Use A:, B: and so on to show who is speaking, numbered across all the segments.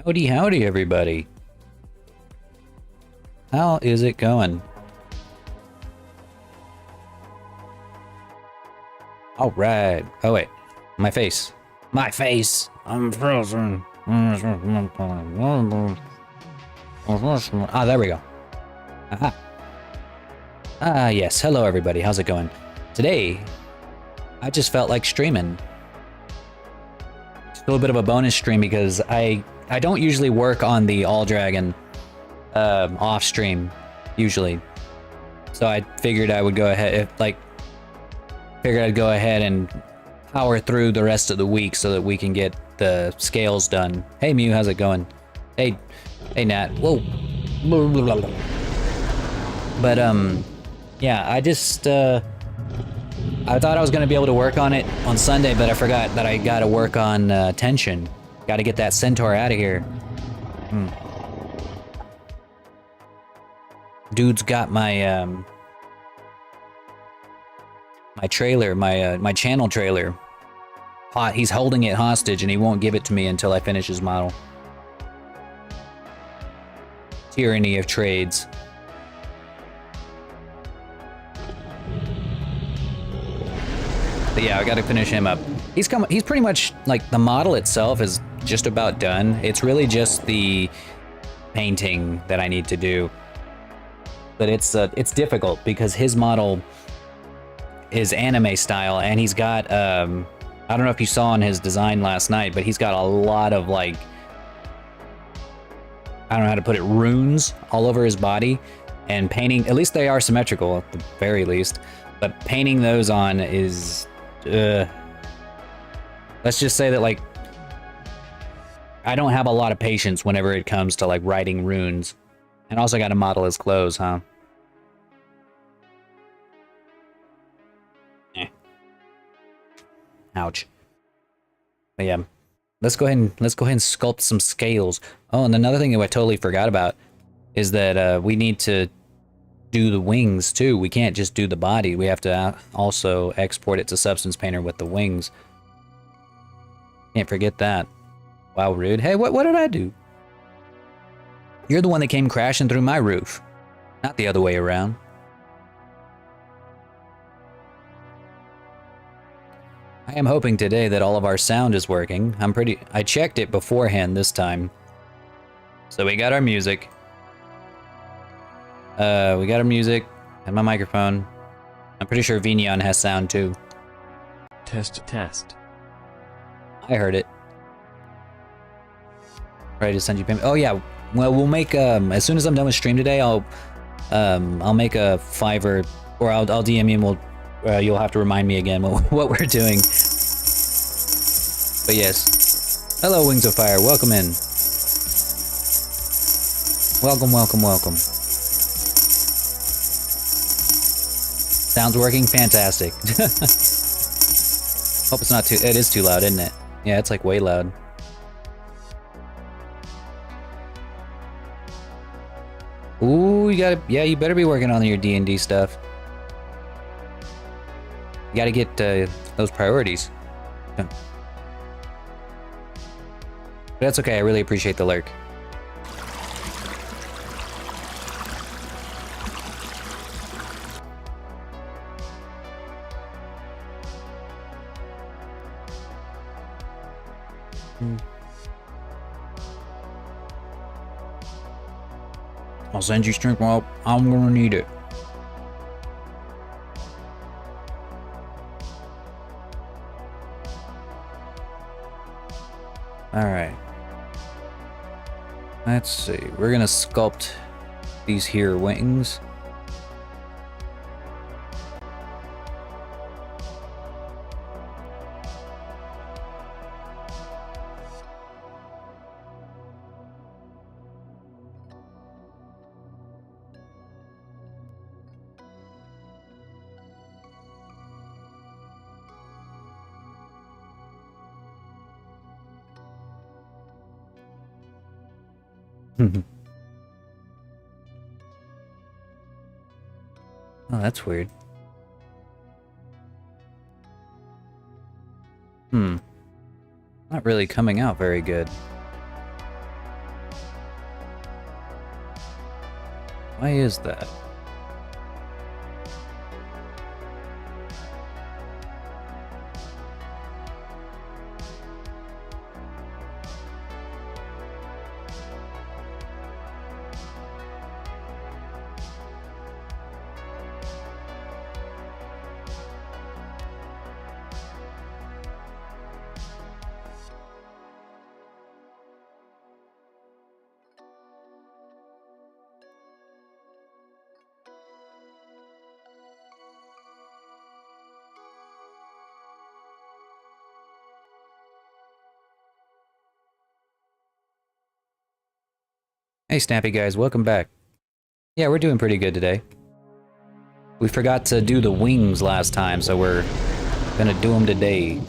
A: Howdy, howdy, everybody. How is it going? All right. Oh, wait. My face. My face. I'm frozen. Ah, there we go. Aha. Ah, yes. Hello, everybody. How's it going? Today, I just felt like streaming. It's a little bit of a bonus stream because I don't usually work on the All Dragon off stream, usually. So I figured I would go ahead, figured I'd go ahead and power through the rest of the week so that we can get the scales done. Hey Mew, how's it going? Hey Nat. Whoa. But yeah, I just I thought I was gonna be able to work on it on Sunday, but I forgot that I gotta work on tension. Gotta get that centaur out of here. Dude's got my my trailer, my channel trailer. He's holding it hostage and he won't give it to me until I finish his model. Tyranny of trades. But yeah, I gotta finish him up. He's pretty much, like, the model itself is just about done. It's really just the painting that I need to do. But it's difficult because his model is anime style and he's got, I don't know if you saw in his design last night, but he's got a lot of, like, I don't know how to put it, runes all over his body, and painting, at least they are symmetrical at the very least, but painting those on is, let's just say that, like, I don't have a lot of patience whenever it comes to, like, writing runes. And also got to model his clothes, huh? Ouch. But yeah, let's go ahead and sculpt some scales. Oh, and another thing that I totally forgot about is that we need to do the wings too. We can't just do the body. We have to also export it to Substance Painter with the wings. Can't forget that. Wow, rude. Hey, what did I do? You're the one that came crashing through my roof, not the other way around. I am hoping today that all of our sound is working. I checked it beforehand this time. So we got our music. And my microphone. I'm pretty sure Vignon has sound too.
B: Test, test.
A: I heard it. Ready to send you payment. Oh yeah. Well, we'll make as soon as I'm done with stream today, I'll make a Fiverr, or I'll DM you and you'll have to remind me again what we're doing. But yes, hello Wings of Fire, welcome in. Welcome, welcome, welcome. Sounds working, fantastic. Hope it's not too. It is too loud, isn't it? Yeah, it's like way loud. Ooh, you better be working on your D&D stuff. You gotta get those priorities. But that's okay, I really appreciate the lurk. I'll send you strength. Well, I'm gonna need it. Alright. Let's see. We're gonna sculpt these here wings. Oh, that's weird. Not really coming out very good. Why is that? Hey Snappy guys, welcome back. Yeah, we're doing pretty good today. We forgot to do the wings last time, so we're gonna do them today.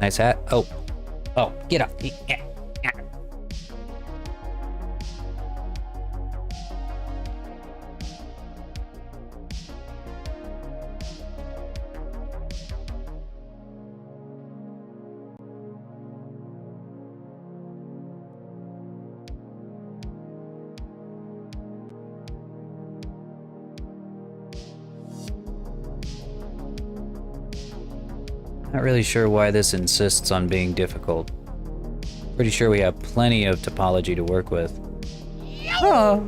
A: Nice hat. Oh. Oh, get up. Yeah. Not really sure why this insists on being difficult. Pretty sure we have plenty of topology to work with. Oh.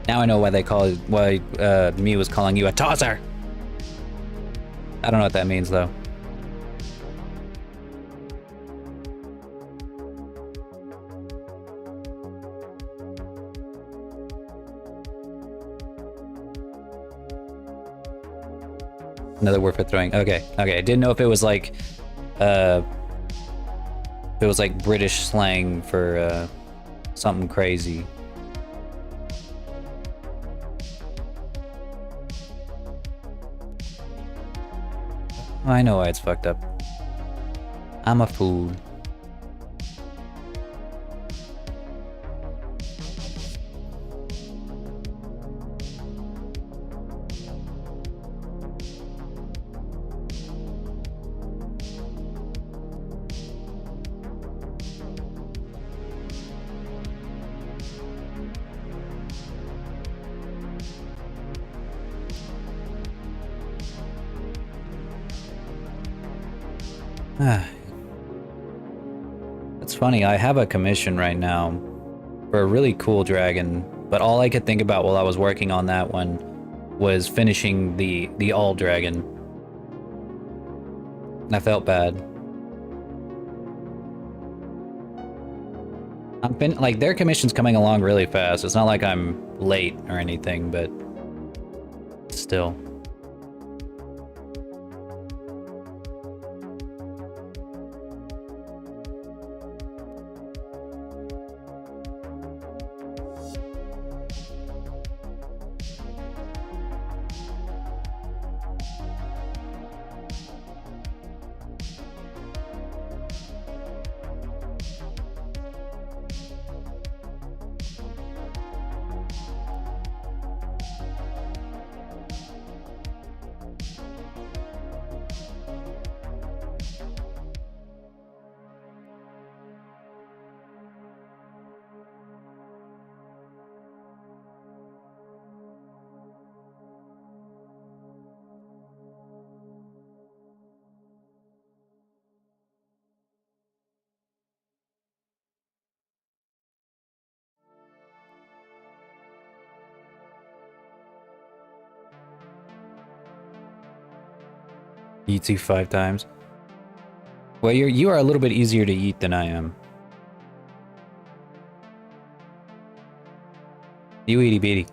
A: Now I know why me was calling you a tosser. I don't know what that means though. Another word for throwing. Okay, okay. I didn't know if it was like, British slang for something crazy. Oh, I know why it's fucked up. I'm a fool. It's funny, I have a commission right now for a really cool dragon, but all I could think about while I was working on that one was finishing the all dragon. And I felt bad. Like their commission's coming along really fast. It's not like I'm late or anything, but still. Eats you 5 times. Well, you are a little bit easier to eat than I am. You itty bitty.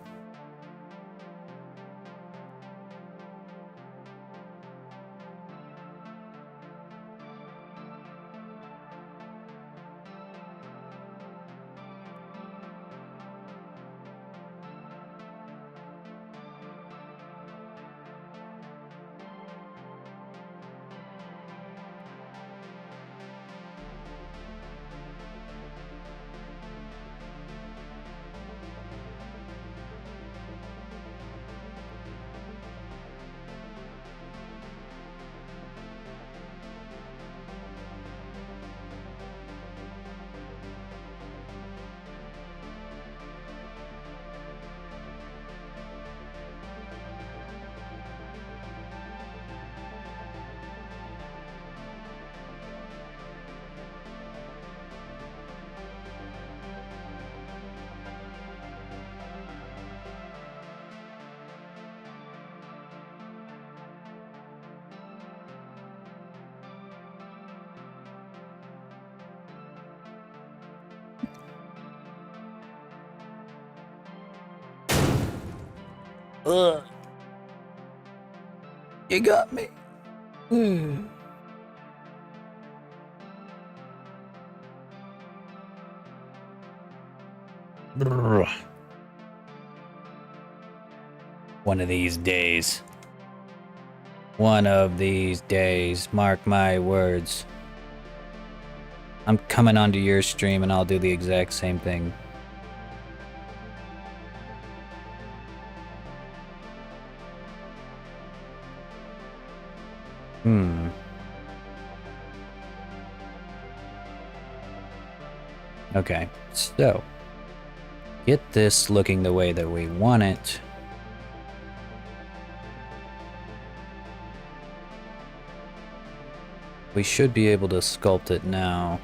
A: Ugh. You got me. Mm. Brr. One of these days. One of these days. Mark my words. I'm coming onto your stream and I'll do the exact same thing. Okay, so get this looking the way that we want it. We should be able to sculpt it now.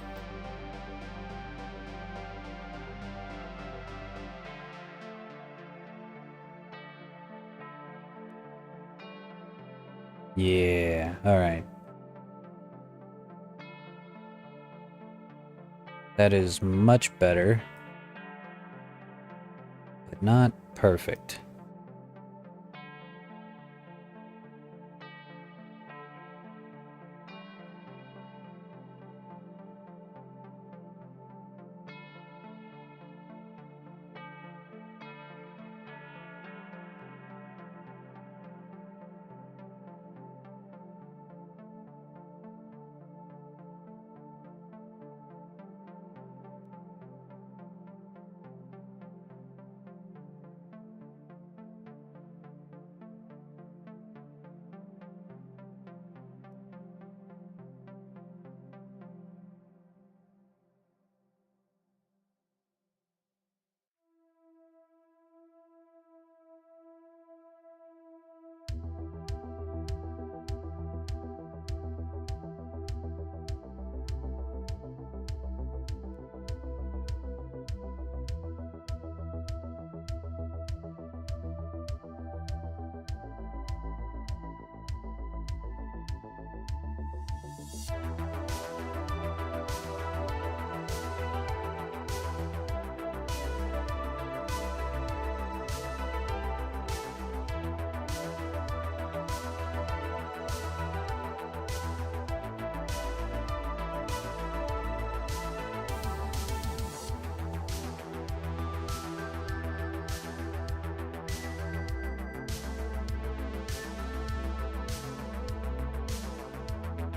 A: Yeah, alright. That is much better, but not perfect.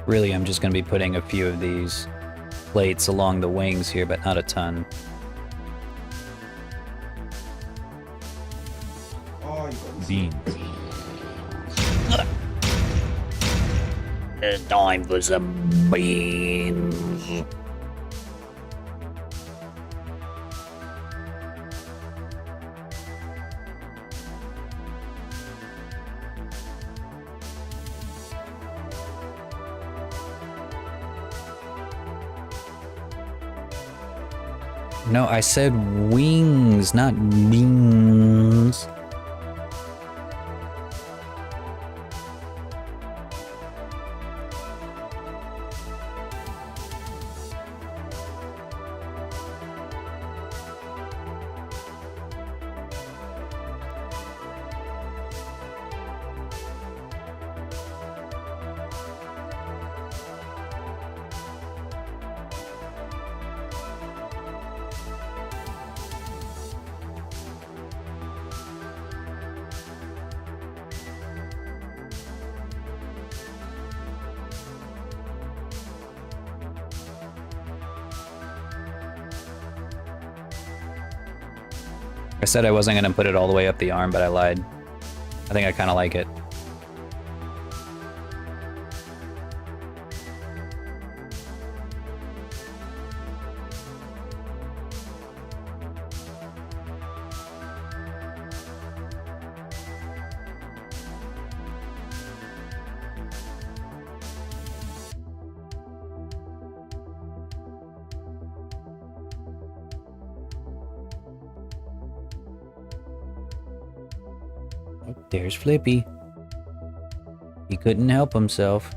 A: Really, I'm just going to be putting a few of these plates along the wings here, but not a ton.
B: Beans.
A: It's time for some beans. No, I said wings, not beans. I said I wasn't going to put it all the way up the arm, but I lied. I think I kind of like it. Oh, there's Flippy. He couldn't help himself.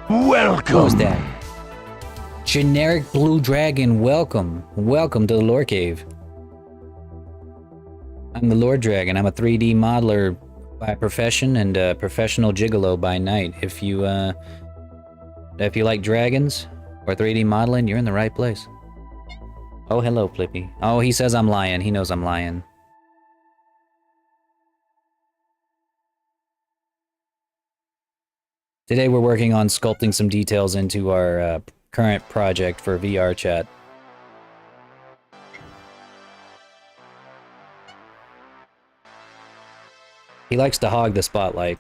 A: What was that? Generic blue dragon, welcome. Welcome to the lore cave. I'm the Lord Dragon. I'm a 3D modeler by profession and a professional gigolo by night. If you like dragons or 3D modeling, you're in the right place. Oh, hello, Flippy. Oh, he says I'm lying. He knows I'm lying. Today we're working on sculpting some details into our current project for VR chat. He likes to hog the spotlight.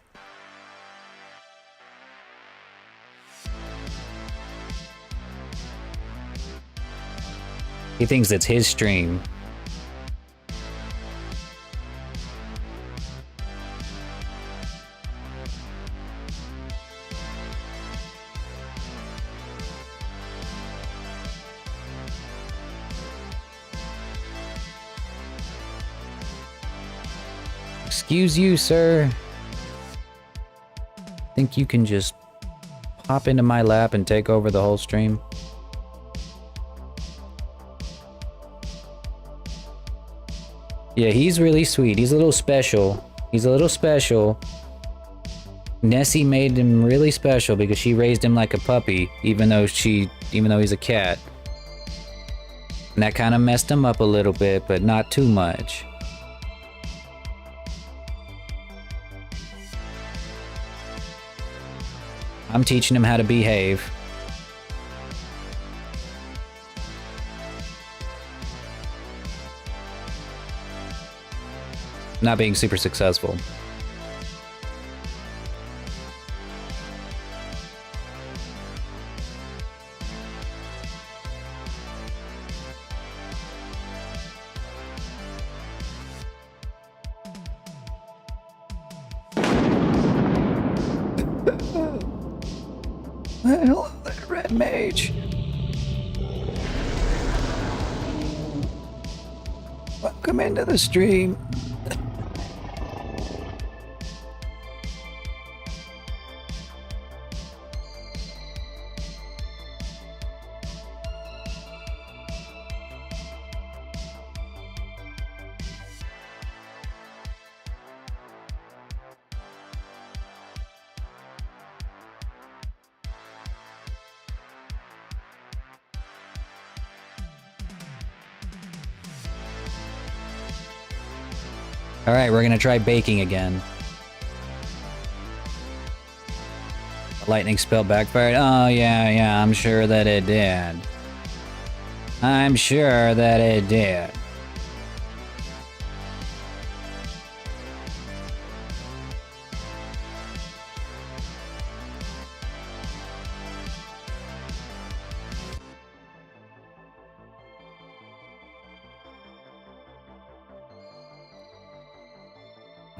A: He thinks it's his stream. Excuse you, sir. Think you can just hop into my lap and take over the whole stream? Yeah, he's really sweet. He's a little special. He's a little special. Nessie made him really special because she raised him like a puppy, even though he's a cat. And that kind of messed him up a little bit, but not too much. I'm teaching him how to behave. Not being super successful. Hello there, Red Mage. Welcome into the stream. Alright, we're gonna try baking again. The lightning spell backfired? Oh, yeah, I'm sure that it did. I'm sure that it did.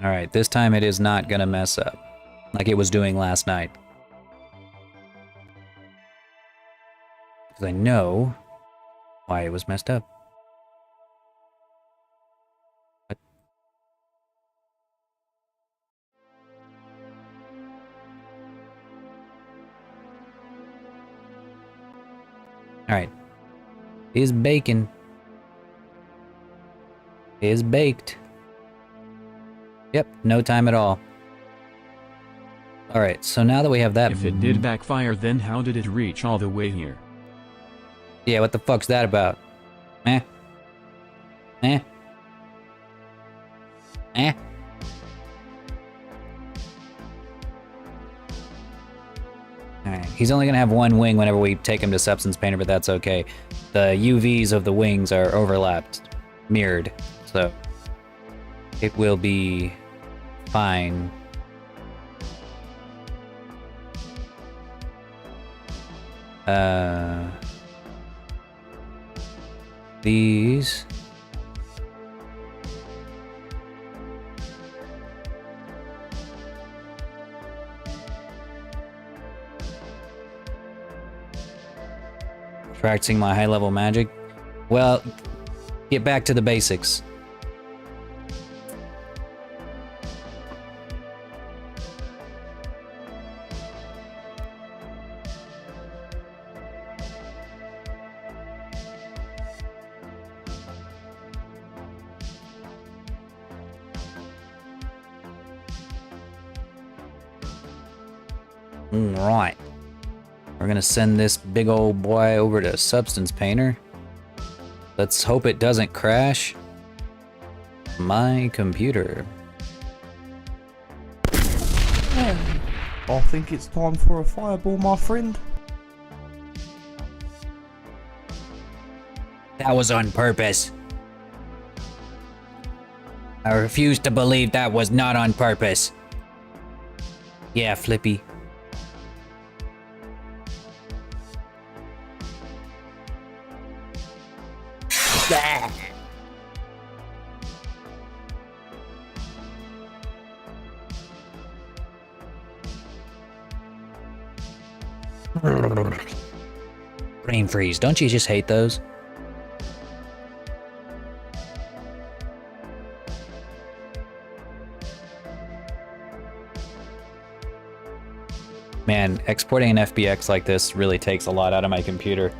A: Alright, this time it is not gonna mess up, like it was doing last night. Because I know why it was messed up. What? Alright. Is bacon. Is baked. Yep, no time at all. Alright, so now that we have that...
C: If it did backfire, then how did it reach all the way here?
A: Yeah, what the fuck's that about? Eh? Eh? Eh? Alright, he's only gonna have one wing whenever we take him to Substance Painter, but that's okay. The UVs of the wings are overlapped, mirrored, so... it will be fine. These. Practicing my high-level magic. Well, get back to the basics. Alright. We're gonna send this big old boy over to Substance Painter. Let's hope it doesn't crash my computer.
B: I think it's time for a fireball, my friend.
A: That was on purpose. I refuse to believe that was not on purpose. Yeah, Flippy. Brain freeze. Don't you just hate those? Man, exporting an FBX like this really takes a lot out of my computer.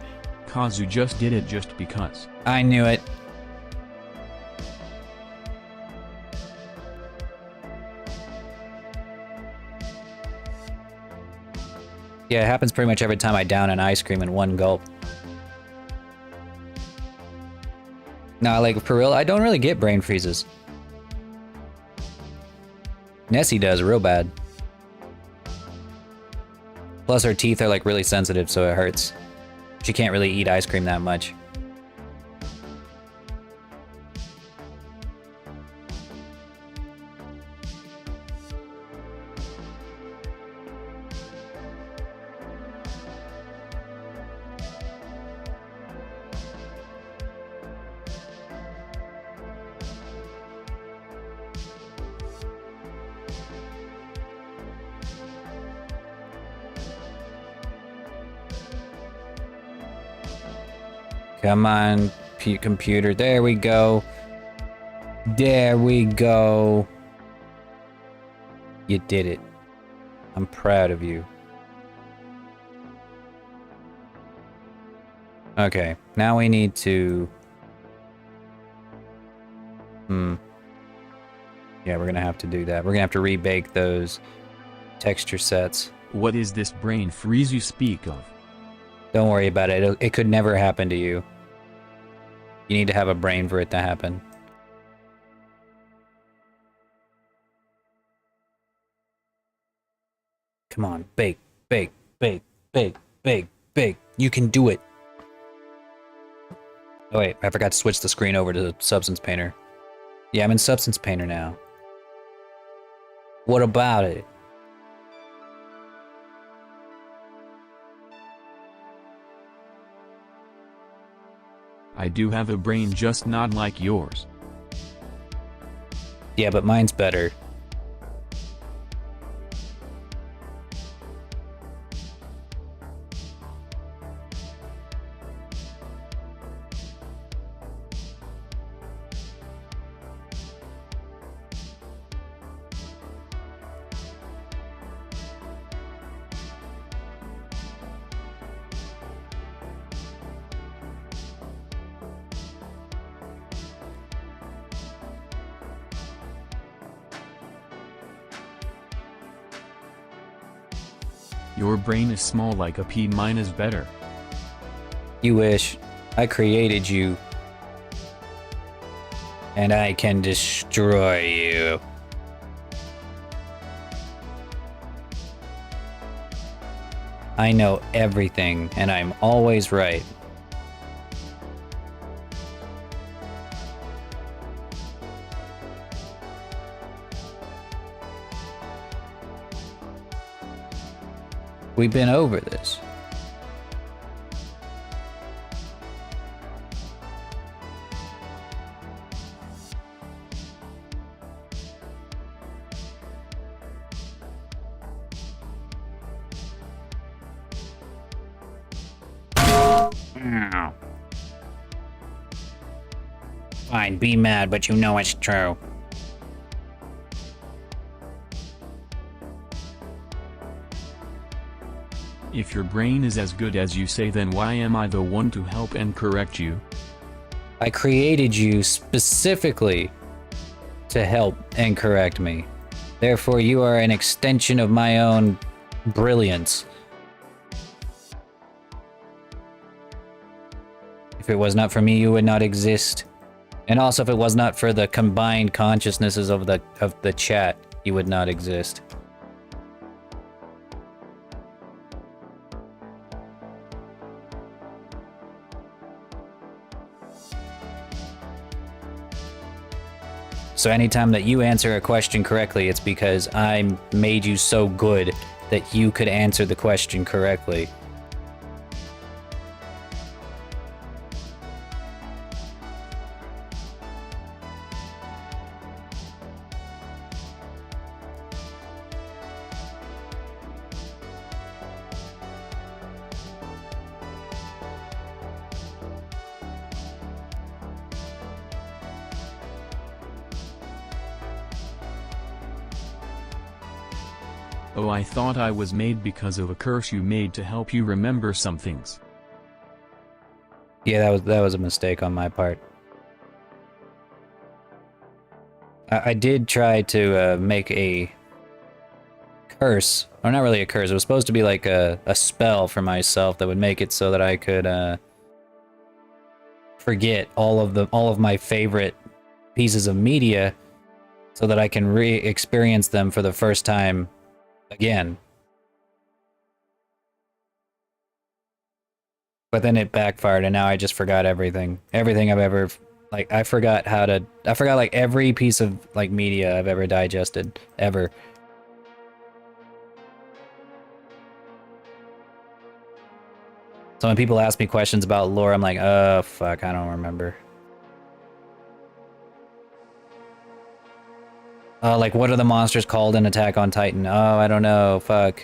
C: Kazu just did it just because.
A: I knew it. Yeah, it happens pretty much every time I down an ice cream in one gulp. Nah, like, for real, I don't really get brain freezes. Nessie does real bad. Plus her teeth are like really sensitive, so it hurts. She can't really eat ice cream that much. Come on, computer. There we go. There we go. You did it. I'm proud of you. Okay, now we need to... Yeah, we're gonna have to do that. We're gonna have to rebake those texture sets.
C: What is this brain freeze you speak of?
A: Don't worry about it. It could never happen to you. You need to have a brain for it to happen. Come on, bake, bake, bake, bake, bake, bake. You can do it. Oh wait, I forgot to switch the screen over to Substance Painter. Yeah, I'm in Substance Painter now. What about it?
C: I do have a brain, just not like yours.
A: Yeah, but mine's better.
C: Your brain is small, like a pea. Mine is better.
A: You wish. I created you. And I can destroy you. I know everything, and I'm always right. We've been over this. Fine, be mad, but you know it's true.
C: If your brain is as good as you say, then why am I the one to help and correct you?
A: I created you specifically to help and correct me. Therefore, you are an extension of my own brilliance. If it was not for me, you would not exist. And also, if it was not for the combined consciousnesses of the chat, you would not exist. So anytime that you answer a question correctly, it's because I made you so good that you could answer the question correctly.
C: Oh, I thought I was made because of a curse you made to help you remember some things.
A: Yeah, that was a mistake on my part. I did try to make a curse, or not really a curse. It was supposed to be like a spell for myself that would make it so that I could forget all of my favorite pieces of media, so that I can re-experience them for the first time again. But then it backfired, and now I just forgot everything. Everything I've ever, like, I forgot like every piece of like media I've ever digested, ever. So when people ask me questions about lore, I'm like, oh fuck, I don't remember. Like, what are the monsters called in Attack on Titan? Oh, I don't know, fuck.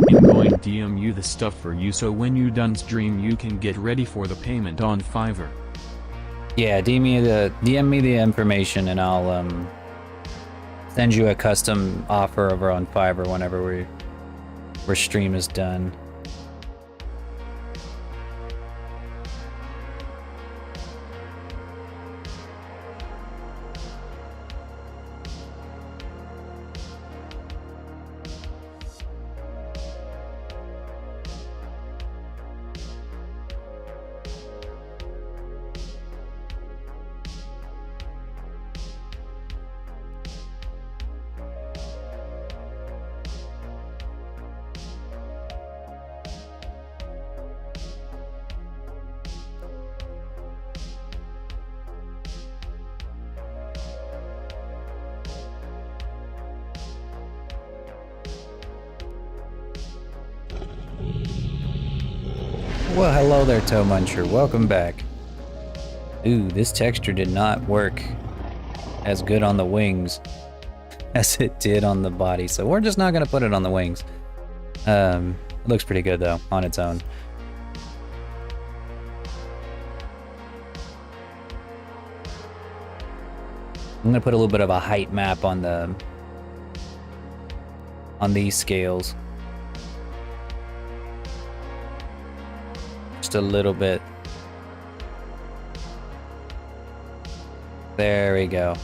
C: I'm going to DM you the stuff for you so when you done stream you can get ready for the payment on Fiverr.
A: Yeah, DM me the information and I'll send you a custom offer over on Fiverr whenever stream is done. Well, hello there, Toe Muncher. Welcome back. Ooh, this texture did not work as good on the wings as it did on the body, so we're just not gonna put it on the wings. It looks pretty good though, on its own. I'm gonna put a little bit of a height map on these scales. Just a little bit. There we go.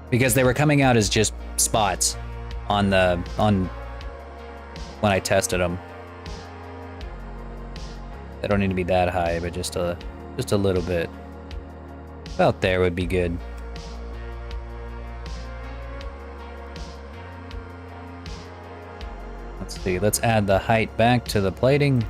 A: Because they were coming out as just spots on when I tested them. They don't need to be that high, but just a little bit. About there would be good. Let's see, let's add the height back to the plating.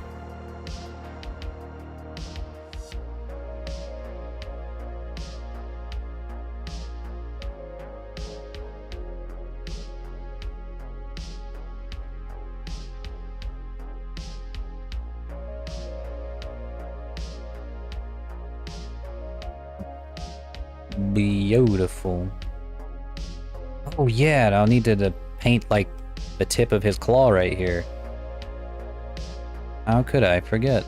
A: Beautiful. Oh yeah, I'll need to paint like the tip of his claw right here. How could I forget?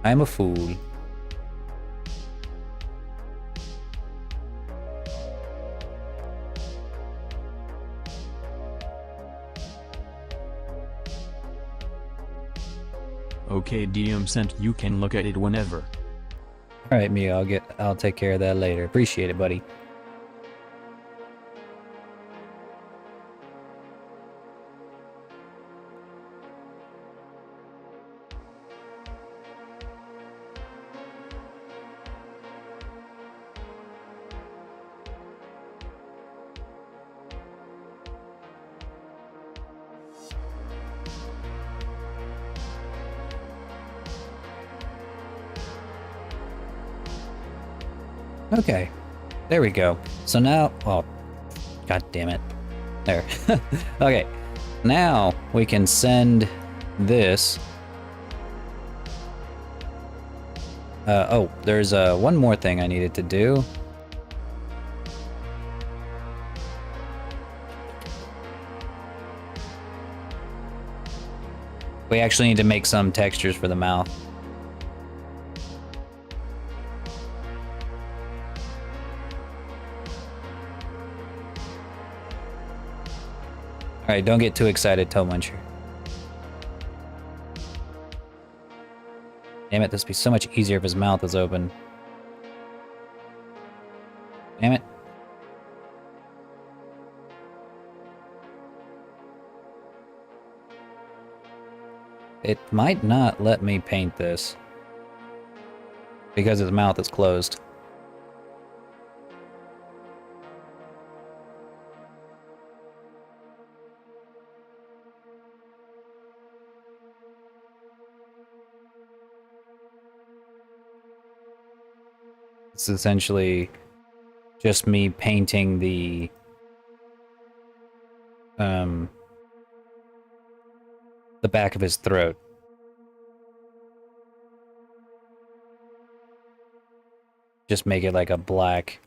A: I am a fool.
C: Okay, DM sent, you can look at it whenever.
A: Alright, Mia, I'll take care of that later. Appreciate it, buddy. Okay, there we go. So now, oh, god damn it. There. Okay, now we can send this. Oh, there's one more thing I needed to do. We actually need to make some textures for the mouth. Alright, don't get too excited, Toe Muncher. Damn it, this would be so much easier if his mouth was open. Damn it. It might not let me paint this because his mouth is closed. It's essentially just me painting the back of his throat. Just make it like a black.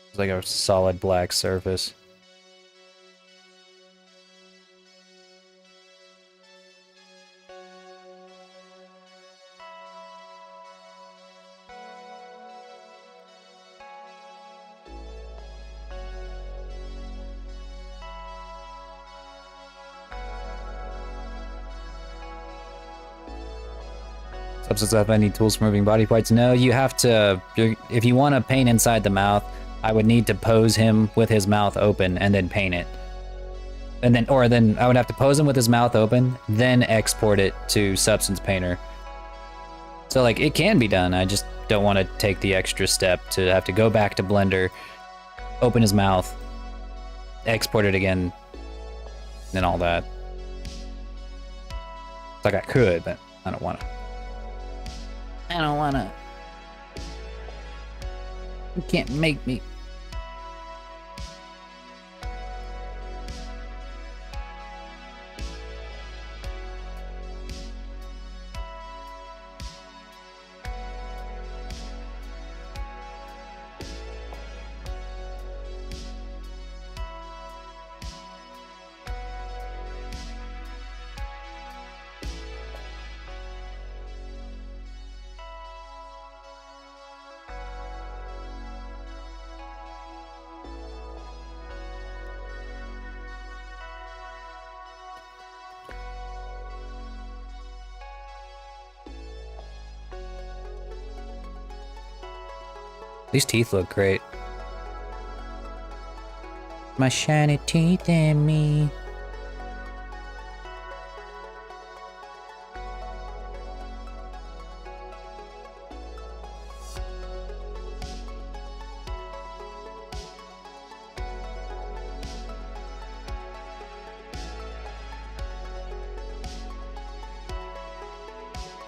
A: It's like a solid black surface. Substance have any tools for moving body parts? No, you have to, if you want to paint inside the mouth, I would need to pose him with his mouth open and then paint it. And then, or then I would have to pose him with his mouth open, then export it to Substance Painter. So like, it can be done, I just don't want to take the extra step to have to go back to Blender, open his mouth, export it again, and all that. It's like I could, but I don't want to. I don't wanna. You can't make me. These teeth look great. My shiny teeth and me.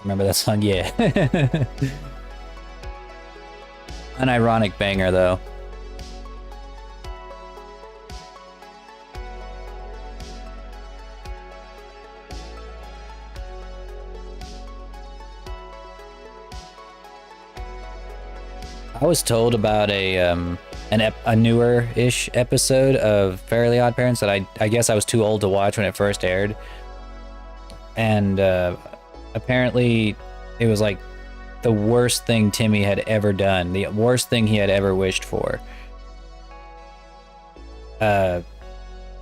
A: Remember that song? Yeah. An ironic banger, though. I was told about a a newer-ish episode of Fairly Odd Parents that I guess I was too old to watch when it first aired. And apparently it was like the worst thing Timmy had ever done, the worst thing he had ever wished for.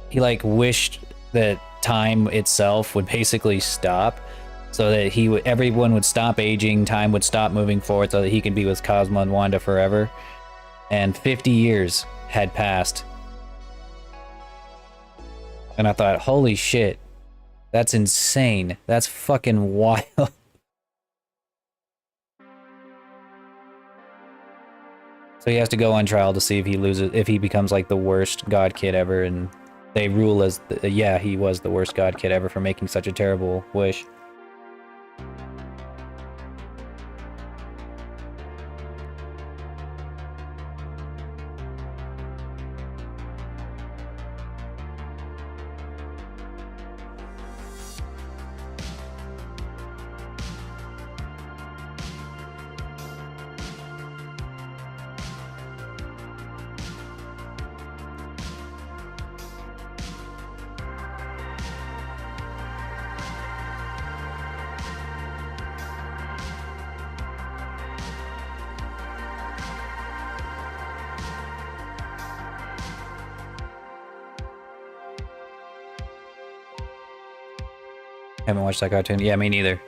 A: He like wished that time itself would basically stop, so that everyone would stop aging, time would stop moving forward, so that he could be with Cosmo and Wanda forever. And 50 years had passed. And I thought, holy shit, that's insane. That's fucking wild. So he has to go on trial to see if he becomes like the worst god kid ever, and they rule as, yeah, he was the worst god kid ever for making such a terrible wish. Haven't watched that cartoon. Yeah, me neither.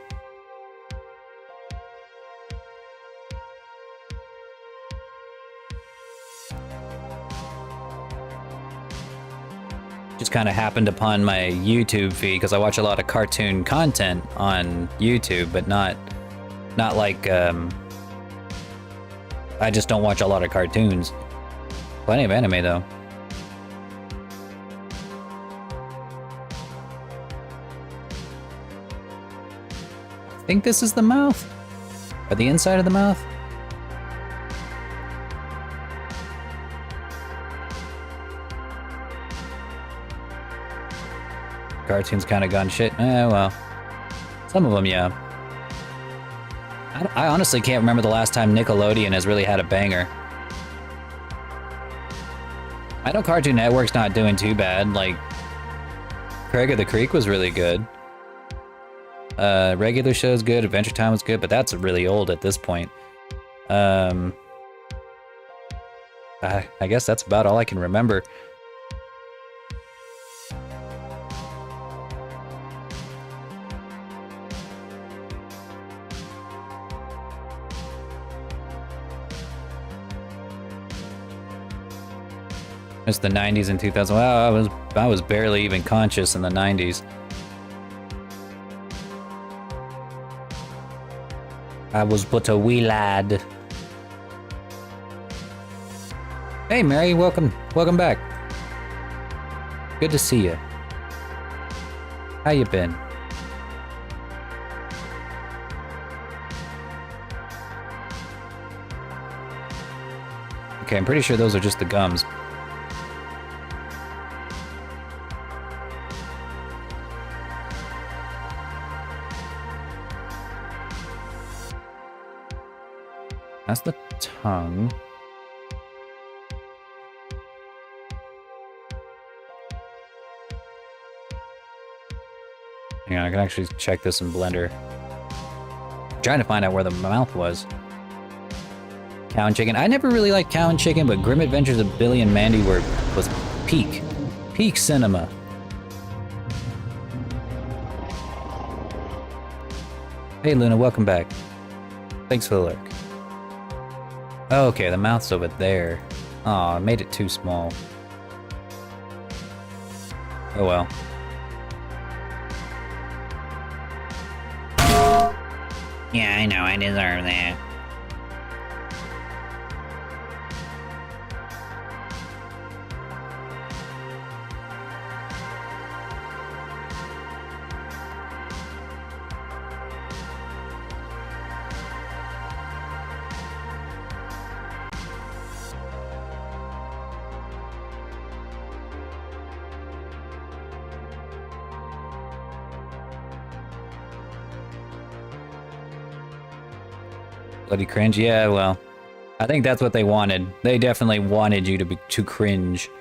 A: Just kind of happened upon my YouTube feed because I watch a lot of cartoon content on YouTube, but not like I just don't watch a lot of cartoons. Plenty of anime though. I think this is the mouth, or the inside of the mouth. Cartoons kind of gone shit. Well, some of them, yeah. I honestly can't remember the last time Nickelodeon has really had a banger. I know Cartoon Network's not doing too bad. Like, Craig of the Creek was really good. Regular Show's good, Adventure Time was good, but that's really old at this point. I guess that's about all I can remember. It's the 90s and 2000. Well, I was barely even conscious in the 90s. I was but a wee lad. Hey Mary, welcome back. Good to see you. How you been? Okay, I'm pretty sure those are just the gums. That's the tongue. Hang on, I can actually check this in Blender. I'm trying to find out where the mouth was. Cow and chicken. I never really liked Cow and Chicken, but Grim Adventures of Billy and Mandy was peak cinema. Hey Luna, welcome back. Thanks for the lurk. Oh, okay, the mouth's over there. Aw, I made it too small. Oh well. Yeah, I know, I deserve that. Bloody cringe, yeah, well, I think that's what they wanted. They definitely wanted you to cringe.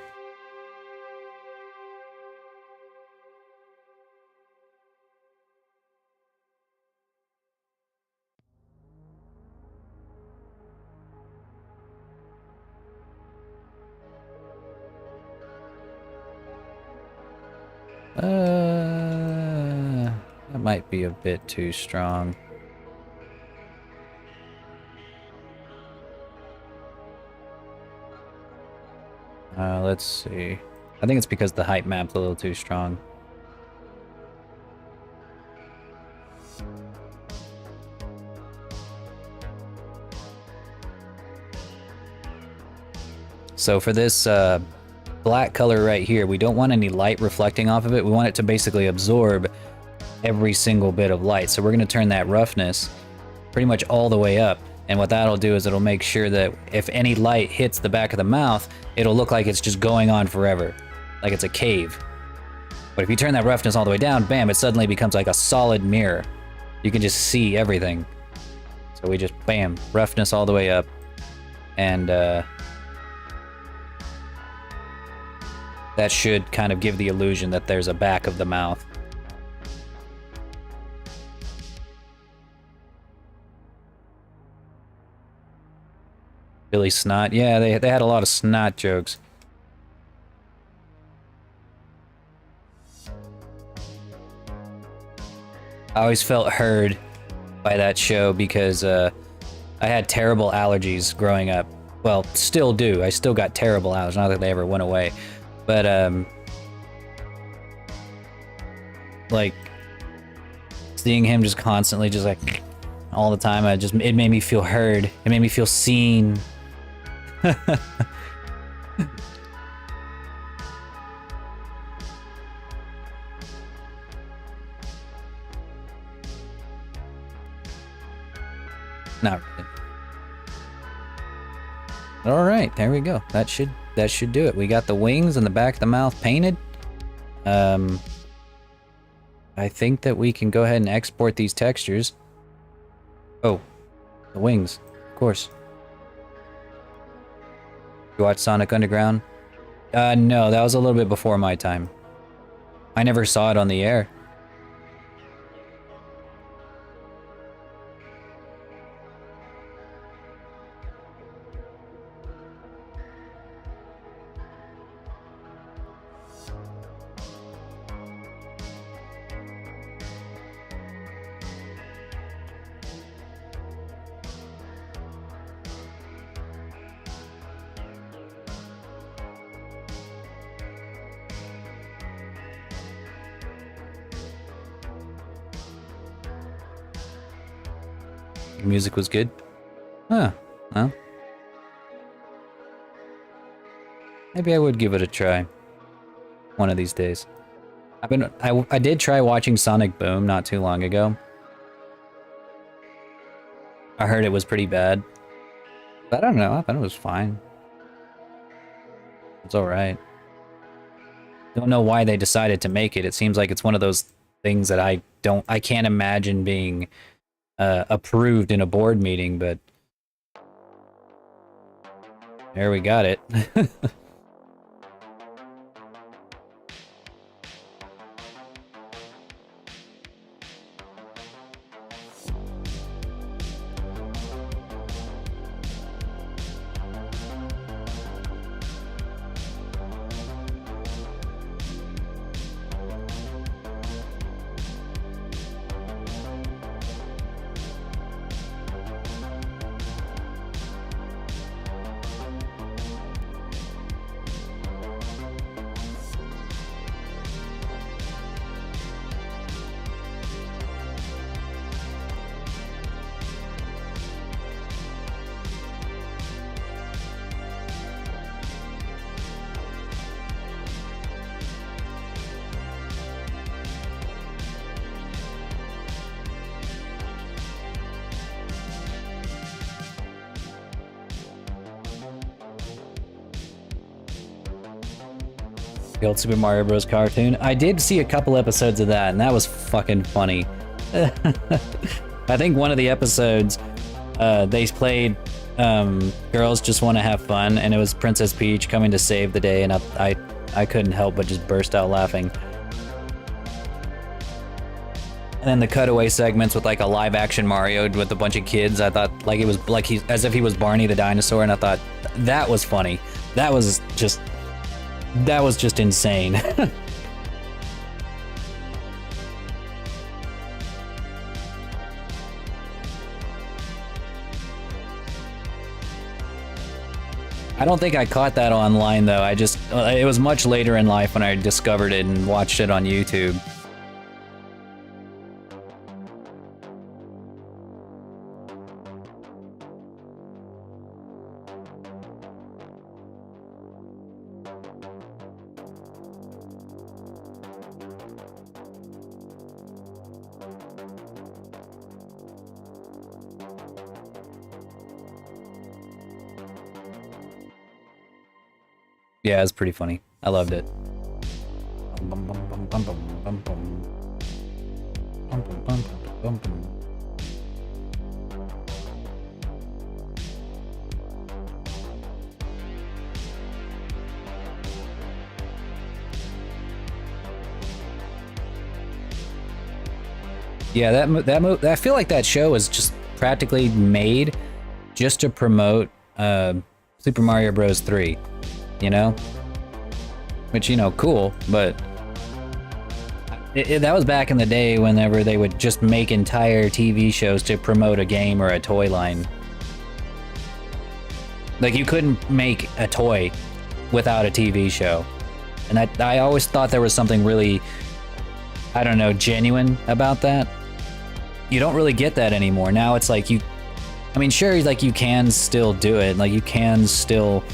A: That might be a bit too strong. Let's see. I think it's because the height map's a little too strong. So for this black color right here, we don't want any light reflecting off of it. We want it to basically absorb every single bit of light. So we're going to turn that roughness pretty much all the way up. And what that'll do is it'll make sure that if any light hits the back of the mouth, it'll look like it's just going on forever, like it's a cave. But if you turn that roughness all the way down, bam, it suddenly becomes like a solid mirror. You can just see everything. So we just, bam, roughness all the way up. And that should kind of give the illusion that there's a back of the mouth. Billy Snot. Yeah, they had a lot of snot jokes. I always felt heard by that show because I had terrible allergies growing up. Well, still do. I still got terrible allergies. Not that they ever went away. But, like, seeing him just constantly just like all the time, it made me feel heard. It made me feel seen. Not really. All right, there we go. That should do it. We got the wings and the back of the mouth painted. I think that we can go ahead and export these textures. Oh, the wings, of course. You watch Sonic Underground? No, that was a little bit before my time. I never saw it on the air. The music was good? Huh, well. Maybe I would give it a try. One of these days. I did try watching Sonic Boom not too long ago. I heard it was pretty bad. But I don't know, I thought it was fine. It's alright. Don't know why they decided to make it. It seems like it's one of those things that I can't imagine being approved in a board meeting, but there we got it. The old Super Mario Bros. Cartoon. I did see a couple episodes of that, and that was fucking funny. I think one of the episodes, they played Girls Just Want to Have Fun, and it was Princess Peach coming to save the day, and I couldn't help but just burst out laughing. And then the cutaway segments with like a live action Mario with a bunch of kids, I thought like it was like as if he was Barney the dinosaur, and I thought that was funny. That was just insane. I don't think I caught that online though. It was much later in life when I discovered it and watched it on YouTube. Yeah, it's pretty funny. I loved it. Yeah, I feel like that show was just practically made just to promote Super Mario Bros. 3. You know, which, you know, cool, but that was back in the day whenever they would just make entire TV shows to promote a game or a toy line. Like, you couldn't make a toy without a TV show. And I always thought there was something really, I don't know, genuine about that. You don't really get that anymore. Now it's like I mean, sure, like you can still do it. Like you can still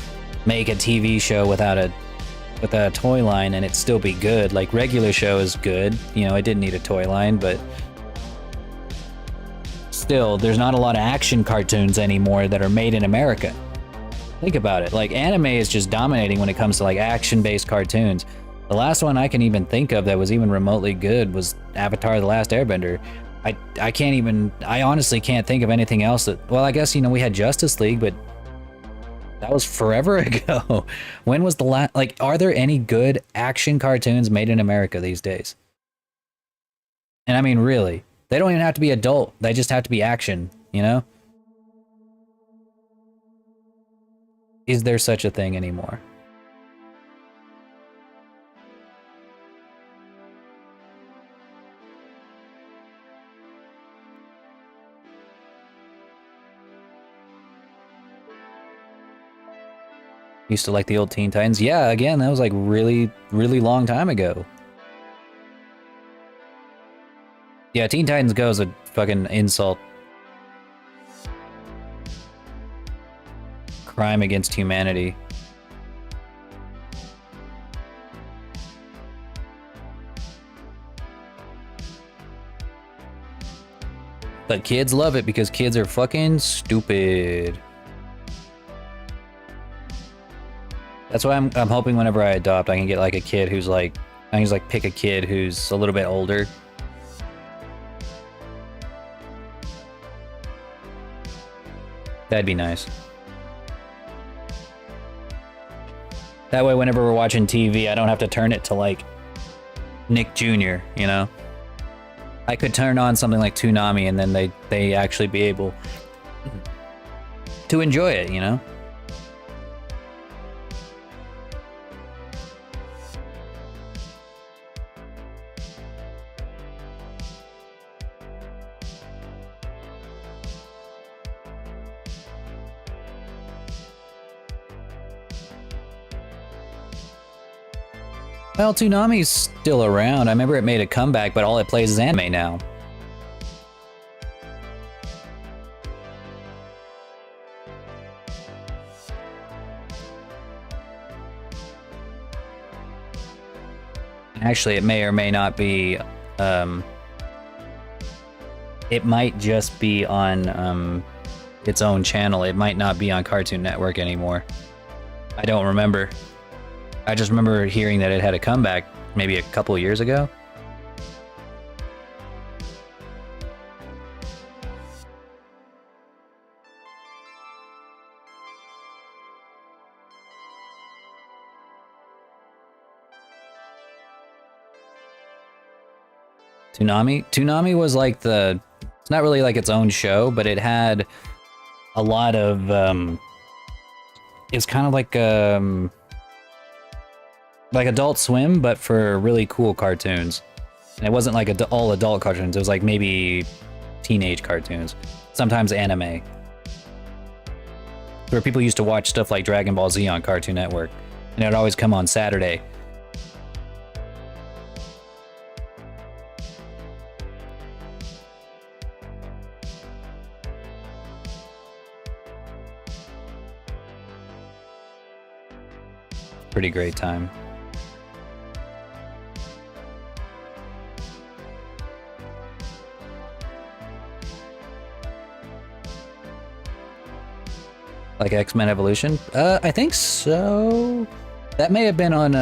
A: make a TV show without a toy line and it still be good. Like regular show is good, you know, it didn't need a toy line, but still, there's not a lot of action cartoons anymore that are made in America. Think about it. Like anime is just dominating when it comes to like action-based cartoons. The last one I can even think of that was even remotely good was Avatar: The Last Airbender. I honestly can't think of anything else that, well, I guess, you know, we had Justice League, but that was forever ago. When was the last, like, are there any good action cartoons made in America these days? And I mean, really, they don't even have to be adult. They just have to be action, you know? Is there such a thing anymore? Used to like the old Teen Titans. Yeah, again, that was like really, really long time ago. Yeah, Teen Titans Go is a fucking insult. Crime against humanity. But kids love it because kids are fucking stupid. That's why I'm hoping whenever I adopt, I can get like a kid who's like, I can just like pick a kid who's a little bit older. That'd be nice. That way, whenever we're watching TV, I don't have to turn it to like Nick Jr., you know? I could turn on something like Toonami and then they actually be able to enjoy it, you know? Well, Toonami's still around. I remember it made a comeback, but all it plays is anime now. Actually, it may or may not be, it might just be on its own channel. It might not be on Cartoon Network anymore. I don't remember. I just remember hearing that it had a comeback maybe a couple years ago. Toonami was like it's not really like its own show, but it had a lot of, it's kind of like Adult Swim, but for really cool cartoons. And it wasn't like all adult cartoons, it was like maybe teenage cartoons, sometimes anime. Where people used to watch stuff like Dragon Ball Z on Cartoon Network, and it would always come on Saturday. Pretty great time. Like X-Men Evolution? I think so. That may have been on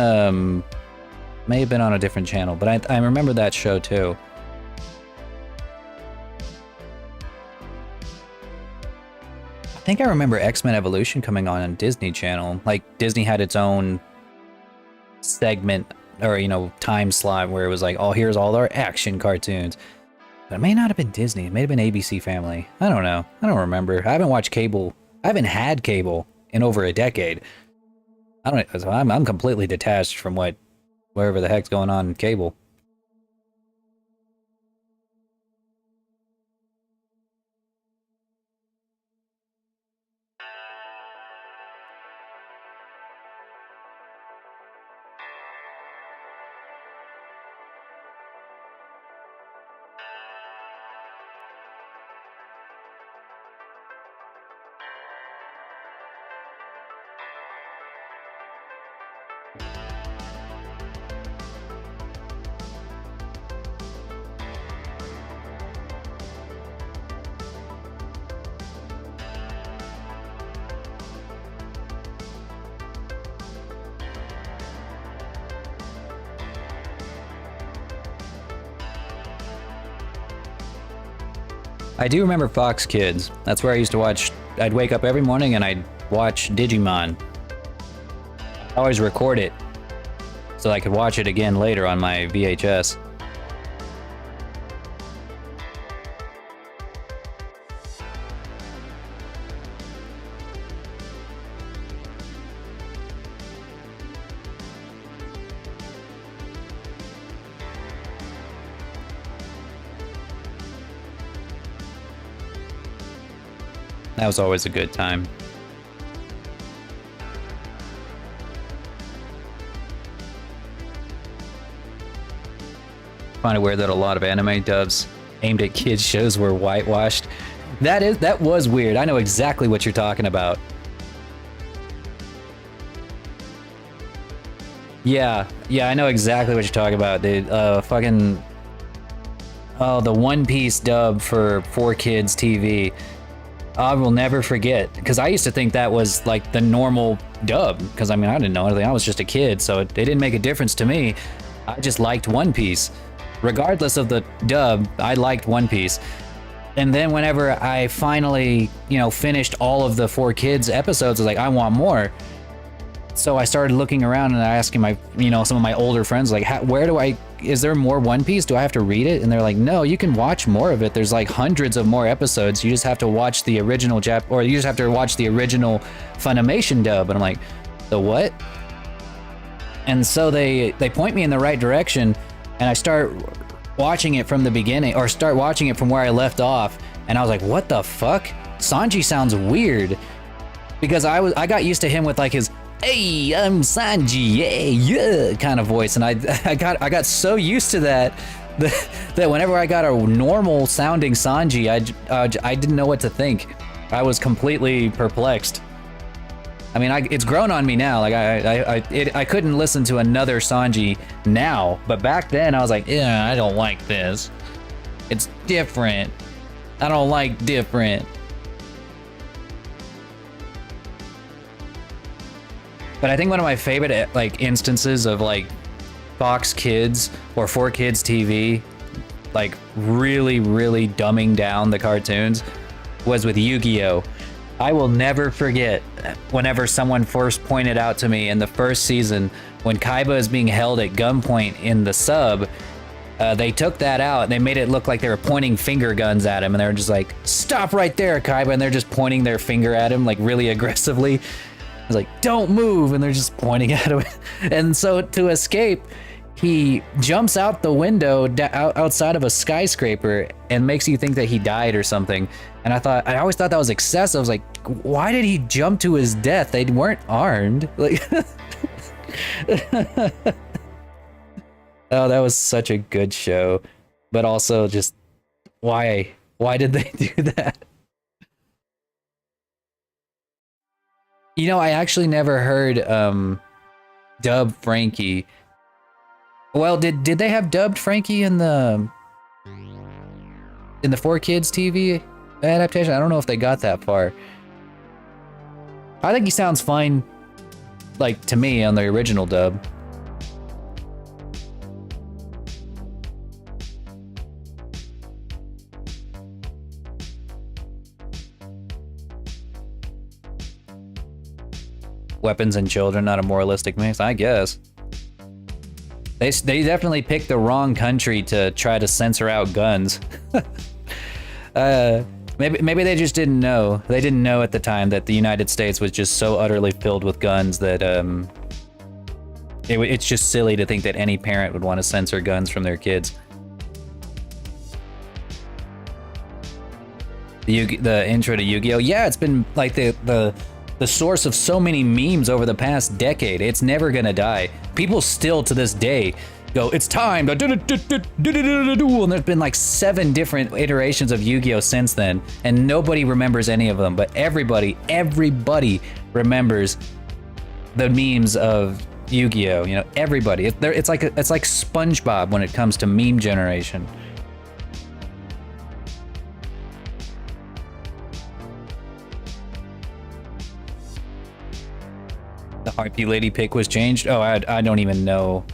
A: a different channel, but I remember that show too. I think I remember X-Men Evolution coming on Disney Channel. Like Disney had its own segment or, you know, time slot where it was like, oh, here's all our action cartoons. But it may not have been Disney. It may have been ABC Family. I don't know. I don't remember. I haven't watched cable. I haven't had cable in over a decade. I'm completely detached from wherever the heck's going on in cable. I do remember Fox Kids. That's where I used to watch. I'd wake up every morning and I'd watch Digimon. I'd always record it so I could watch it again later on my VHS. That was always a good time. I find it weird that a lot of anime dubs aimed at kids shows were whitewashed. That was weird. I know exactly what you're talking about. Yeah, I know exactly what you're talking about, dude. Fucking... Oh, the One Piece dub for 4Kids TV. I will never forget, because I used to think that was like the normal dub, because I mean, I didn't know anything. I was just a kid, so it didn't make a difference to me. I just liked One Piece. Regardless of the dub, I liked One Piece. And then whenever I finally, you know, finished all of the 4Kids episodes, I was like, I want more. So I started looking around and asking my, you know, some of my older friends, like, is there more One Piece? Do I have to read it? And they're like, no, you can watch more of it. There's like hundreds of more episodes. You just have to watch the original or you just have to watch the original Funimation dub. And I'm like, the what? And so they point me in the right direction, and I start watching it from the beginning, or start watching it from where I left off. And I was like, what the fuck? Sanji sounds weird, because I got used to him with like his, hey, I'm Sanji, yeah, kind of voice, and I got so used to that whenever I got a normal sounding Sanji, I didn't know what to think. I was completely perplexed. I mean, it's grown on me now. Like I couldn't listen to another Sanji now, but back then I was like, yeah, I don't like this. It's different. I don't like different. But I think one of my favorite like instances of like Fox Kids or 4Kids TV, like really dumbing down the cartoons, was with Yu-Gi-Oh! I will never forget whenever someone first pointed out to me in the first season when Kaiba is being held at gunpoint in the sub, they took that out and they made it look like they were pointing finger guns at him, and they were just like, "Stop right there, Kaiba," and they're just pointing their finger at him like really aggressively. I was like, "Don't move," and they're just pointing at him. And so to escape, he jumps out the window outside of a skyscraper and makes you think that he died or something. And I always thought that was excessive. I was like, why did he jump to his death? They weren't armed. Like, oh, that was such a good show. But also just, why did they do that? You know, I actually never heard dub Frankie. Well, did they have dubbed Frankie in the 4Kids TV adaptation? I don't know if they got that far. I think he sounds fine, like, to me on the original dub. Weapons and children, not a moralistic mix, I guess. They definitely picked the wrong country to try to censor out guns. Maybe they just didn't know. They didn't know at the time that the United States was just so utterly filled with guns that it's just silly to think that any parent would want to censor guns from their kids. The intro to Yu-Gi-Oh! Yeah, it's been like the source of so many memes over the past decade. It's never gonna die. People still to this day go, "It's time," and there's been like 7 different iterations of Yu-Gi-Oh! Since then, and nobody remembers any of them, but everybody remembers the memes of Yu-Gi-Oh! You know, everybody. It's like SpongeBob when it comes to meme generation. The Harpy Lady pick was changed? Oh, I don't even know.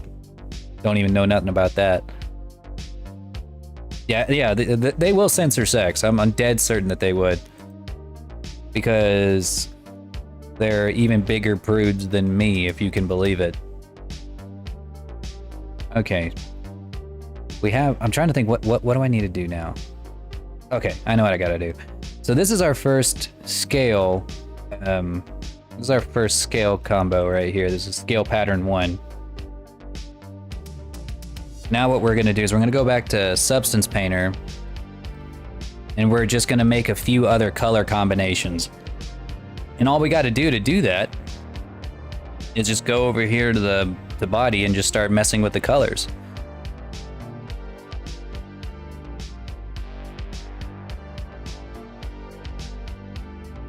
A: Don't even know nothing about that. Yeah, they will censor sex. I'm dead certain that they would. Because they're even bigger prudes than me, if you can believe it. Okay. I'm trying to think, what do I need to do now? Okay, I know what I gotta do. So this is our first scale, this is our first scale combo right here. This is scale pattern 1. Now what we're gonna do is we're gonna go back to Substance Painter, and we're just gonna make a few other color combinations. And all we gotta do to do that is just go over here to the body and just start messing with the colors.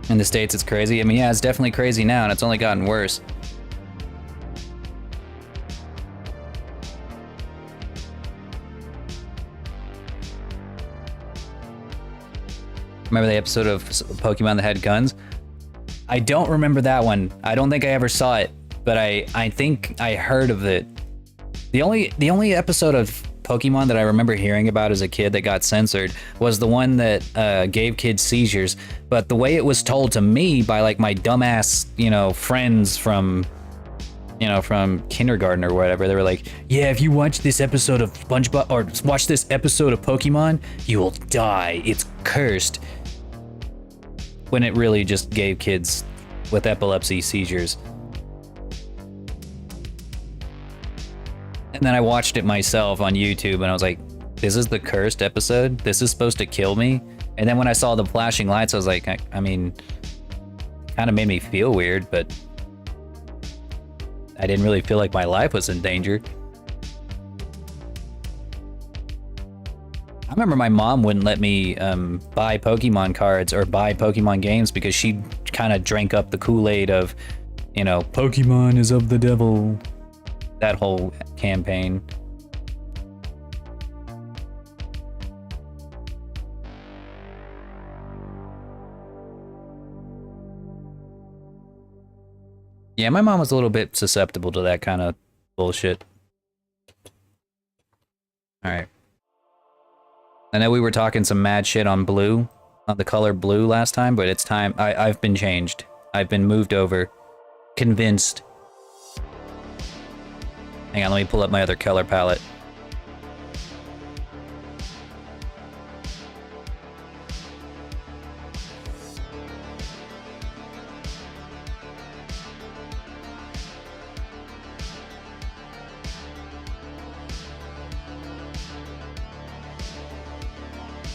A: In the States, it's crazy. I mean, yeah, it's definitely crazy now, and it's only gotten worse. Remember the episode of Pokemon that had guns? I don't remember that one. I don't think I ever saw it, but I think I heard of it. The only episode of Pokemon that I remember hearing about as a kid that got censored was the one that gave kids seizures. But the way it was told to me by like my dumbass, friends from kindergarten or whatever, they were like, "Yeah, if you watch this episode of SpongeBob or watch this episode of Pokemon, you will die. It's cursed." When it really just gave kids with epilepsy seizures. And then I watched it myself on YouTube and I was like, this is the cursed episode? This is supposed to kill me? And then when I saw the flashing lights, I was like, I mean, kind of made me feel weird, but I didn't really feel like my life was in danger. I remember my mom wouldn't let me buy Pokemon cards or buy Pokemon games because she kind of drank up the Kool-Aid of, Pokemon is of the devil. That whole campaign. Yeah, my mom was a little bit susceptible to that kind of bullshit. Alright. I know we were talking some mad shit on blue, on the color blue last time, but it's time. I've been changed. I've been moved over. Convinced. Hang on, let me pull up my other color palette.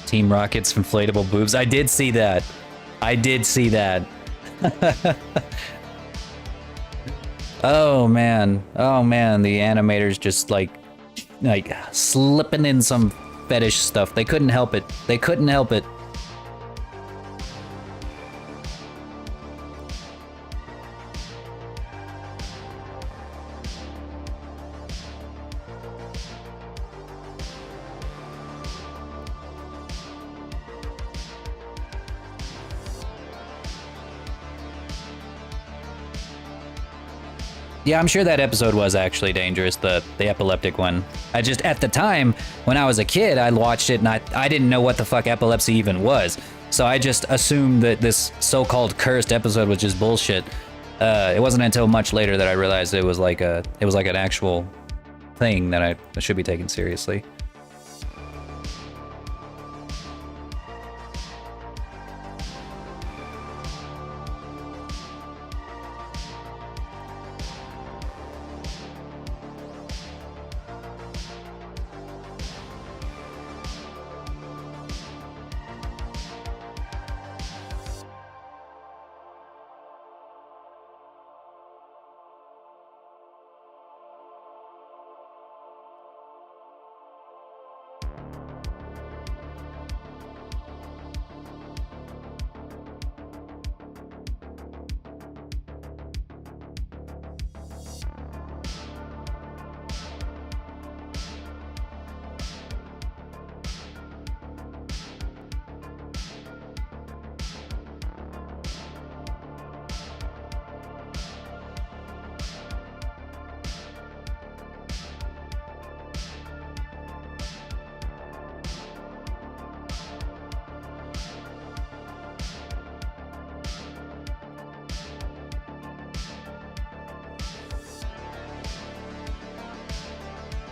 A: Team Rocket's inflatable boobs. I did see that. I did see that. Oh man. Oh man, the animators just like slipping in some fetish stuff. They couldn't help it. They couldn't help it. Yeah, I'm sure that episode was actually dangerous, the epileptic one. I just, at the time, when I was a kid, I watched it and I didn't know what the fuck epilepsy even was. So I just assumed that this so-called cursed episode was just bullshit. It wasn't until much later that I realized it was like an actual thing that I should be taken seriously.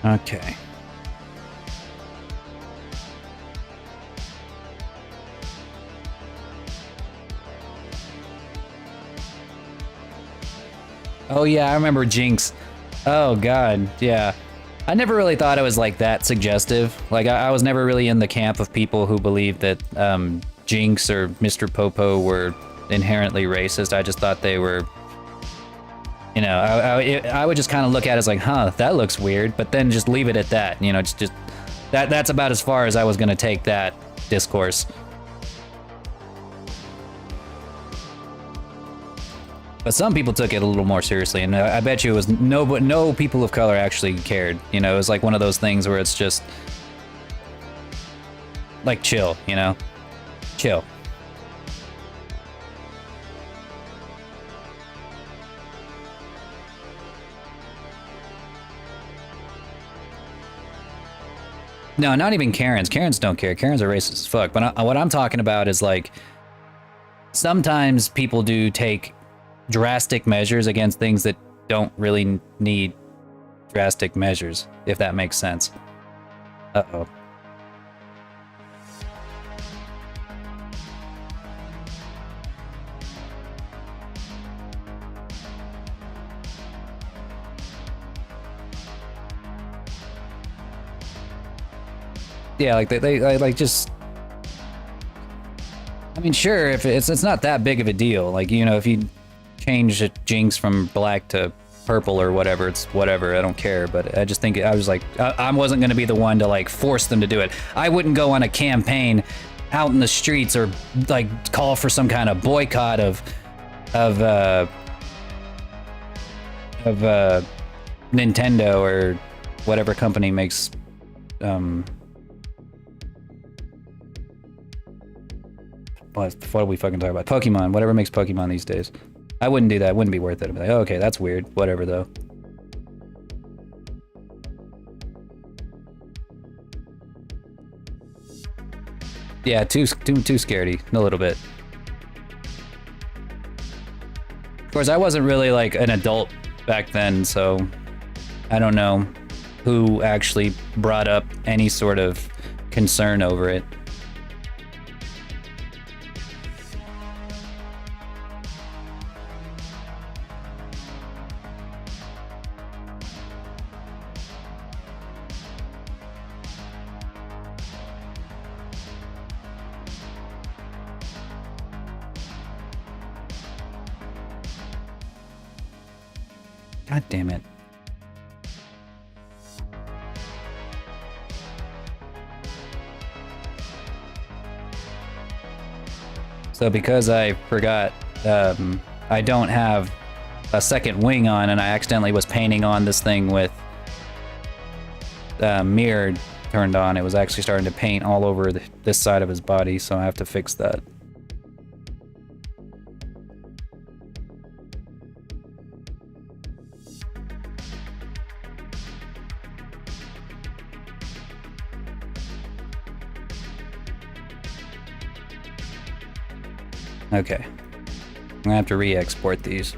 A: Okay. Oh yeah, I remember Jinx. Oh god, yeah. I never really thought it was like that suggestive. Like I was never really in the camp of people who believed that Jinx or Mr. Popo were inherently racist. I just thought they were, you know, I would just kind of look at it as like, huh, that looks weird, but then just leave it at that. You know, just that's about as far as I was gonna take that discourse. But some people took it a little more seriously, and I bet you it was no people of color actually cared. You know, it was like one of those things where it's just like chill, you know, chill. No, not even Karens. Karens don't care. Karens are racist as fuck. But what I'm talking about is like sometimes people do take drastic measures against things that don't really need drastic measures, if that makes sense. Uh-oh. Yeah, like they like just. I mean, sure, if it's not that big of a deal. Like, you know, if you change a Jinx from black to purple or whatever, it's whatever. I don't care. But I just think I was like, I wasn't going to be the one to like force them to do it. I wouldn't go on a campaign out in the streets or like call for some kind of boycott of Nintendo or whatever company makes what are we fucking talking about? Pokemon, whatever makes Pokemon these days. I wouldn't do that. It wouldn't be worth it. I'd be like, oh, okay, that's weird. Whatever, though. Yeah, too scaredy. A little bit. Of course, I wasn't really like an adult back then, so I don't know who actually brought up any sort of concern over it. God damn it. So because I forgot, I don't have a second wing on, and I accidentally was painting on this thing with mirror turned on. It was actually starting to paint all over this side of his body, so I have to fix that. Okay. I'm gonna have to re-export these.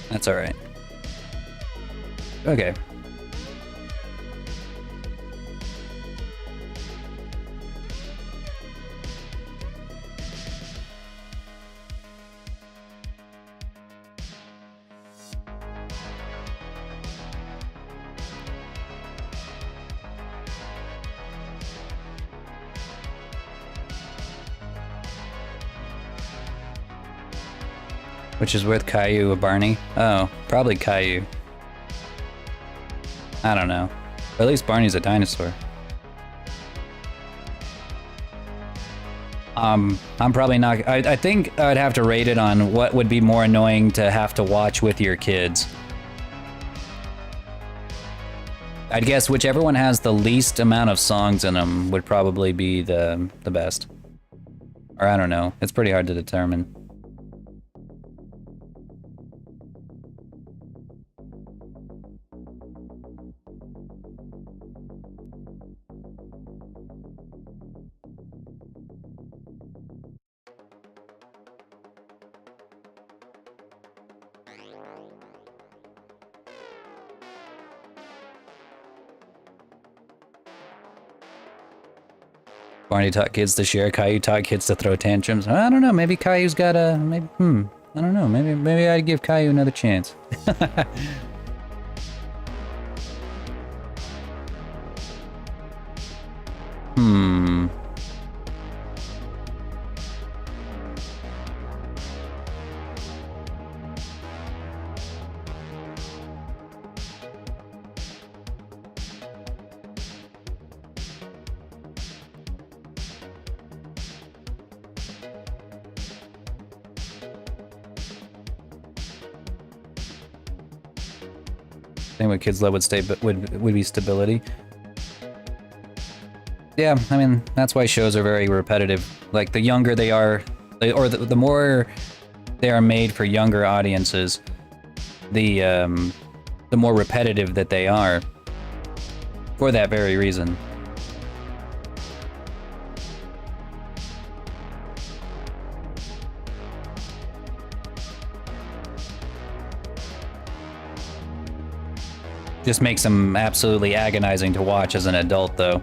A: That's alright. Okay. Which is with Caillou or Barney? Oh, probably Caillou. I don't know. Or at least Barney's a dinosaur. I'm probably not... I think I'd have to rate it on what would be more annoying to have to watch with your kids. I'd guess whichever one has the least amount of songs in them would probably be the best. Or I don't know. It's pretty hard to determine. Barney taught kids to share, Caillou taught kids to throw tantrums. I don't know, maybe Caillou's got a... maybe, I don't know, maybe I'd give Caillou another chance. Thing what kids love would be stability. Yeah, I mean, that's why shows are very repetitive. Like, the younger they are, or the more they are made for younger audiences, the more repetitive that they are. For that very reason. Just makes them absolutely agonizing to watch as an adult, though.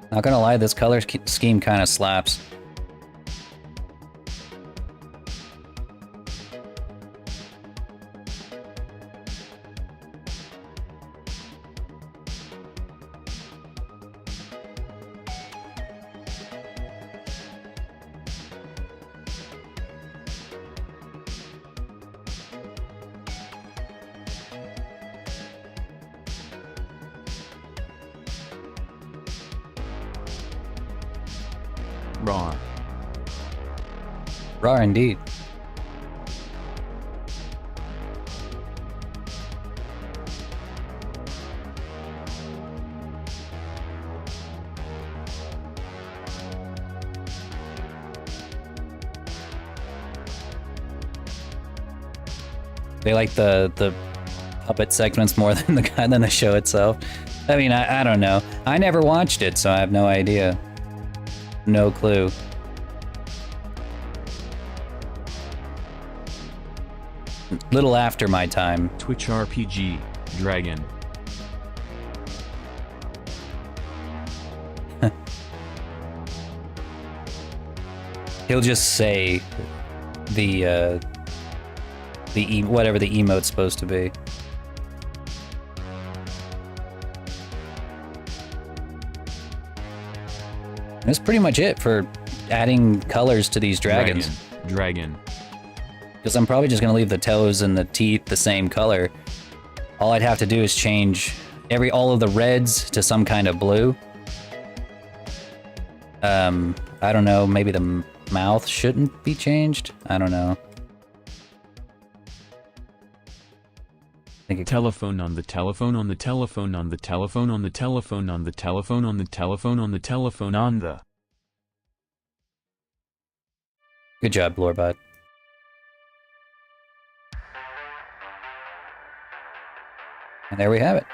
A: Not gonna lie, this color scheme kind of slaps.
C: Raw.
A: Raw indeed. They like the puppet segments more than the show itself. I mean, I don't know. I never watched it, so I have no idea. No clue. Little after my time.
C: Twitch RPG, Dragon.
A: He'll just say the whatever the emote's supposed to be. That's pretty much it for adding colors to these dragons.
C: Dragon.
A: Because I'm probably just gonna leave the toes and the teeth the same color. All I'd have to do is change all of the reds to some kind of blue. I don't know, maybe the mouth shouldn't be changed? I don't know.
C: Telephone on the telephone on the telephone on the telephone on the telephone on the telephone on the telephone on the telephone on the.
A: Good job, Lorebot. And there we have it.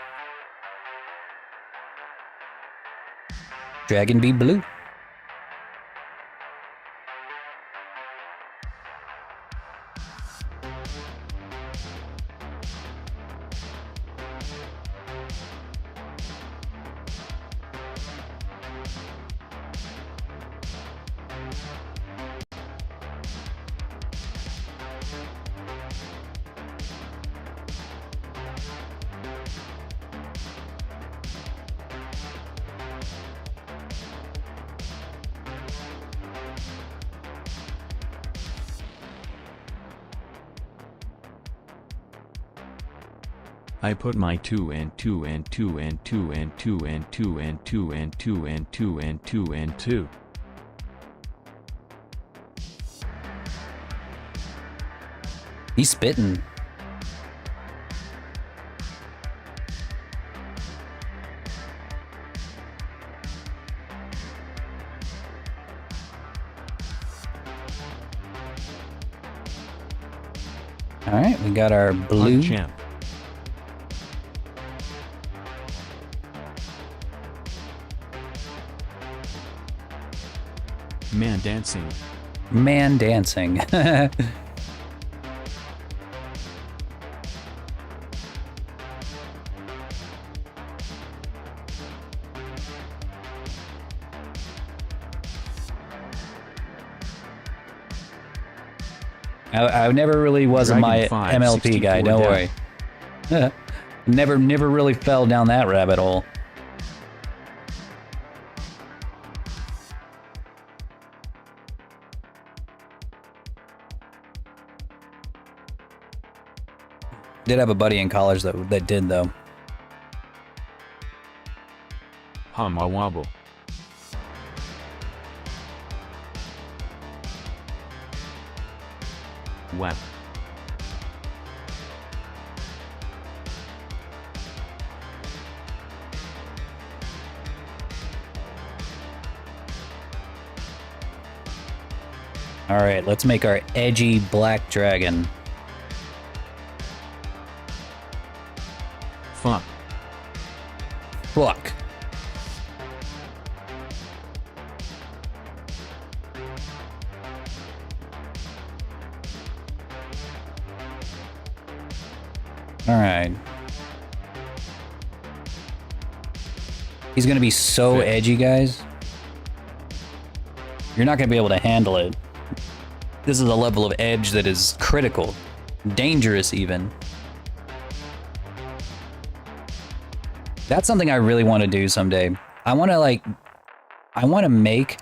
A: Dragon be blue.
C: I put my 2 and 2 and 2 and 2 and 2 and 2 and 2 and 2 and 2 and 2 and 2.
A: He's spitting. All right, we got our blue.
C: Champ. Man dancing.
A: Man dancing. I never really was
C: Dragon
A: my
C: 5,
A: MLP guy,
C: 64
A: don't worry. Never really fell down that rabbit hole. Did have a buddy in college that did though.
C: Humma wobble. Wow.
A: All right, let's make our edgy black dragon.
C: Fuck.
A: Fuck. All right. He's gonna be so edgy, guys. You're not gonna be able to handle it. This is a level of edge that is critical, dangerous even. That's something I really want to do someday. I want to make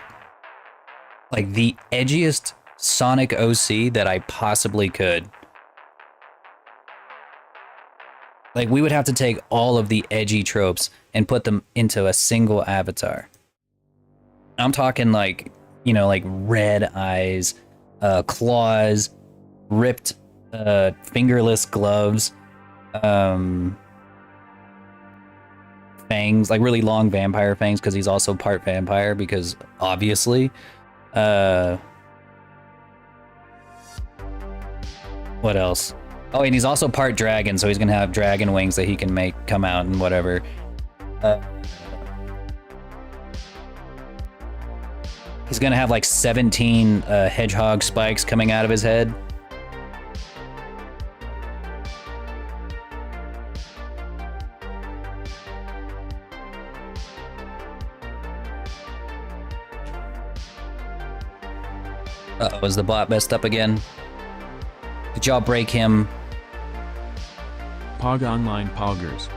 A: like the edgiest Sonic OC that I possibly could. Like, we would have to take all of the edgy tropes and put them into a single avatar. I'm talking like, you know, like red eyes, claws, ripped fingerless gloves, fangs, like really long vampire fangs, because he's also part vampire, because obviously. What else? Oh, and he's also part dragon, so he's gonna have dragon wings that he can make come out and whatever. He's gonna have like 17 hedgehog spikes coming out of his head. Uh-oh, is the bot messed up again? Did y'all break him?
C: Pog Online Poggers.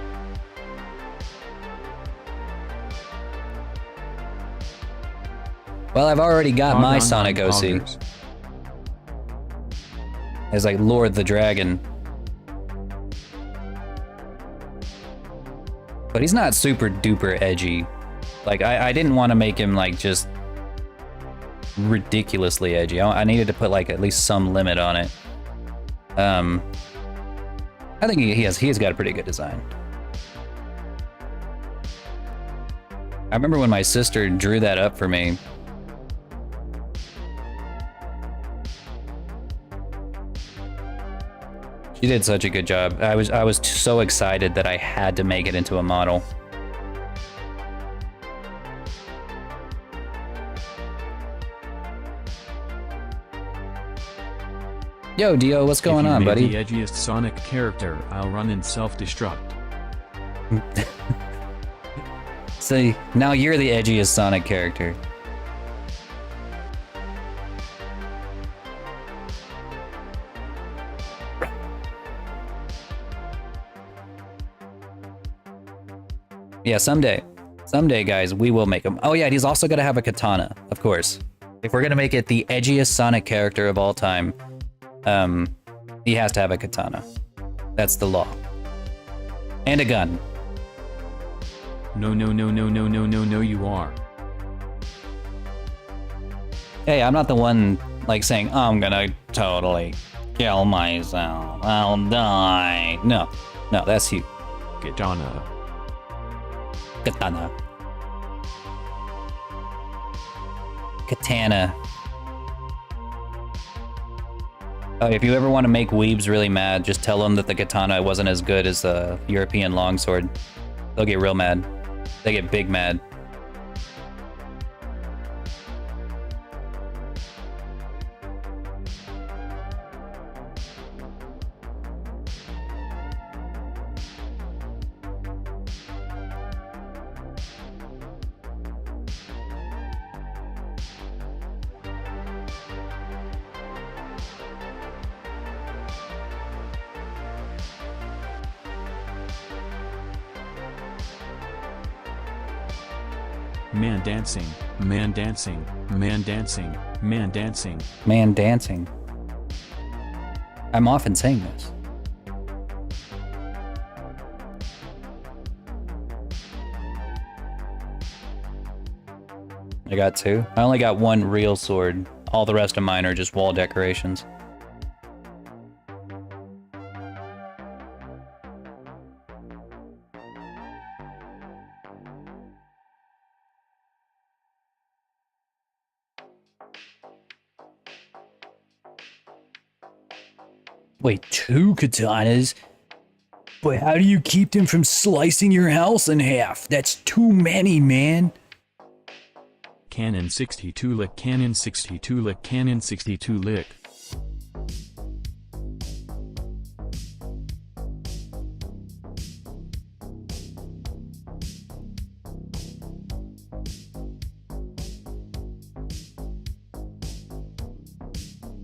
A: Well, I've already got
C: Pog
A: my
C: Online
A: Sonic OC.
C: Poggers.
A: As like Lord the Dragon. But he's not super duper edgy. Like, I didn't want to make him like just ridiculously edgy. I needed to put like at least some limit on it. I think he has got a pretty good design. I remember when my sister drew that up for me. She did such a good job. I was so excited that I had to make it into a model. Yo, Dio, what's going on, buddy?
C: If you made the edgiest Sonic character, I'll run in self-destruct.
A: See, now you're the edgiest Sonic character. Yeah, someday. Someday, guys, we will make him. Oh yeah, he's also gonna have a katana, of course. If we're gonna make it the edgiest Sonic character of all time, he has to have a katana. That's the law. And a gun.
C: No, no, no, no, no, no, no, no, you are.
A: Hey, I'm not the one, like, saying, I'm gonna totally kill myself. I'll die. No, no, that's you.
C: Katana.
A: Katana. Katana. If you ever want to make weebs really mad, just tell them that the katana wasn't as good as the European longsword. They'll get real mad. They get big mad.
C: Man dancing, man dancing, man dancing, man dancing.
A: Man dancing. I'm often saying this. I got two. I only got one real sword. All the rest of mine are just wall decorations. Wait, two katanas? But how do you keep them from slicing your house in half? That's too many, man.
C: Cannon 62 lick, cannon 62 lick, cannon 62 lick.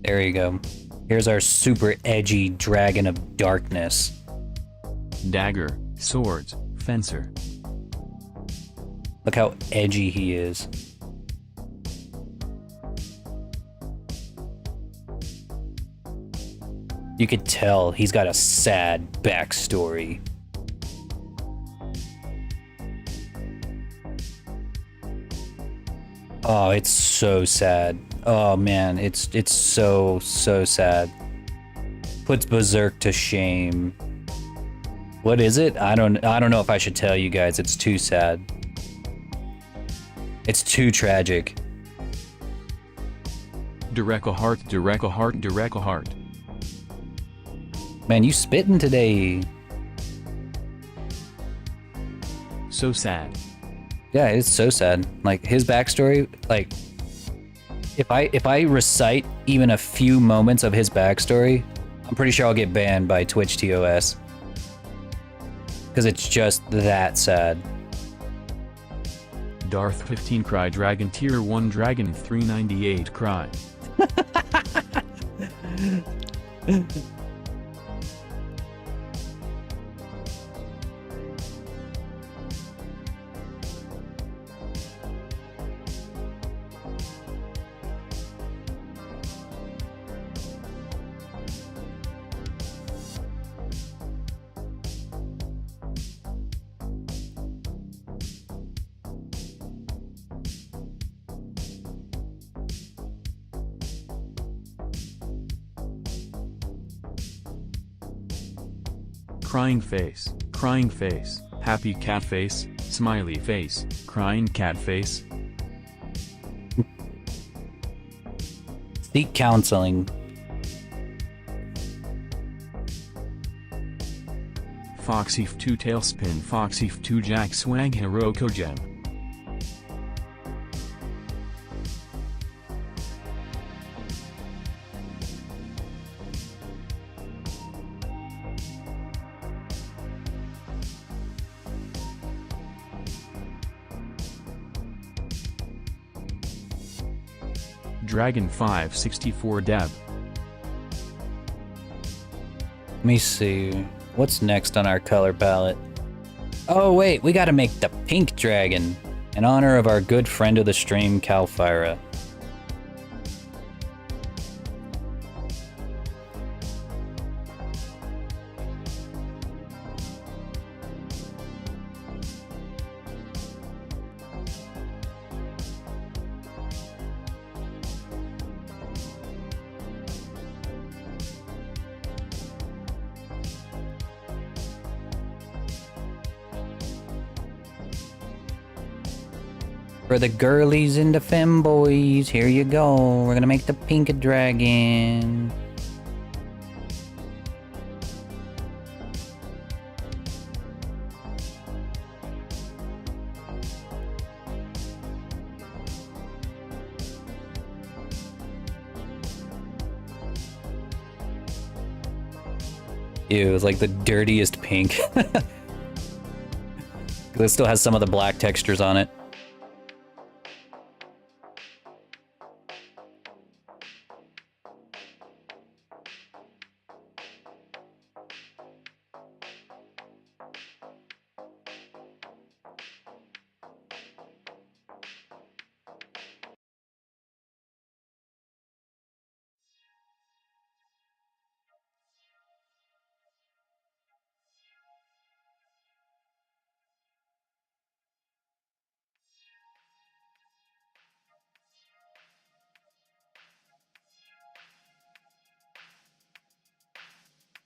A: There you go. Here's our super edgy dragon of darkness.
C: Dagger, swords, fencer.
A: Look how edgy he is. You could tell he's got a sad backstory. Oh, it's so sad. Oh man, it's so sad. Puts Berserk to shame. What is it? I don't know if I should tell you guys. It's too sad. It's too tragic.
C: Direct a heart, direct a heart, direct a heart.
A: Man, you spitting today.
C: So sad.
A: Yeah, it's so sad. Like his backstory, like if I recite even a few moments of his backstory, I'm pretty sure I'll get banned by Twitch TOS. Because it's just that sad.
C: Darth 15 cry dragon tier 1 dragon 398 cry. Crying face, happy cat face, smiley face, crying cat face.
A: Seek counseling.
C: Foxy 2 tailspin, Foxy 2 jack swag Hiroko gem. Dragon 564 Deb.
A: Let me see. What's next on our color palette? Oh wait, we gotta make the pink dragon in honor of our good friend of the stream, Calfira. For the girlies and the femboys, here you go. We're gonna make the pink dragon. Ew, it's like the dirtiest pink. It still has some of the black textures on it.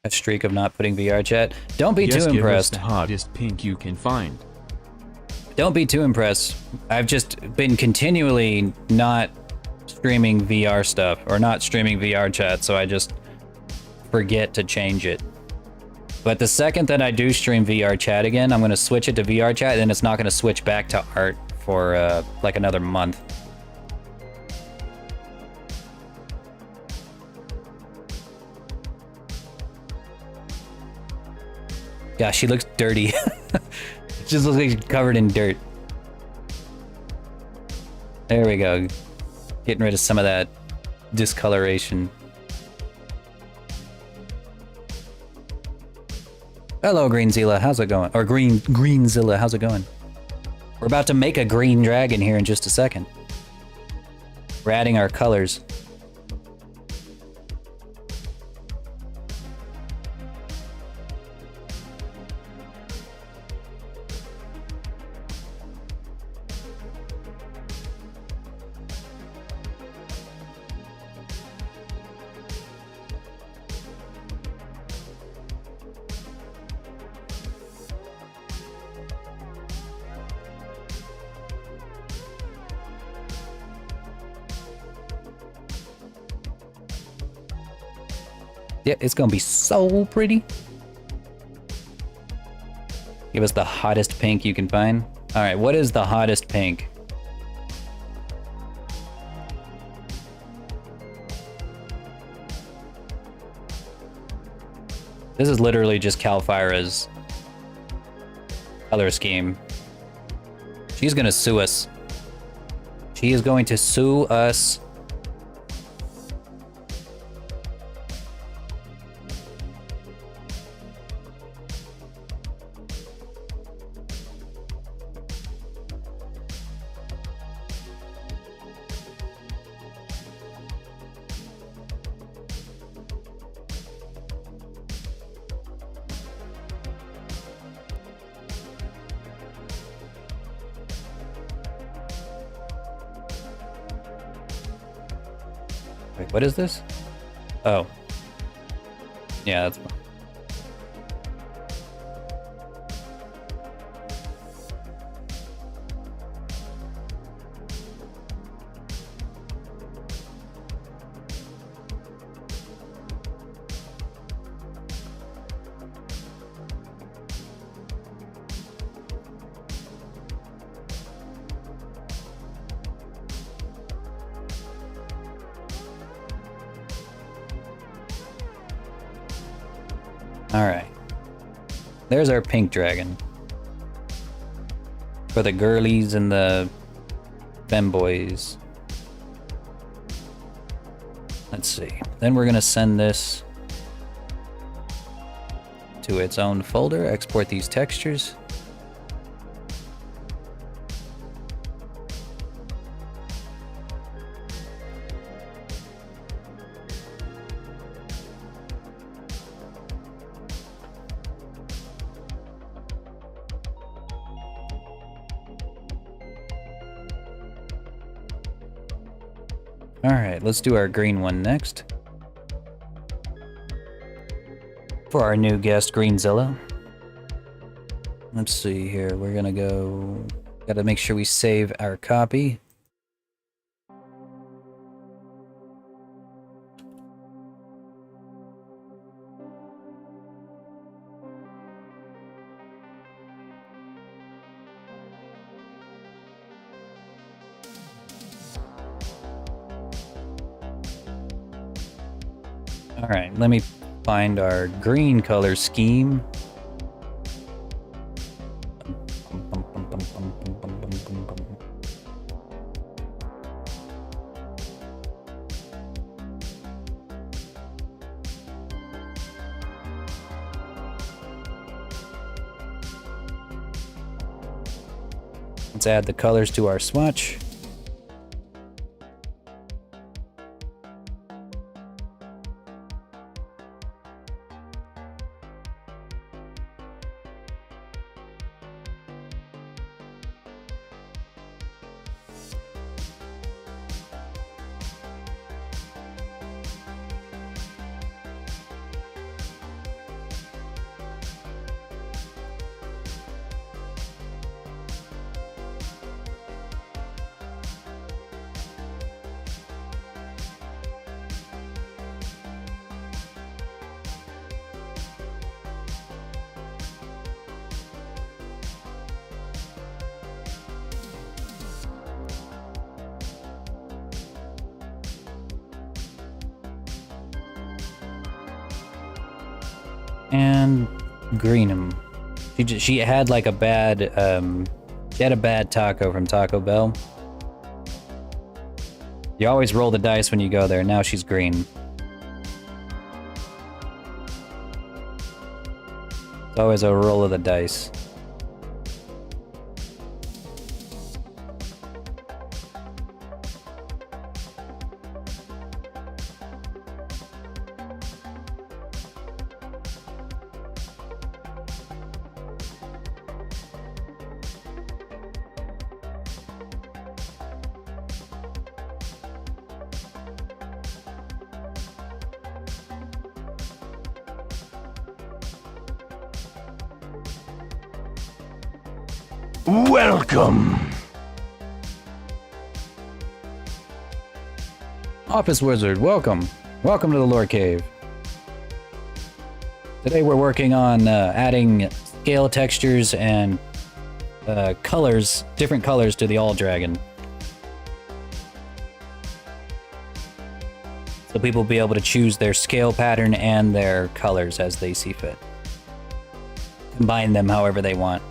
A: A streak of not putting VR chat. Don't be too impressed.
C: Give us the hottest pink you can find.
A: Don't be too impressed. I've just been continually not streaming VR stuff or not streaming VR chat, so I just forget to change it. But the second that I do stream VR chat again, I'm going to switch it to VR chat, and it's not going to switch back to art for like another month. Gosh, she looks dirty. Just looks like she's covered in dirt. There we go. Getting rid of some of that discoloration. Hello, Greenzilla. How's it going? Or Greenzilla. How's it going? We're about to make a green dragon here in just a second. We're adding our colors. Yeah, it's gonna be so pretty. Give us the hottest pink you can find. All right, what is the hottest pink? This is literally just Calfira's color scheme. She's gonna sue us. She is going to sue us. Wait, what is this? Oh. Yeah, that's... Alright. There's our pink dragon. For the girlies and the femboys. Let's see. Then we're gonna send this to its own folder, export these textures. Alright, let's do our green one next. For our new guest, Greenzilla. Let's see here, we're gonna go... Gotta make sure we save our copy. Alright, let me find our green color scheme. Let's add the colors to our swatch. And green him. She had like a bad she had a bad taco from Taco Bell. You always roll the dice when you go there. Now she's green. It's always a roll of the dice.
C: Welcome!
A: Office Wizard, welcome. Welcome to the Lore Cave. Today we're working on adding scale textures and colors, different colors to the All Dragon. So people will be able to choose their scale pattern and their colors as they see fit. Combine them however they want.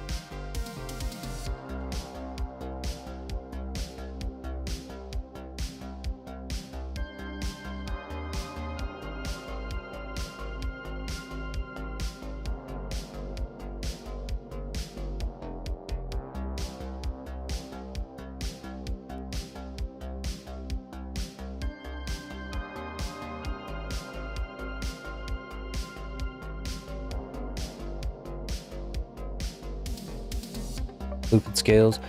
A: Looped scales.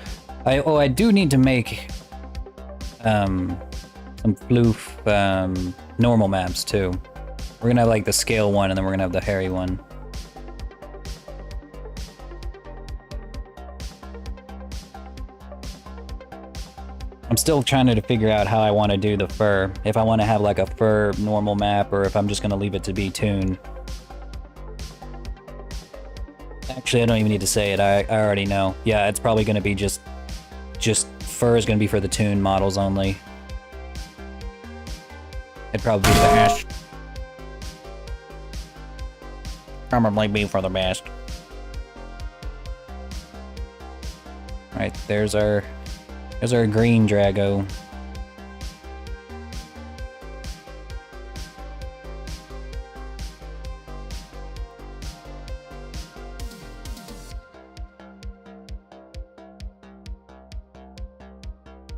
A: I do need to make some floof normal maps too. We're gonna have like the scale one, and then we're gonna have the hairy one. I'm still trying to figure out how I want to do the fur. If I want to have like a fur normal map, or if I'm just gonna leave it to be toon. Actually, I don't even need to say it. I already know. Yeah, it's probably gonna be just fur is gonna be for the toon models only. It'd probably be the best. Probably be for the best. Alright, there's our green Drago.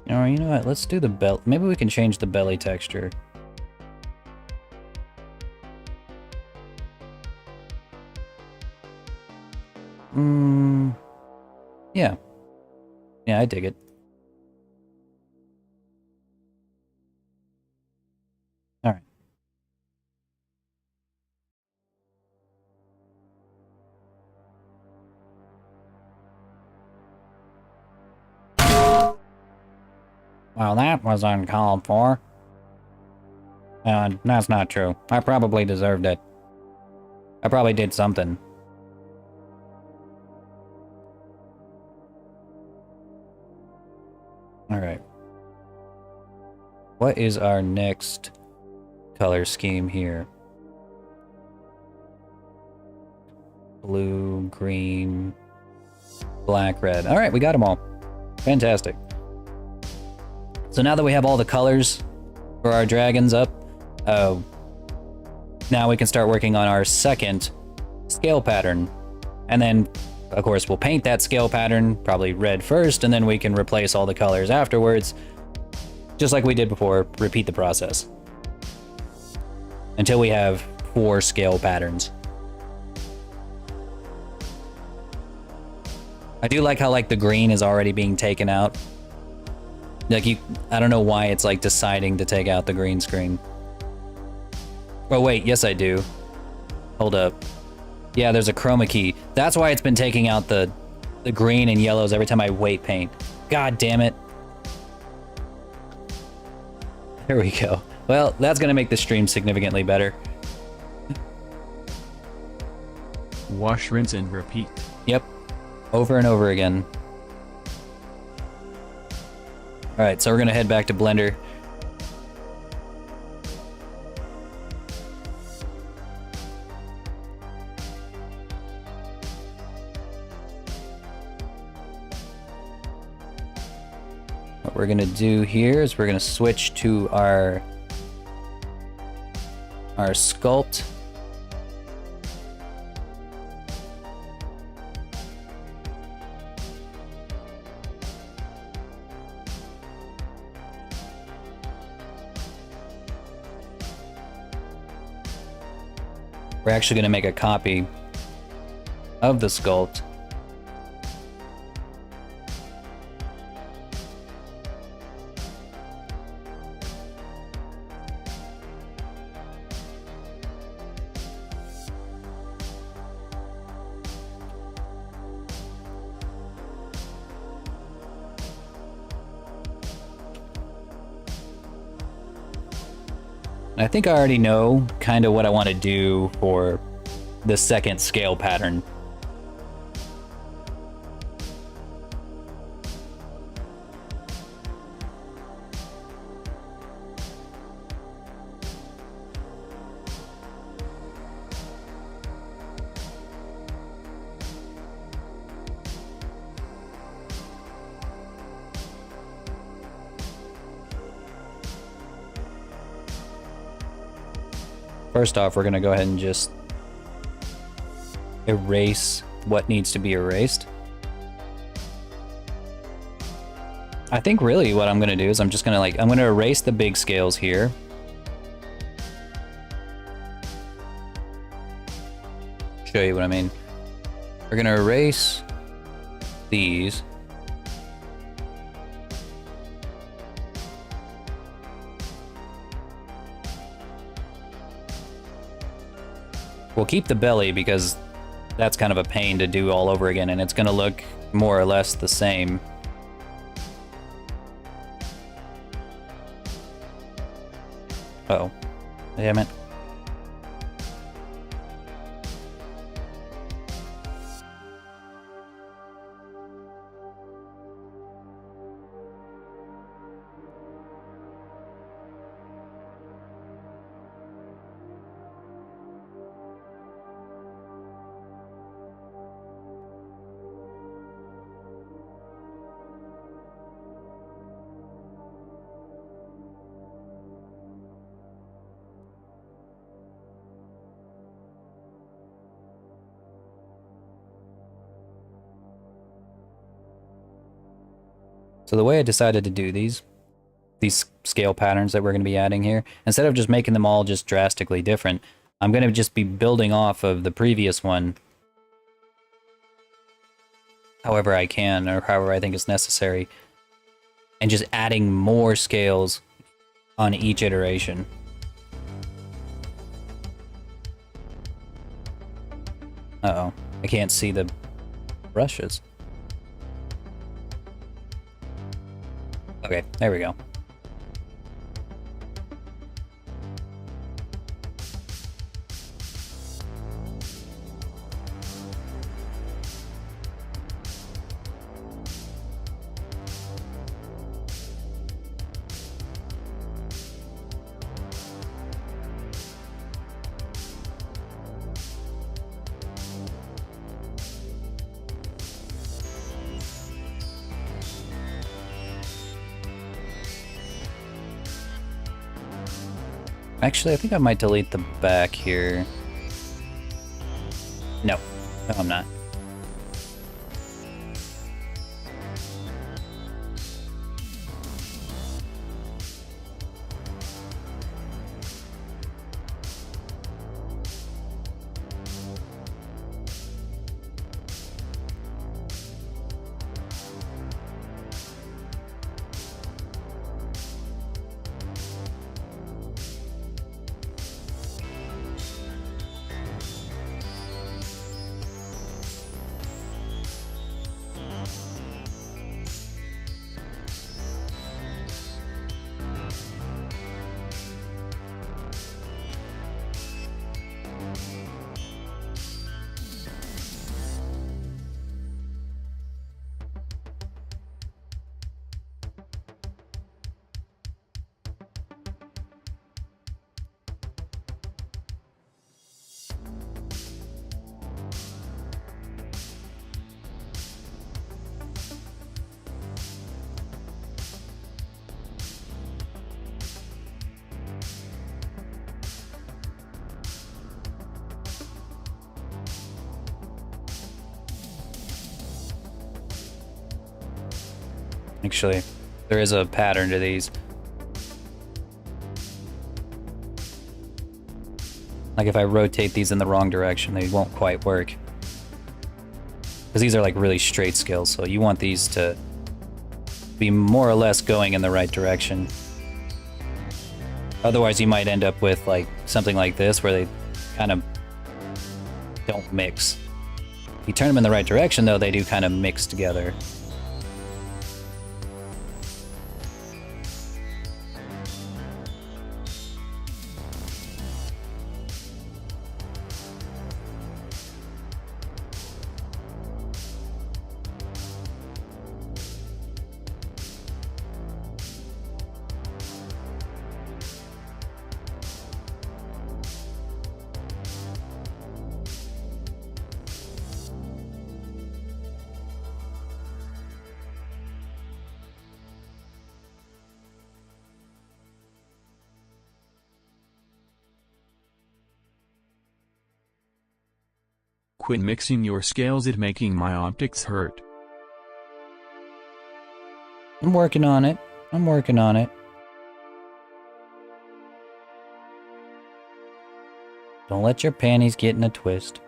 A: Oh, you know what? Let's do the belt. Maybe we can change the belly texture. Yeah. Yeah, I dig it. All right. Well, that was uncalled for. That's not true. I probably deserved it. I probably did something. Alright. What is our next color scheme here? Blue, green, black, red. Alright, we got them all. Fantastic. So now that we have all the colors for our dragons up, now we can start working on our second scale pattern. And then, of course, we'll paint that scale pattern, probably red first, and then we can replace all the colors afterwards. Just like we did before, repeat the process. Until we have 4 scale patterns. I do like how like the green is already being taken out. Like I don't know why it's like deciding to take out the green screen. Oh wait, yes I do. Hold up. Yeah, there's a chroma key. That's why it's been taking out the green and yellows every time I weight paint. God damn it. There we go. Well, that's gonna make the stream significantly better.
C: Wash, rinse, and repeat.
A: Yep. Over and over again. Alright, so we're gonna head back to Blender. What we're gonna do here is we're gonna switch to our sculpt. We're actually going to make a copy of the sculpt. I think I already know kind of what I want to do for the second scale pattern. First off, we're going to go ahead and just erase what needs to be erased. I think really what I'm going to do is I'm just going to I'm going to erase the big scales here. Show you what I mean. We're going to erase these. We'll keep the belly because that's kind of a pain to do all over again, and it's going to look more or less the same. Uh-oh. Damn it. So the way I decided to do these scale patterns that we're going to be adding here, instead of just making them all just drastically different, I'm going to just be building off of the previous one however I can, or however I think is necessary, and just adding more scales on each iteration. Uh-oh, I can't see the brushes. Okay, there we go. Actually, I think I might delete the back here. No, I'm not. Actually, there is a pattern to these. Like if I rotate these in the wrong direction, they won't quite work. Because these are like really straight scales, so you want these to be more or less going in the right direction. Otherwise, you might end up with like something like this where they kind of don't mix. If you turn them in the right direction, though, they do kind of mix together.
C: Quit mixing your scales, it making my optics hurt.
A: I'm working on it. I'm working on it. Don't let your panties get in a twist.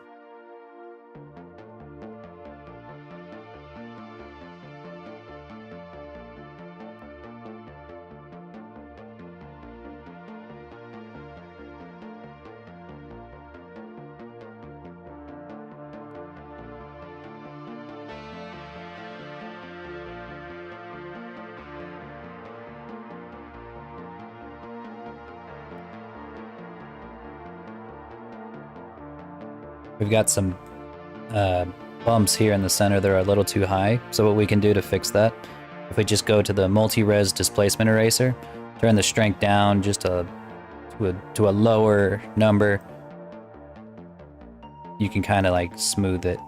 A: We've got some bumps here in the center that are a little too high. So what we can do to fix that, if we just go to the multi-res displacement eraser, turn the strength down just to a lower number, you can kind of like smooth it.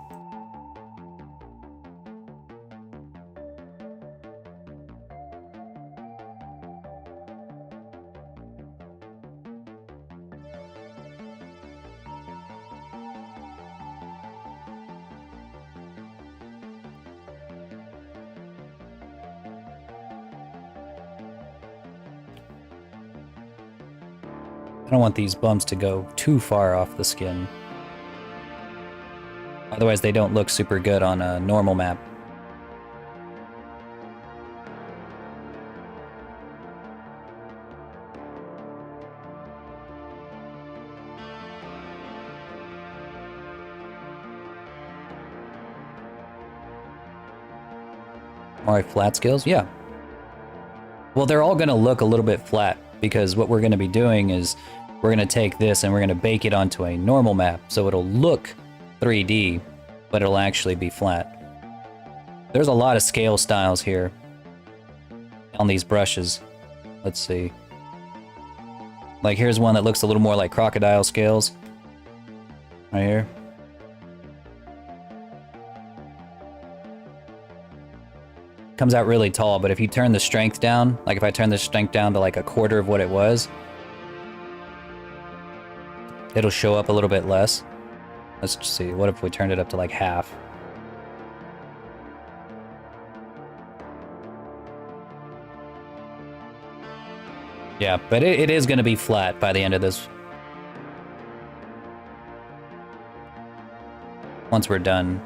A: I don't want these bumps to go too far off the skin. Otherwise they don't look super good on a normal map. Alright, flat scales? Yeah. Well, they're all going to look a little bit flat because what we're going to be doing is we're going to take this and we're going to bake it onto a normal map. So it'll look 3D, but it'll actually be flat. There's a lot of scale styles here on these brushes. Let's see. Like here's one that looks a little more like crocodile scales. Right here. Comes out really tall, but if you turn the strength down, like if I turn the strength down to like a quarter of what it was, it'll show up a little bit less. Let's just see, what if we turned it up to like half? Yeah, but it is going to be flat by the end of this. Once we're done.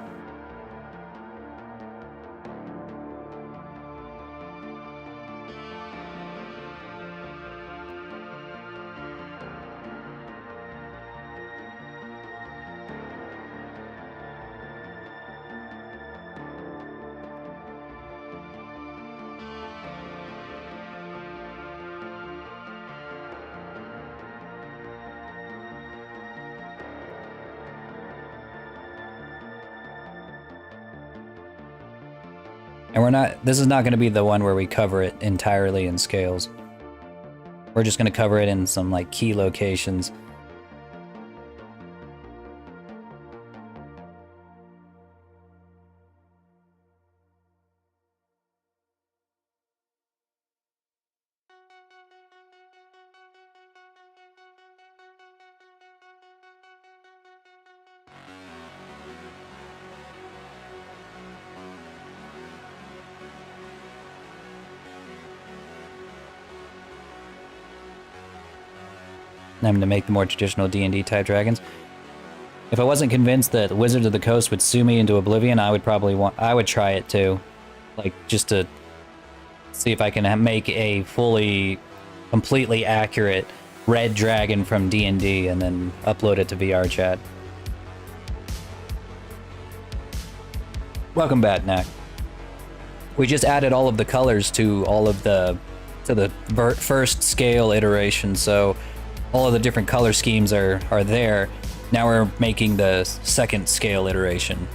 A: And this is not going to be the one where we cover it entirely in scales. We're just going to cover it in some like key locations. I'm to make the more traditional D&D type dragons. If I wasn't convinced that Wizards of the Coast would sue me into oblivion, I would try it too. Like, just to see if I can make a completely accurate red dragon from D&D and then upload it to VR chat. Welcome back, Knack. We just added all of the colors to the first scale iteration, so all of the different color schemes are there. Now we're making the second scale iteration.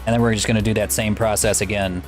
A: And then we're just going to do that same process again.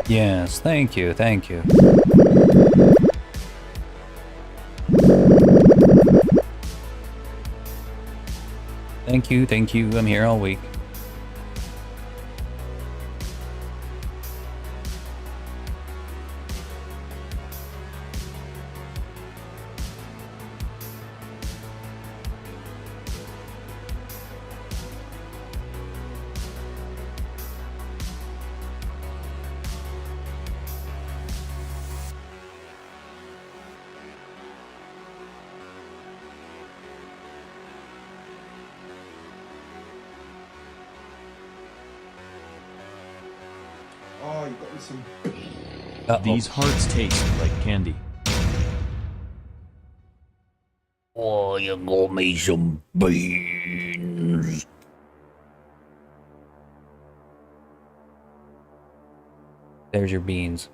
A: Yes, thank you, thank you. Thank you, I'm here all week. Uh-oh.
C: These hearts taste like candy.
A: Oh, you got me some beans. There's your beans.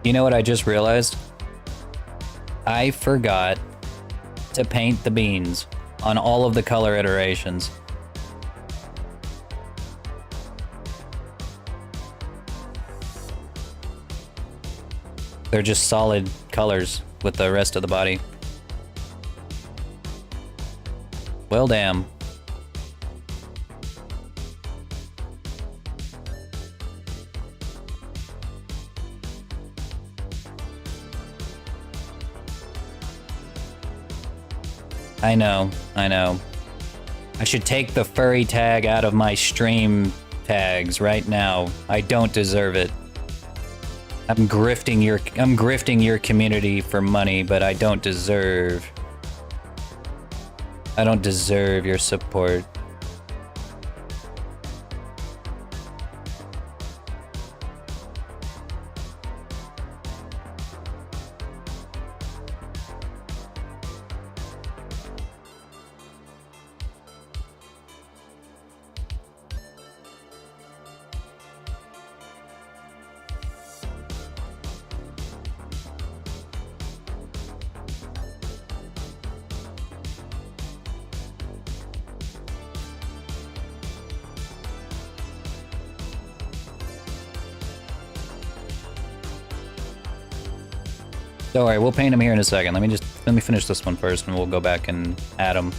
A: You know what I just realized? I forgot to paint the beans on all of the color iterations. They're just solid colors with the rest of the body. Well, damn. I know. I should take the furry tag out of my stream tags right now. I don't deserve it. I'm grifting your community for money, but I don't deserve your support. Don't worry, we'll paint him here in a second. Let me finish this one first, and we'll go back and add him.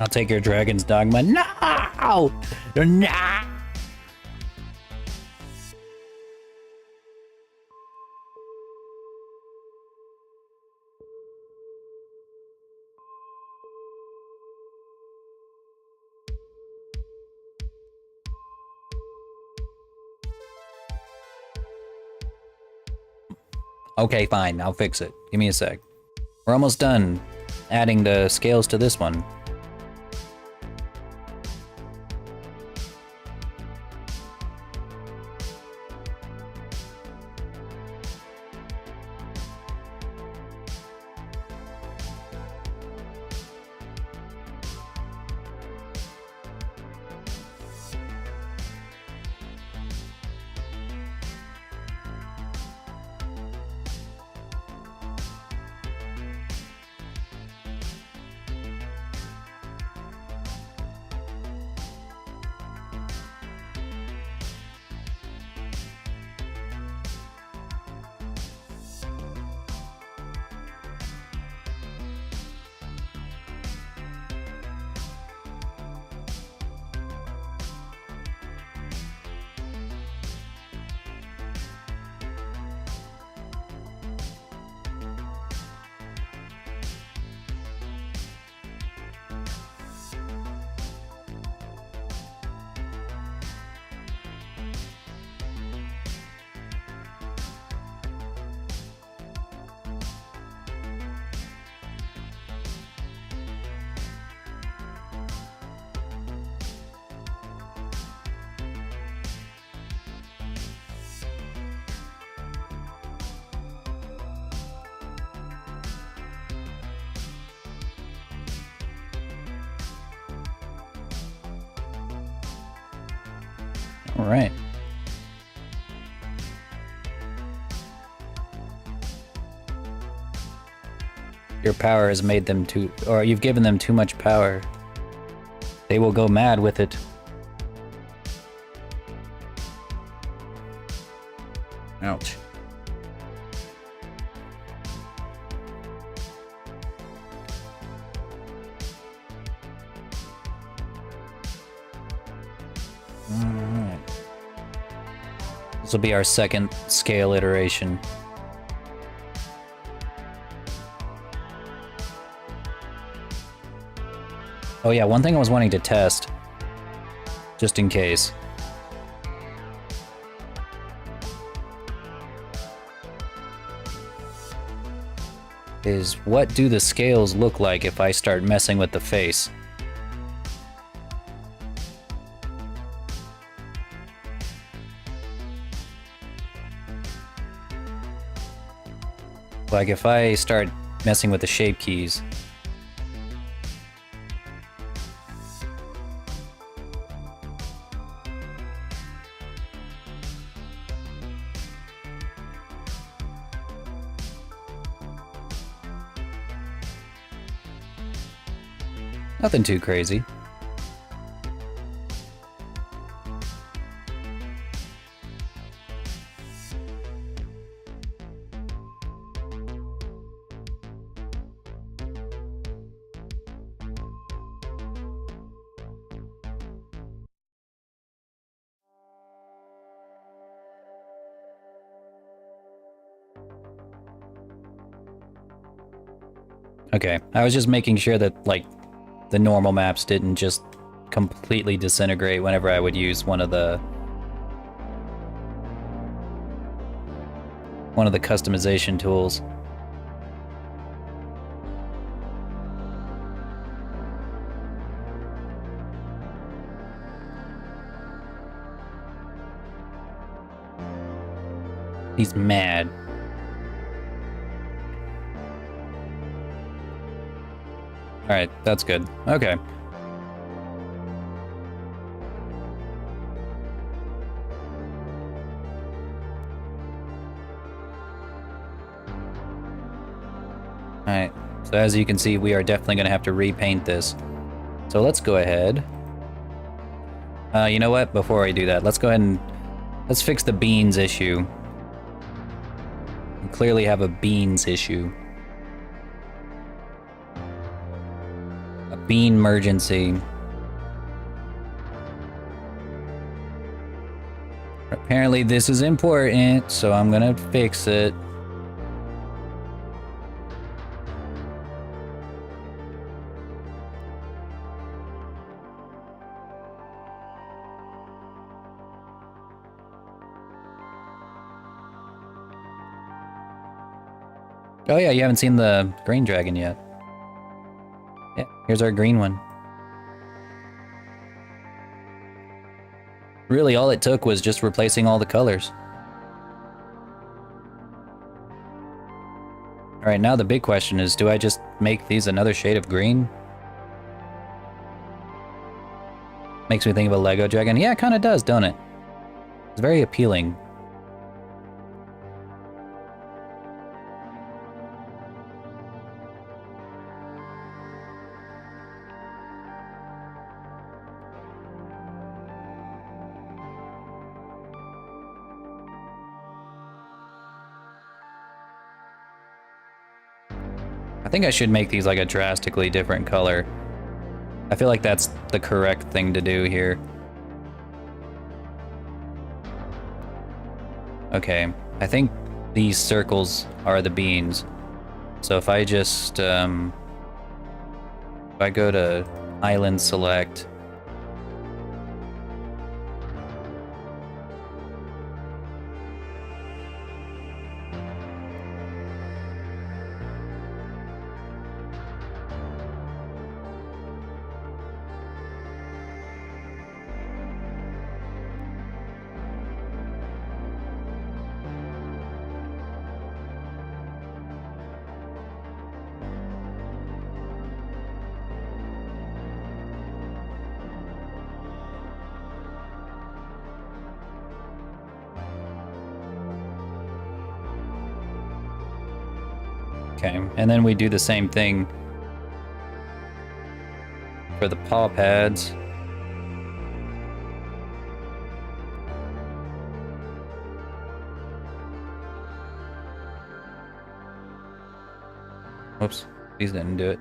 A: I'll take your dragon's dogma. No! No! Okay, fine. I'll fix it. Give me a sec. We're almost done adding the scales to this one. All right. Your power has made them too, or you've given them too much power. They will go mad with it. Ouch. Alright. This will be our second scale iteration. Oh yeah, one thing I was wanting to test, just in case. Is what do the scales look like if I start messing with the face? Like if I start messing with the shape keys. Nothing too crazy. Okay, I was just making sure that, like, the normal maps didn't just completely disintegrate whenever I would use one of the customization tools. He's mad. Alright, that's good. Okay. Alright, so as you can see, we are definitely going to have to repaint this. So let's go ahead. You know what? Before I do that, let's go ahead and let's fix the beans issue. We clearly have a beans issue. bean emergency. Apparently this is important, so I'm gonna fix it. Oh yeah, you haven't seen the green dragon yet. Yeah, here's our green one. Really, all it took was just replacing all the colors. Alright, now the big question is, do I just make these another shade of green? Makes me think of a Lego dragon. Yeah, it kind of does, don't it? It's very appealing. I think I should make these like a drastically different color. I feel like that's the correct thing to do here. Okay, I think these circles are the beans. So if I just, if I go to Island Select, okay, and then we do the same thing for the paw pads. Whoops, these didn't do it.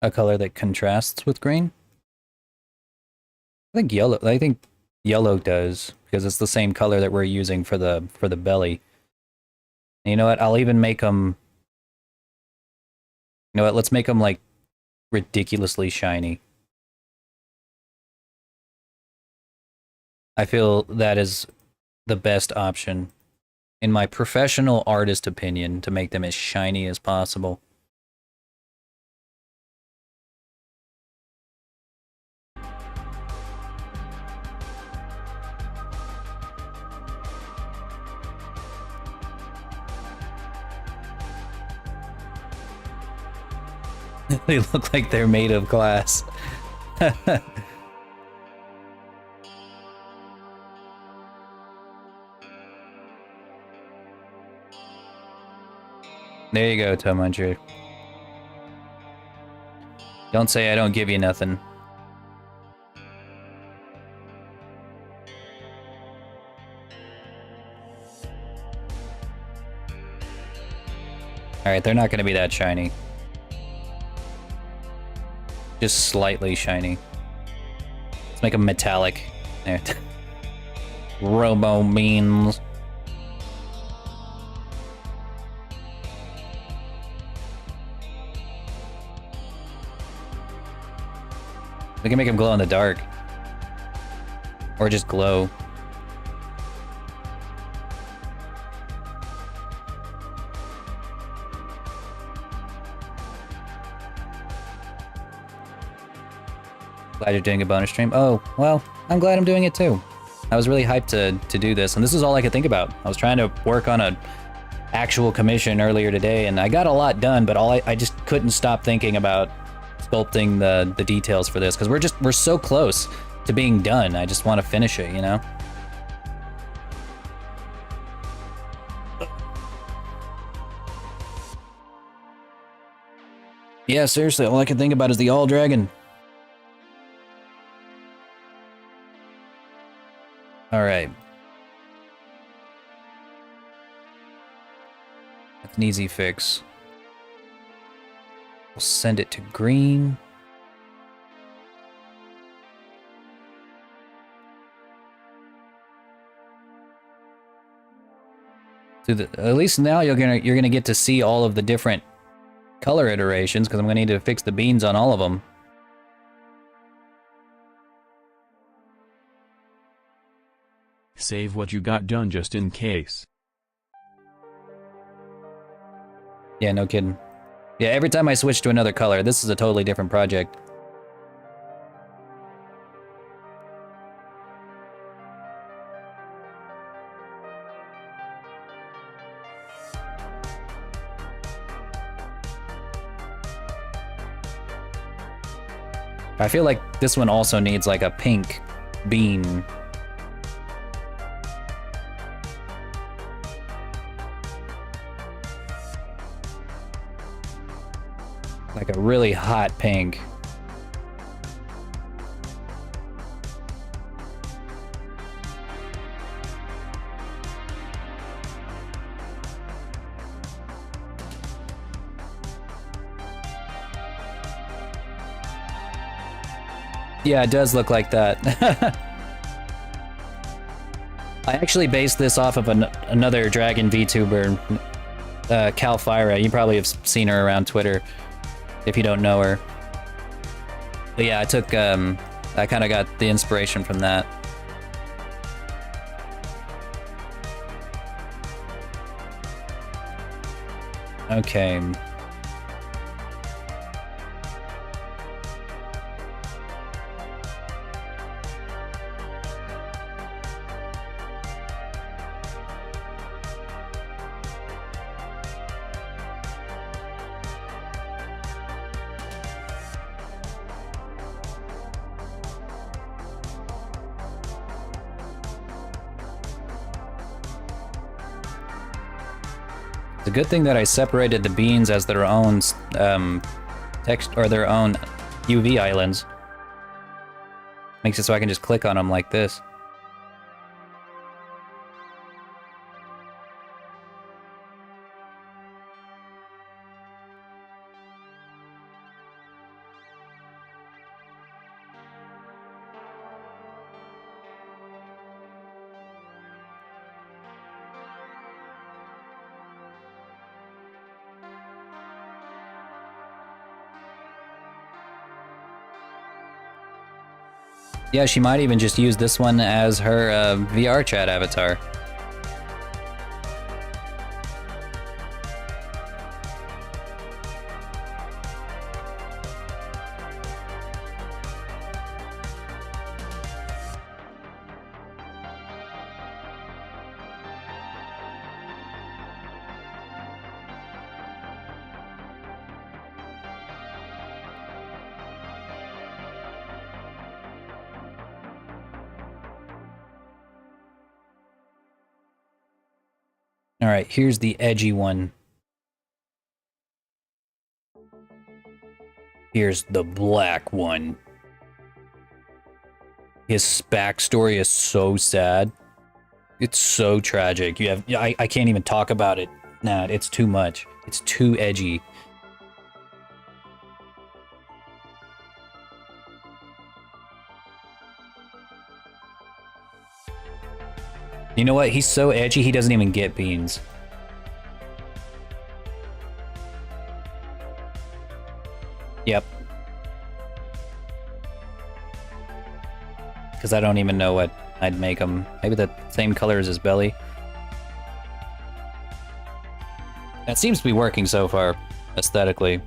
A: A color that contrasts with green? I think yellow does, because it's the same color that we're using for the belly. And you know what? I'll even make them. You know what? Let's make them like ridiculously shiny. I feel that is the best option, in my professional artist opinion, to make them as shiny as possible. They look like they're made of glass. There you go, Toe Muncher. Don't say I don't give you nothing. Alright, they're not going to be that shiny. Just slightly shiny. Let's make them metallic. There. Robo beans. We can make them glow in the dark. Or just glow. Glad you're doing a bonus stream. Oh, well, I'm glad I'm doing it too. I was really hyped to do this, and this is all I could think about. I was trying to work on a actual commission earlier today, and I got a lot done, but I just couldn't stop thinking about sculpting the details for this, because we're so close to being done. I just want to finish it, you know? Yeah, seriously, all I can think about is the All Dragon. Alright. That's an easy fix. We'll send it to green. At least now you're gonna get to see all of the different color iterations, because I'm gonna need to fix the beans on all of them.
C: Save what you got done just in case.
A: Yeah, no kidding. Yeah, every time I switch to another color, this is a totally different project. I feel like this one also needs like a pink bean. Like a really hot pink. Yeah, it does look like that. I actually based this off of another Dragon VTuber, Calfira. You probably have seen her around Twitter if you don't know her. But yeah, I took, I kind of got the inspiration from that. Okay. It's a good thing that I separated the beans as their own text, or their own UV islands. Makes it so I can just click on them like this. Yeah, she might even just use this one as her VR chat avatar. All right, here's the edgy one. Here's the black one. His backstory is so sad. It's so tragic. I can't even talk about it. Nah, it's too much. It's too edgy. You know what? He's so edgy, he doesn't even get beans. Yep. Because I don't even know what I'd make him. Maybe the same color as his belly. That seems to be working so far, aesthetically.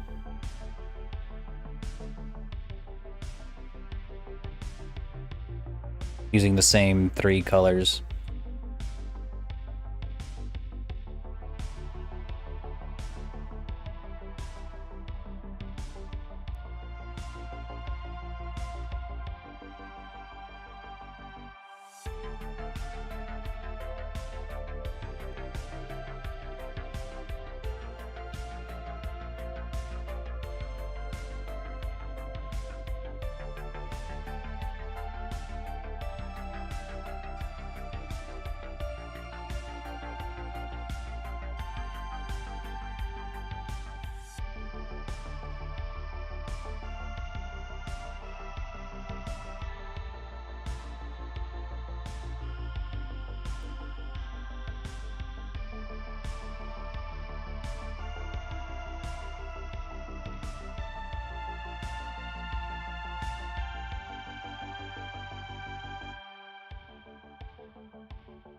A: Using the same 3 colors.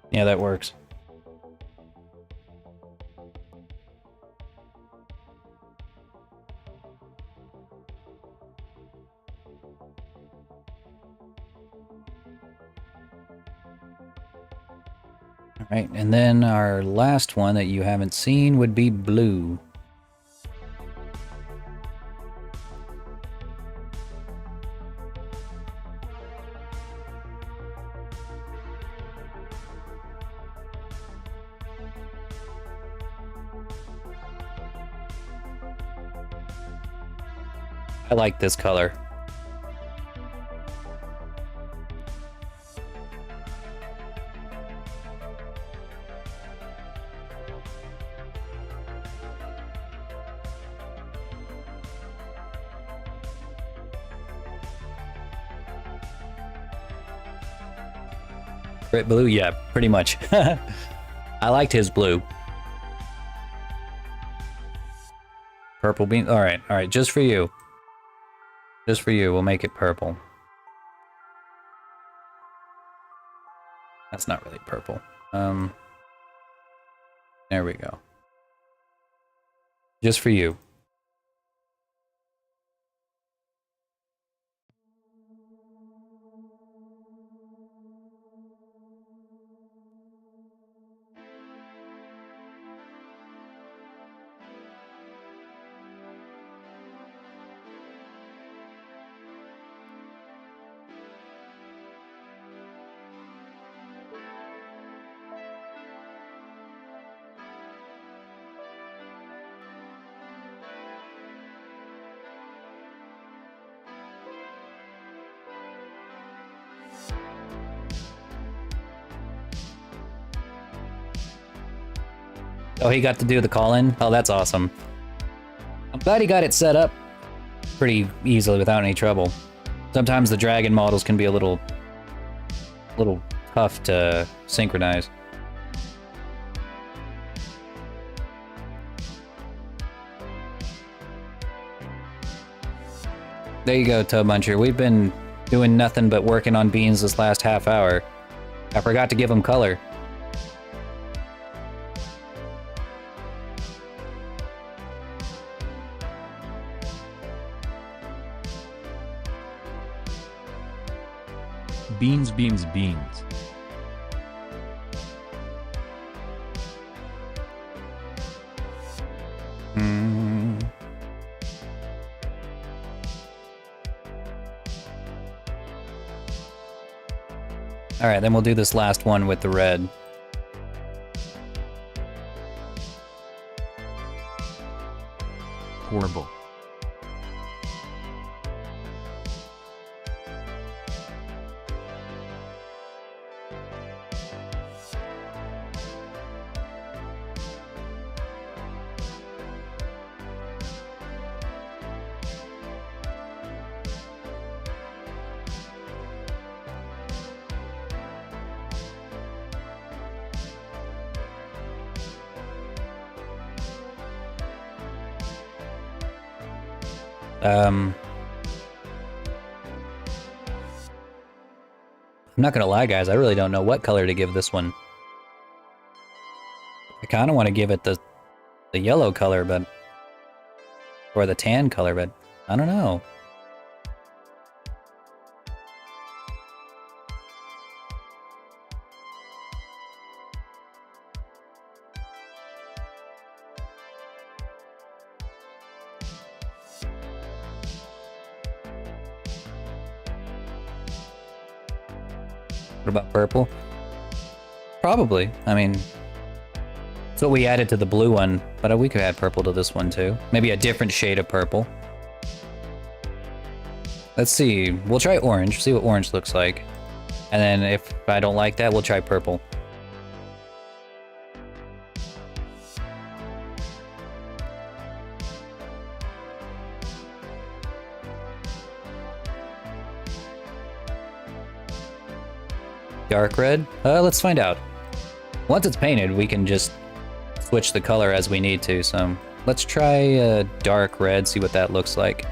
A: Yeah, that works. All right, and then our last one that you haven't seen would be blue. I like this color. Red blue, yeah, pretty much. I liked his blue. Purple bean. All right, just for you. Just for you, we'll make it purple. That's not really purple. There we go. Just for you. Oh, he got to do the call-in? Oh, that's awesome. I'm glad he got it set up pretty easily without any trouble. Sometimes the dragon models can be a little tough to synchronize. There you go, Tub Muncher. We've been doing nothing but working on beans this last half hour. I forgot to give them color.
C: Beans, beans, beans.
A: All right, then we'll do this last one with the red.
C: Horrible.
A: I'm not gonna lie, guys, I really don't know what color to give this one. I kind of want to give it the yellow color, but... or the tan color, but I don't know. What about purple? Probably. I mean, it's what we added to the blue one, but we could add purple to this one too. Maybe a different shade of purple. Let's see. We'll try orange, see what orange looks like. And then if I don't like that, we'll try purple. Dark red? Let's find out. Once it's painted, we can just switch the color as we need to, so let's try dark red, see what that looks like.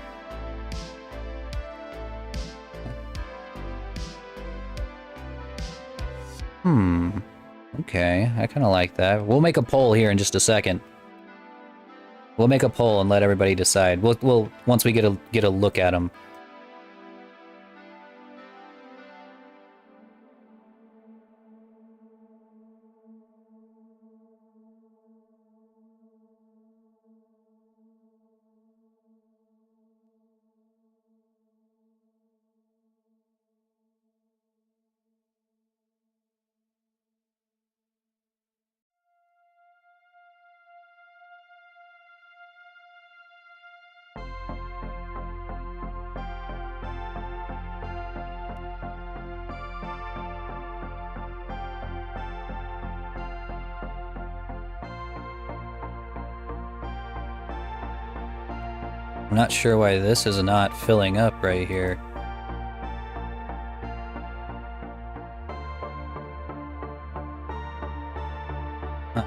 A: Okay, I kind of like that. We'll make a poll here in just a second. We'll make a poll and let everybody decide. We'll once we get a look at them. I'm not sure why this is not filling up right here. Huh.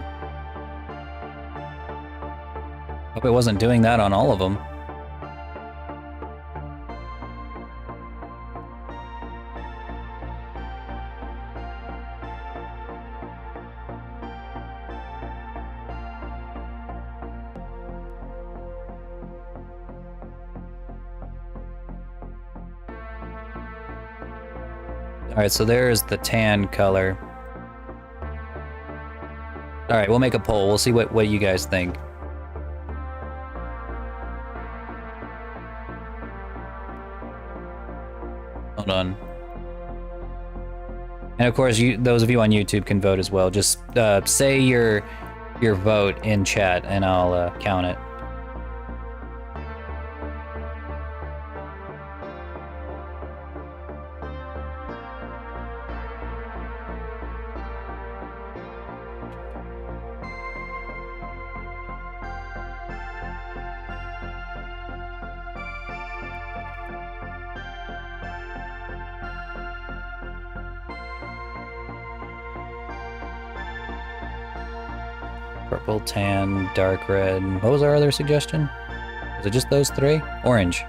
A: Hope it wasn't doing that on all of them. Alright, so there's the tan color. Alright, we'll make a poll. We'll see what you guys think. Hold on. And of course, those of you on YouTube can vote as well. Just say your vote in chat and I'll count it. Purple, tan, dark red. What was our other suggestion? Was it just those three? Orange.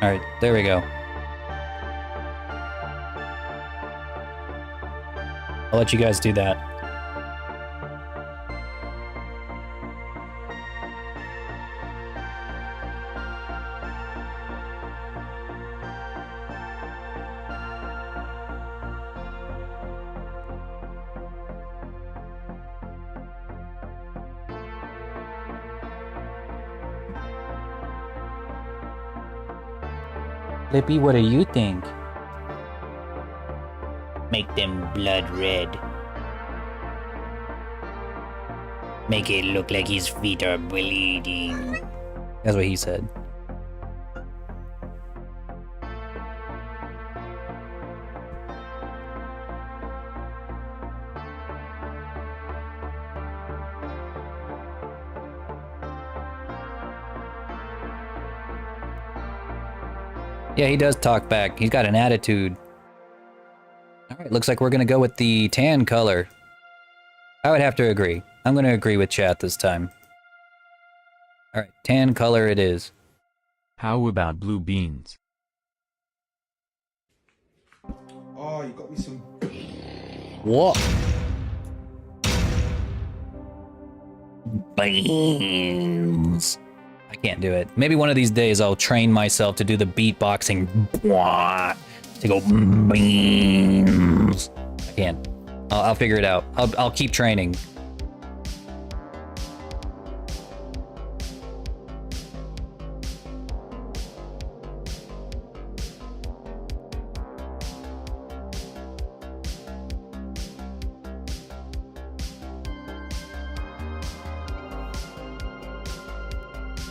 A: Alright, there we go. I'll let you guys do that. Lippy, what do you think? Make them blood red. Make it look like his feet are bleeding. That's what he said. Yeah, he does talk back. He's got an attitude. Alright, looks like we're gonna go with the tan color. I would have to agree. I'm gonna agree with chat this time. Alright, tan color it is.
C: How about blue beans?
B: Oh, you got me some.
A: What? Beans. I can't do it. Maybe one of these days I'll train myself to do the beatboxing. To go beans. I can't. I'll figure it out. I'll keep training.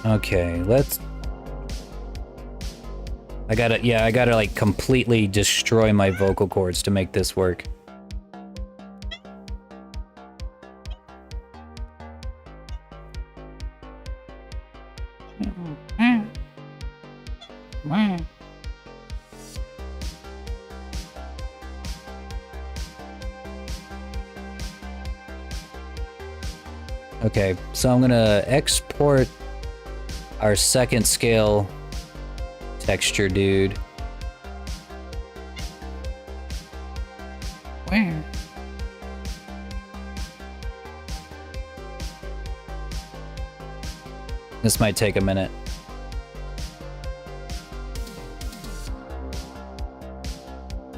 A: Okay, let's... I gotta like completely destroy my vocal cords to make this work. Okay, so I'm gonna export our second scale texture dude. This might take a minute.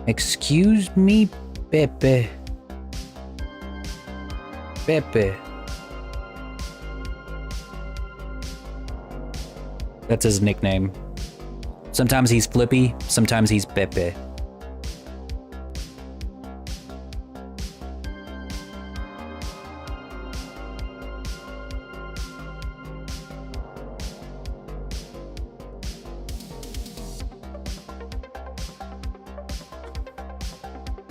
A: Excuse me, Pepe. Pepe. That's his nickname. Sometimes he's Flippy, sometimes he's Pepe.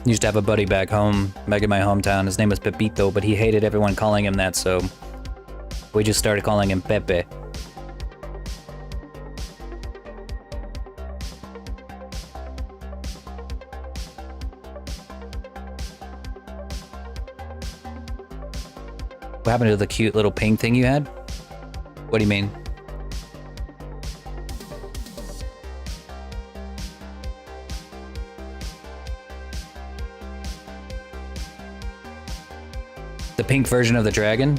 A: Used to have a buddy back home, back in my hometown. His name was Pepito, but he hated everyone calling him that, so we just started calling him Pepe. What happened to the cute little ping thing you had? What do you mean? The pink version of the dragon?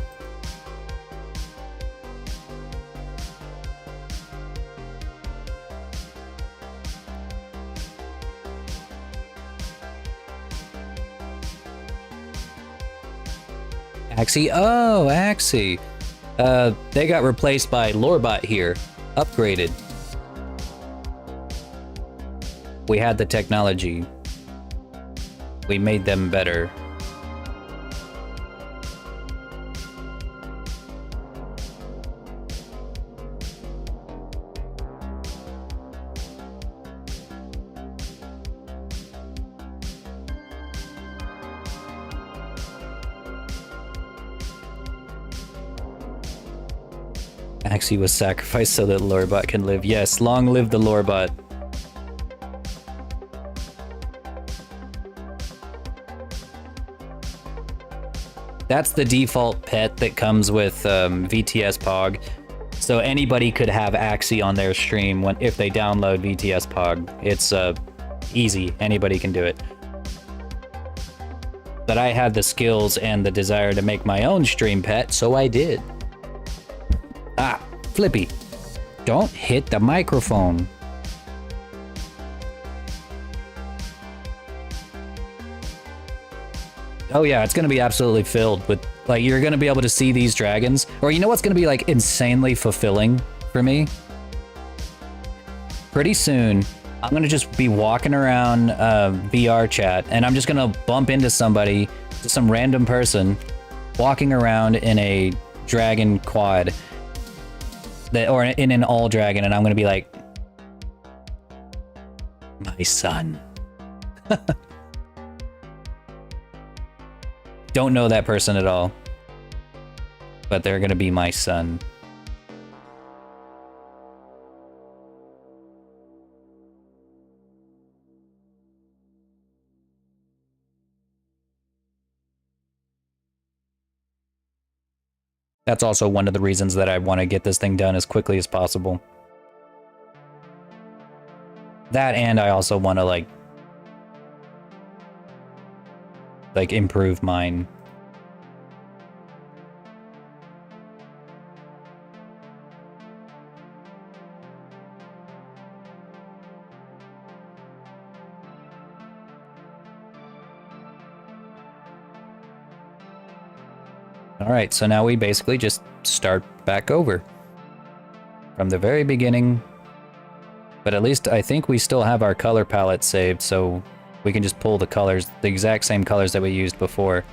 A: Axie? Oh, Axie. They got replaced by Lorebot here. Upgraded. We had the technology. We made them better. Axie was sacrificed so that Lorebot can live. Yes, long live the Lorebot. That's the default pet that comes with VTS Pog. So anybody could have Axie on their stream if they download VTS Pog. It's easy, anybody can do it. But I had the skills and the desire to make my own stream pet, so I did. Ah, Flippy, don't hit the microphone. Oh yeah, it's gonna be absolutely filled with, like, you're gonna be able to see these dragons. Or you know what's gonna be, like, insanely fulfilling for me? Pretty soon, I'm gonna just be walking around VR chat, and I'm just gonna bump into somebody, some random person, walking around in a dragon quad. Or in an all dragon, and I'm gonna be like, my son. Don't know that person at all, but they're gonna be my son. That's also one of the reasons that I want to get this thing done as quickly as possible. That, and I also want to like improve mine. Alright, so now we basically just start back over from the very beginning. But at least I think we still have our color palette saved, so we can just pull the colors, the exact same colors that we used before.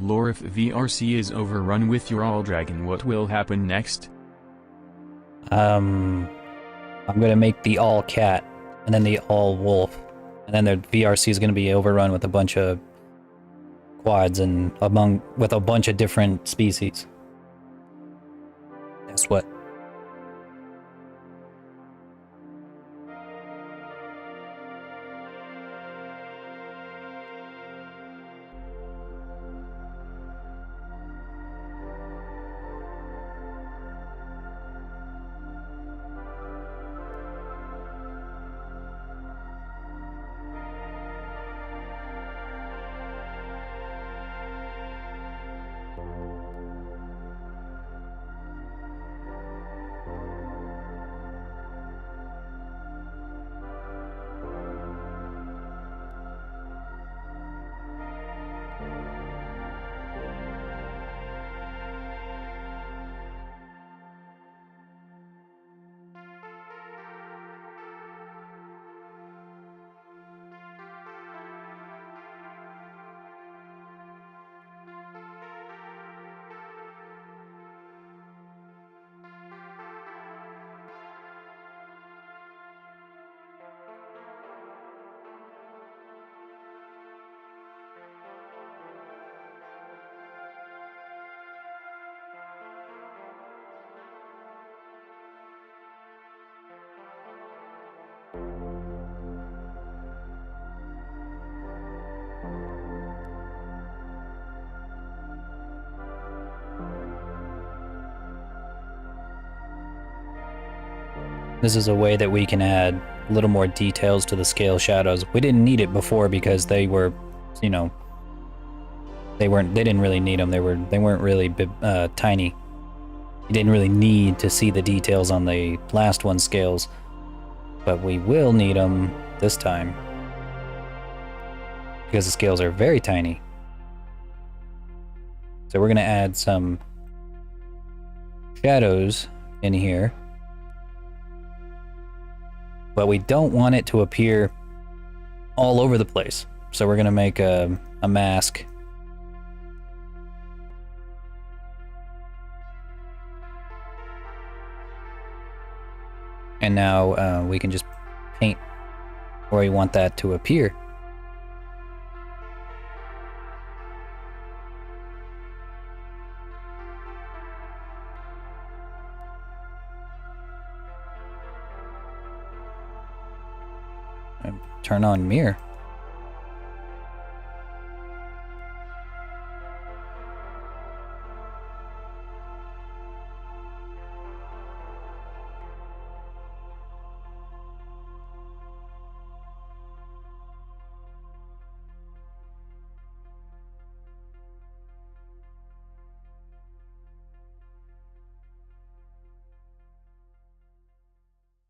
C: Lore, if VRC is overrun with your all dragon, what will happen next?
A: I'm gonna make the all cat, and then the all wolf, and then the VRC is gonna be overrun with a bunch of quads and with a bunch of different species. Guess what? This is a way that we can add a little more details to the scale shadows. We didn't need it before because they were, you know, they didn't really need them. They weren't really tiny. You didn't really need to see the details on the last one's scales, but we will need them this time because the scales are very tiny. So we're gonna add some shadows in here. But we don't want it to appear all over the place. So we're gonna make a mask. And now we can just paint where we want that to appear. Turn on mirror.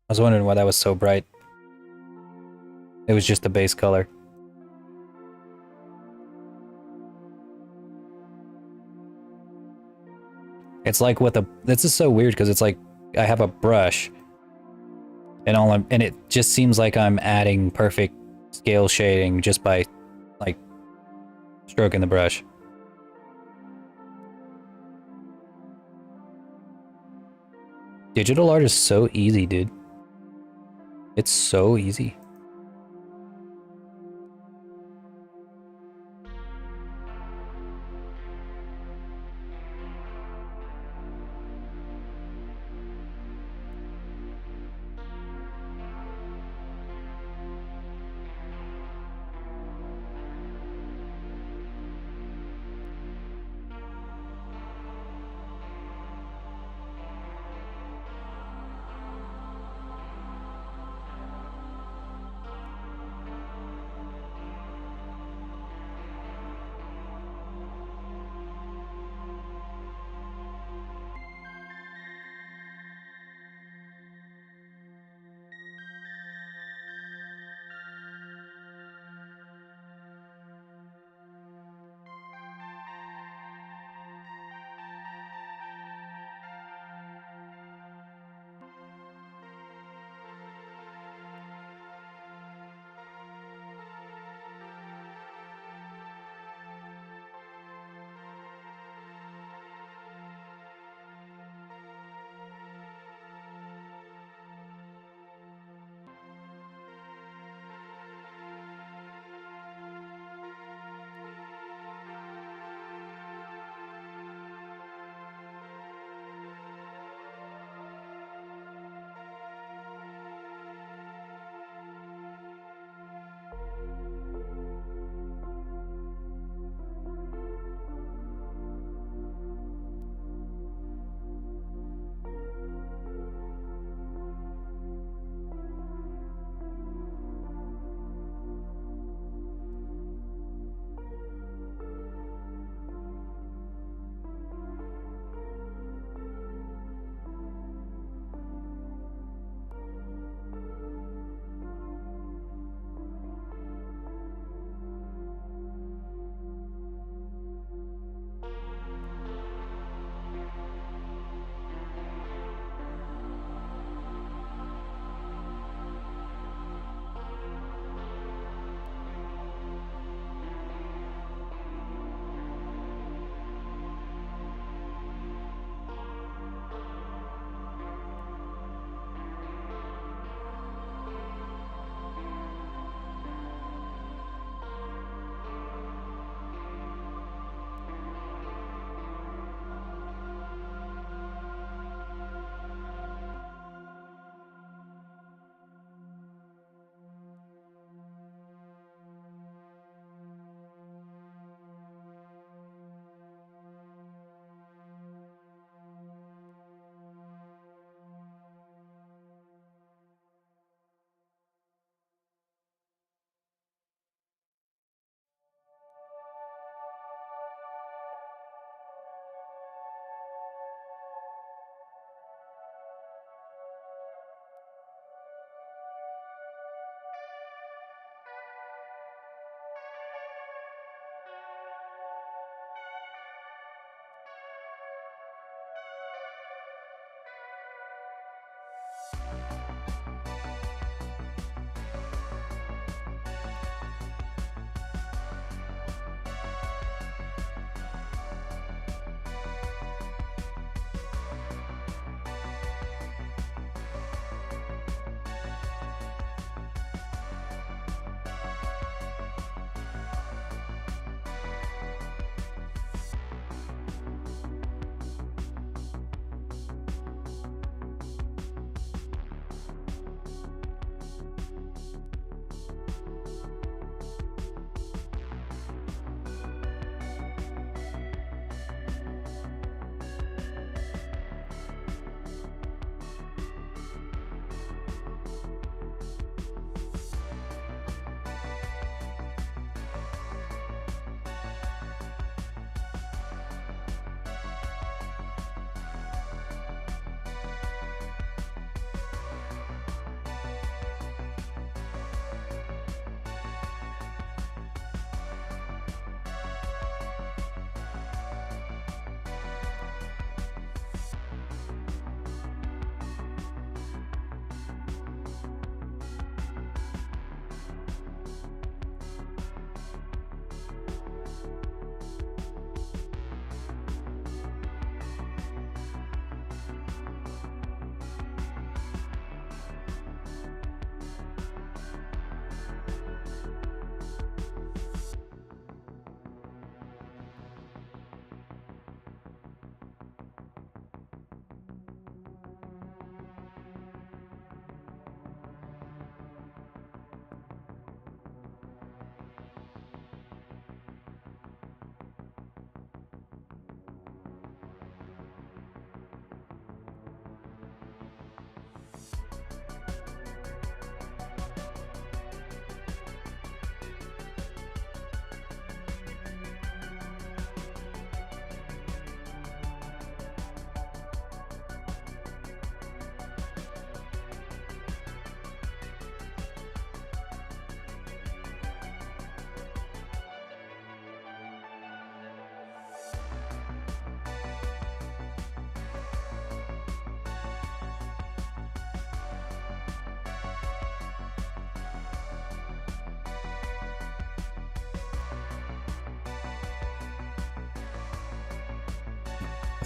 A: I was wondering why that was so bright. It was just the base color. It's like this is so weird because it's like I have a brush and it just seems like I'm adding perfect scale shading just by like stroking the brush. Digital art is so easy, dude. It's so easy.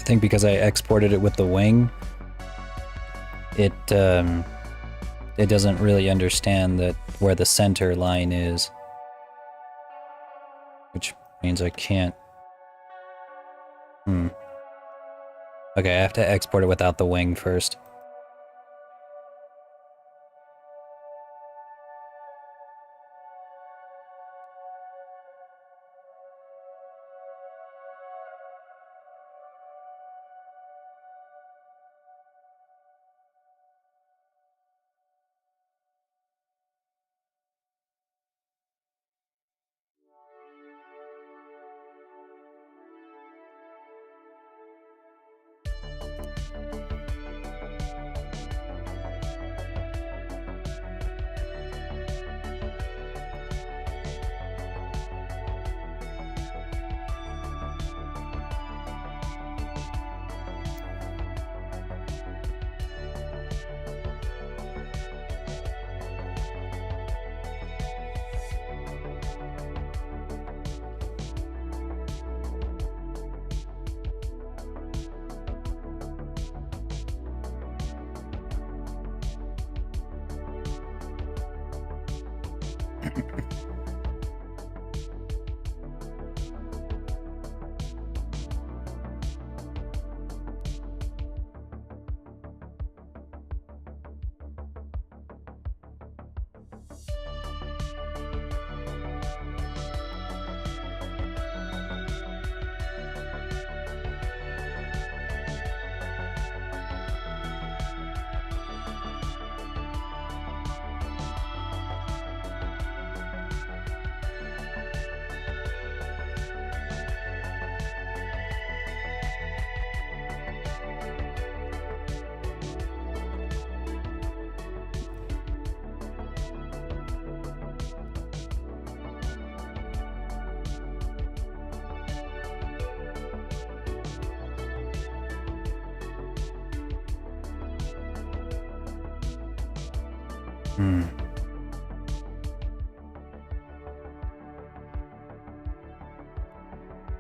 A: think because I exported it with the wing, it doesn't really understand that where the center line is, which means I can't. Okay, I have to export it without the wing first.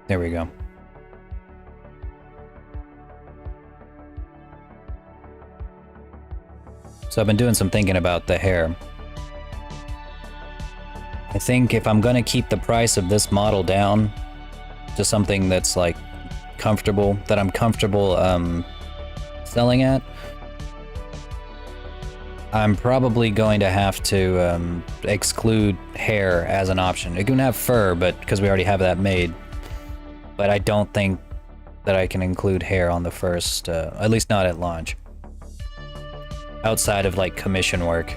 A: There we go. So I've been doing some thinking about the hair. I think if I'm gonna keep the price of this model down to something that's like comfortable, that I'm comfortable selling at, I'm probably going to have to exclude hair as an option. It can have fur, but because we already have that made. But I don't think that I can include hair on the first, at least not at launch. Outside of like commission work.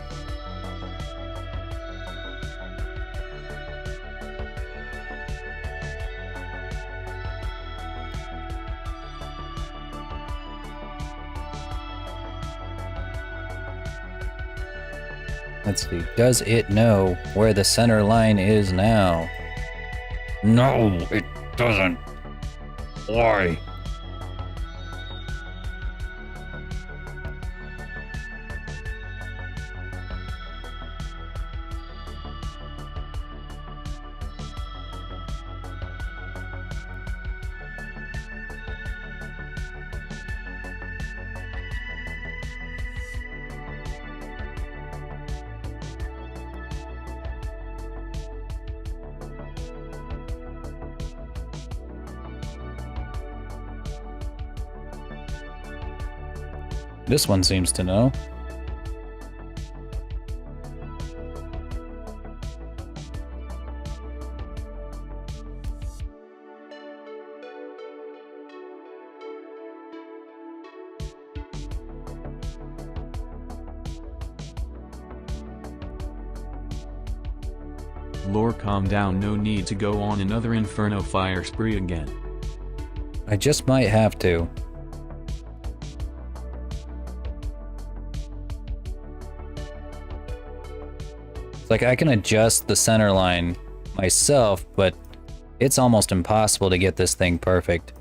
A: Let's see, does it know where the center line is now? No, it doesn't. Why? This one seems to know.
C: Lore, calm down, no need to go on another inferno fire spree again.
A: I just might have to. It's like I can adjust the center line myself, but it's almost impossible to get this thing perfect.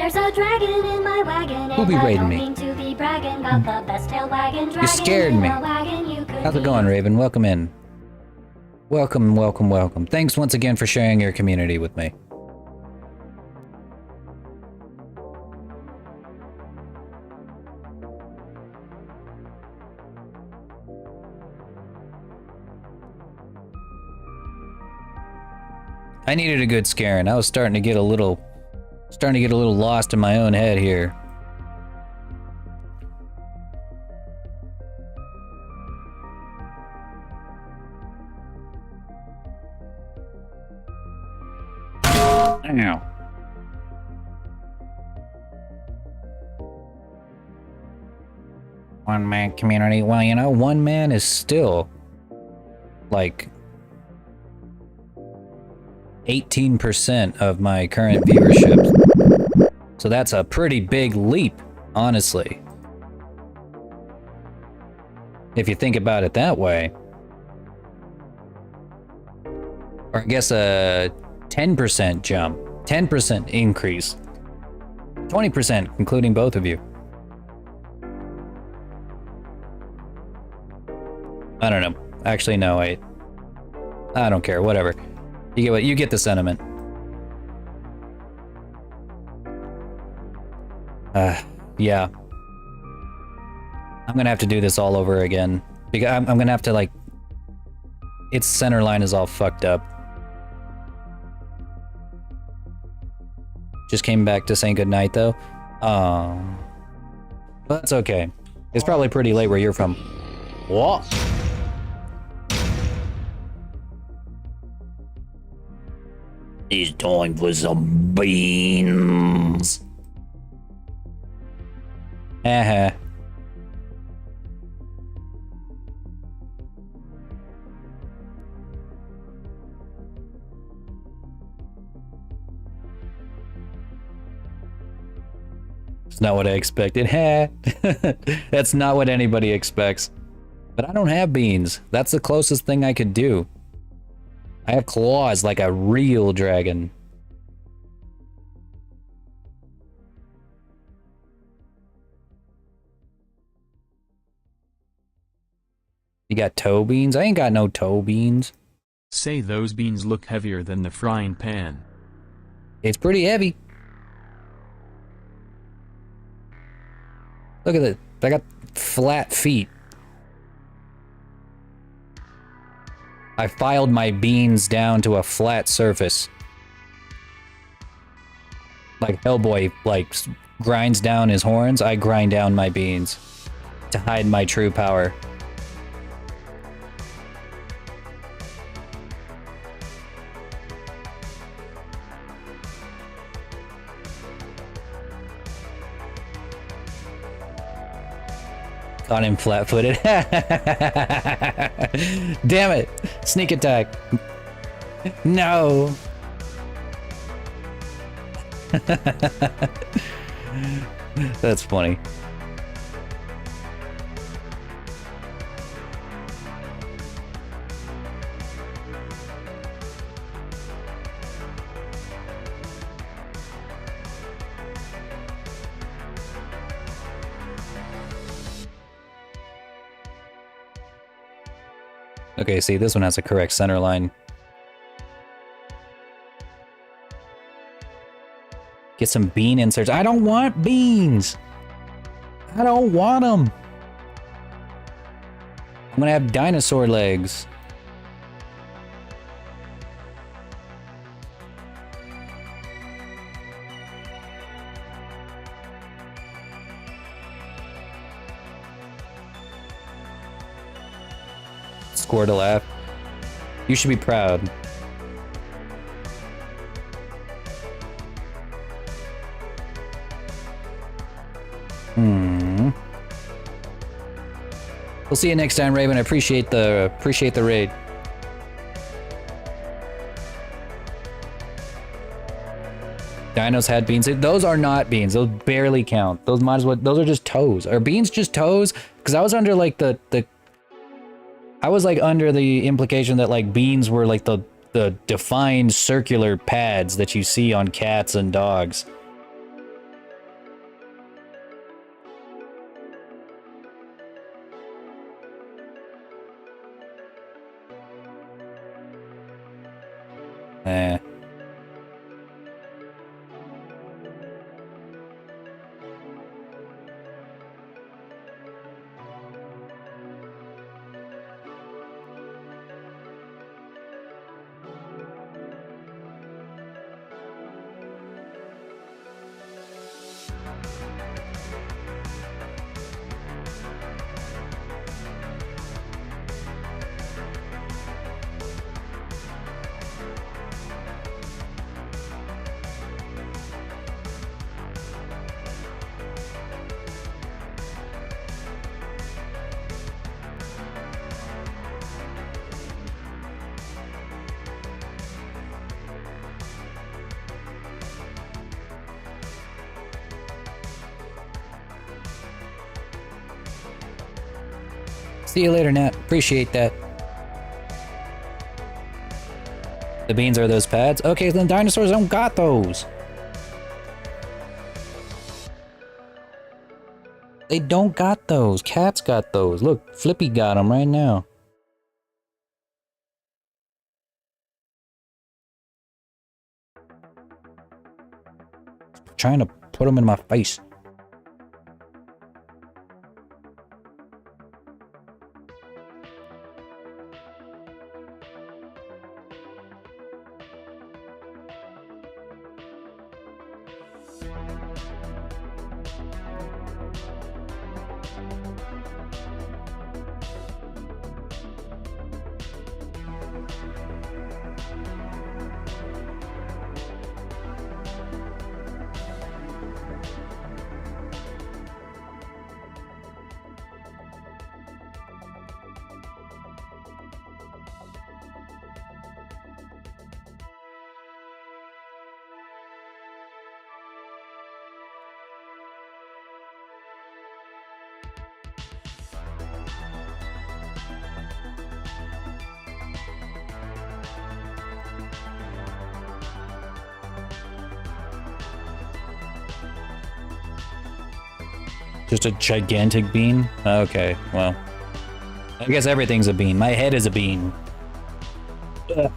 D: There's a dragon in my wagon,
A: Who be
D: and I
A: raiding
D: don't
A: me?
D: mean to be bragging. Got the best tail wagging dragon.
A: You scared
D: in
A: me.
D: the wagon you could
A: How's it
D: be.
A: going, Raven? Welcome in. Welcome, welcome, welcome. Thanks once again for sharing your community with me. I needed a good scaring. I was starting to get a little lost in my own head here. Ow. One man community. Well, you know, one man is still like 18% of my current viewership. So that's a pretty big leap, honestly. If you think about it that way. Or I guess a 10% jump, 10% increase, 20% including both of you. I don't know. Actually, no, I don't care, whatever. You get the sentiment. Yeah. I'm gonna have to do this all over again. Because I'm gonna have to, like... Its center line is all fucked up. Just came back to saying goodnight, though. But that's okay. It's probably pretty late where you're from. What? It's time for some beans. Haha. It's not what I expected. That's not what anybody expects. But I don't have beans. That's the closest thing I could do. I have claws like a real dragon. You got toe beans? I ain't got no toe beans.
C: Say those beans look heavier than the frying pan.
A: It's pretty heavy. Look at it. I got flat feet. I filed my beans down to a flat surface. Like Hellboy, like, grinds down his horns, I grind down my beans to hide my true power. Got him flat-footed. Damn it! Sneak attack. No. That's funny. Okay, see, this one has a correct center line. Get some bean inserts. I don't want beans! I don't want them! I'm gonna have dinosaur legs. Score to laugh. You should be proud. We'll see you next time, Raven. I appreciate the raid. Dinos had beans. Those are not beans. Those barely count. Those might as well. Those are just toes. Are beans just toes? Because I was under like I was like under the implication that like beans were like the defined circular pads that you see on cats and dogs. Eh. See you later, Nat. Appreciate that. The beans are those pads? Okay, then dinosaurs don't got those. They don't got those. Cats got those. Look, Flippy got them right now. Trying to put them in my face. Just a gigantic bean? Okay, well. I guess everything's a bean. My head is a bean. Ugh.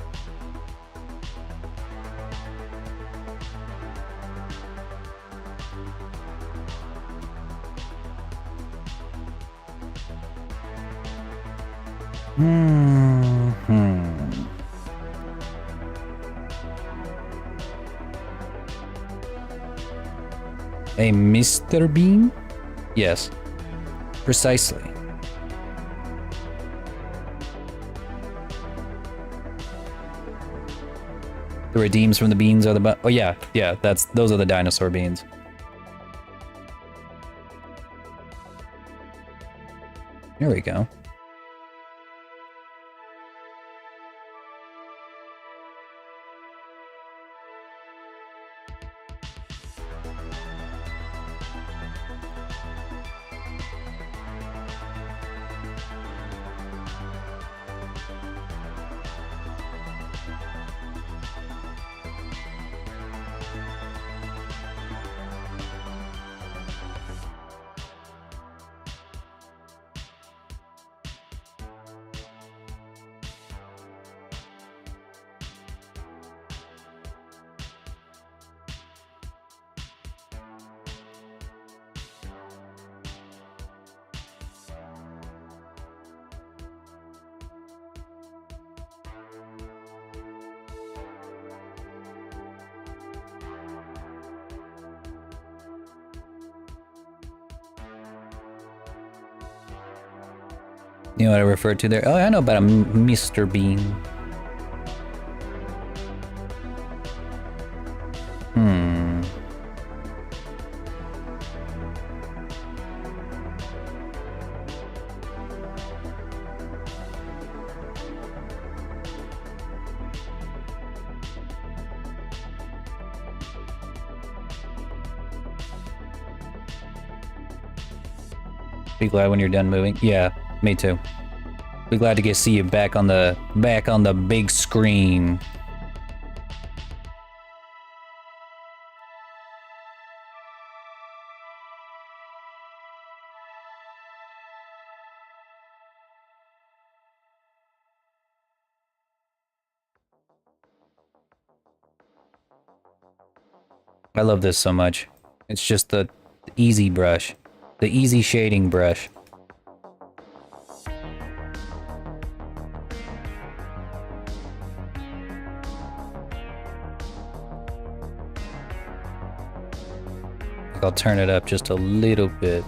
A: A Mr. Bean? Yes. Precisely. The redeems from the beans are the oh yeah, those are the dinosaur beans. Here we go. You know what I referred to there? Oh, I know about a Mr. Bean. Be glad when you're done moving. Yeah, me too. Be glad to see you back on the big screen. I love this so much. It's just the easy brush. The easy shading brush. I'll turn it up just a little bit.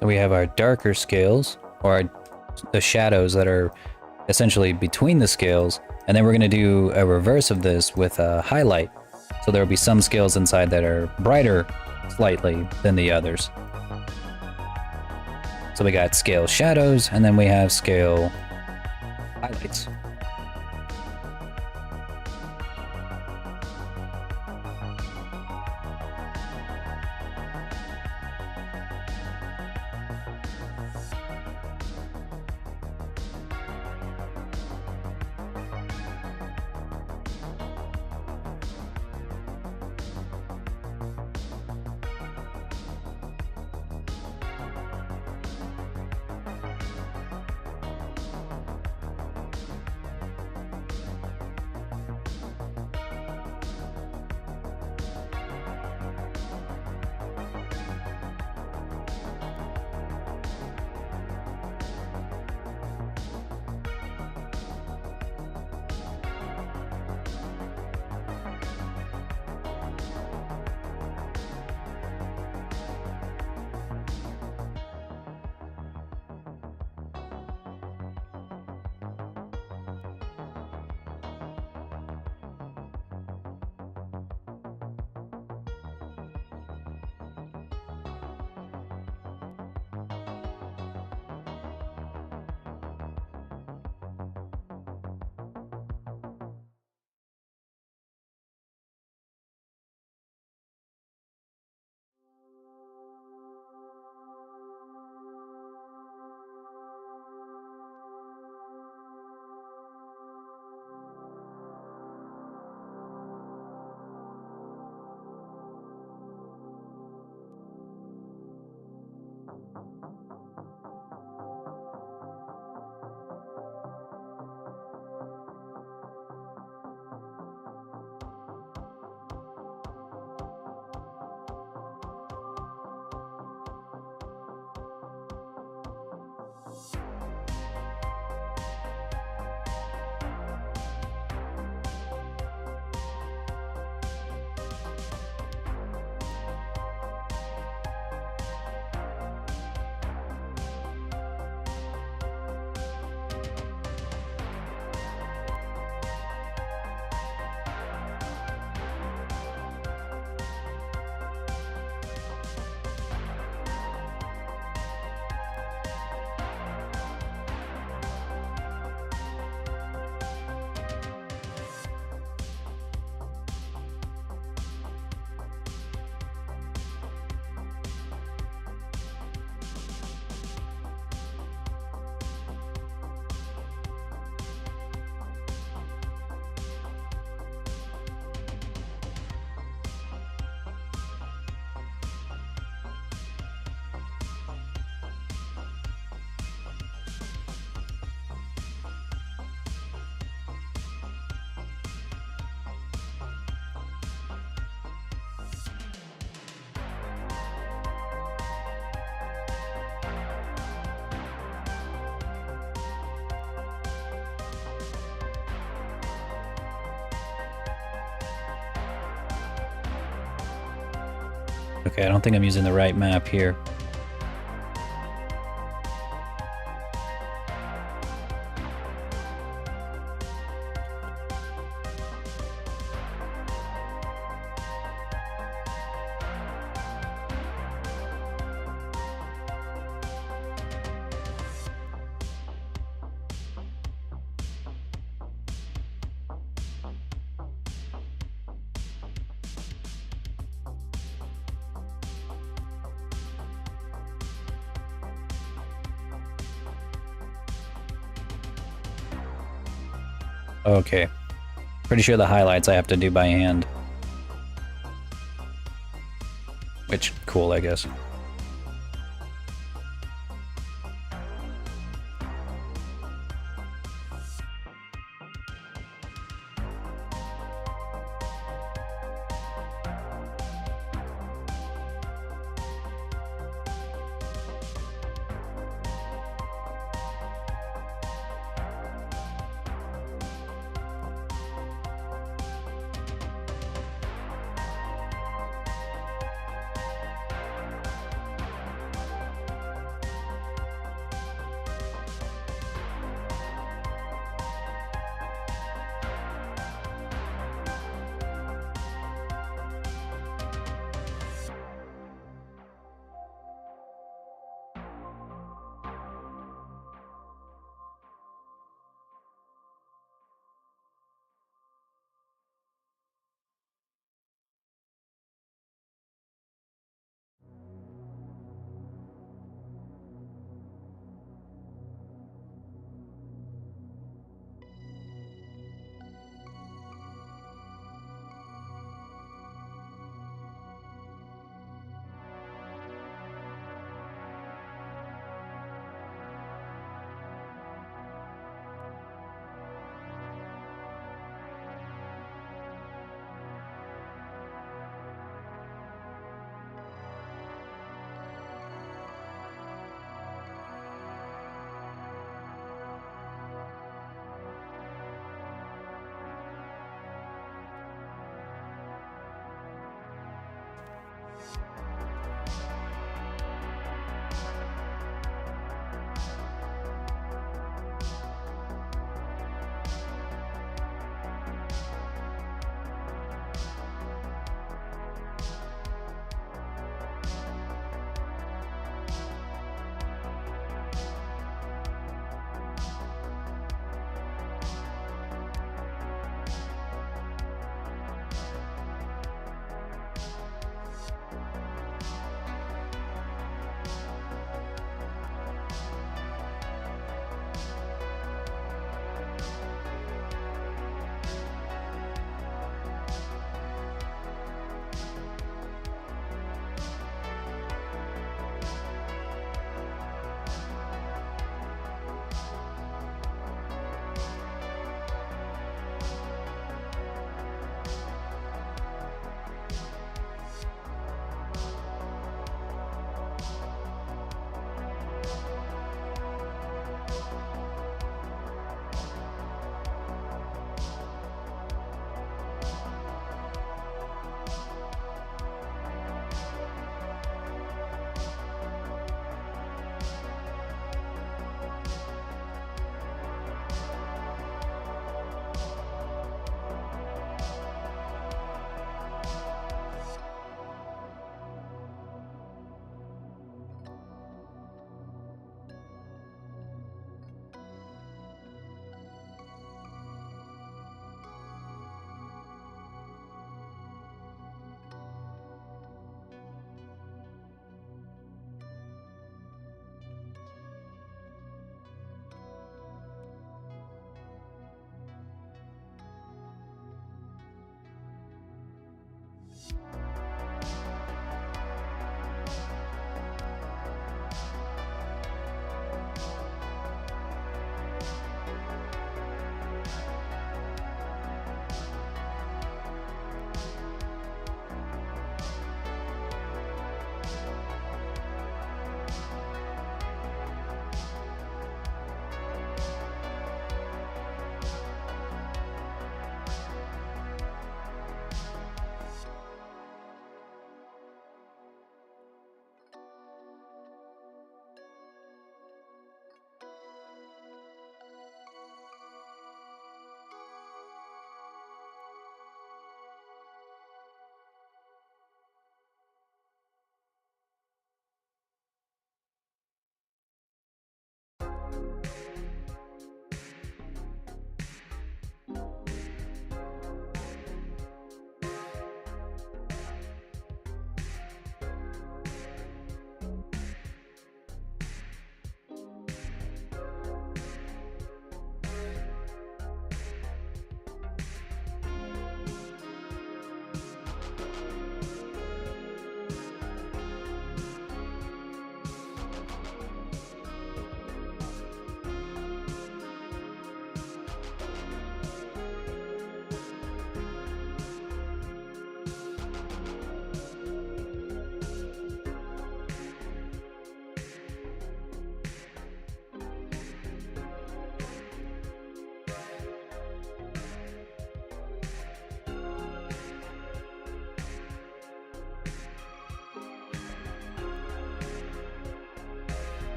A: So we have our darker scales, or the shadows that are essentially between the scales, and then we're going to do a reverse of this with a highlight. So there will be some scales inside that are brighter slightly than the others. So we got scale shadows, and then we have scale highlights. Okay, I don't think I'm using the right map here. Okay. Pretty sure the highlights I have to do by hand. Which, cool, I guess.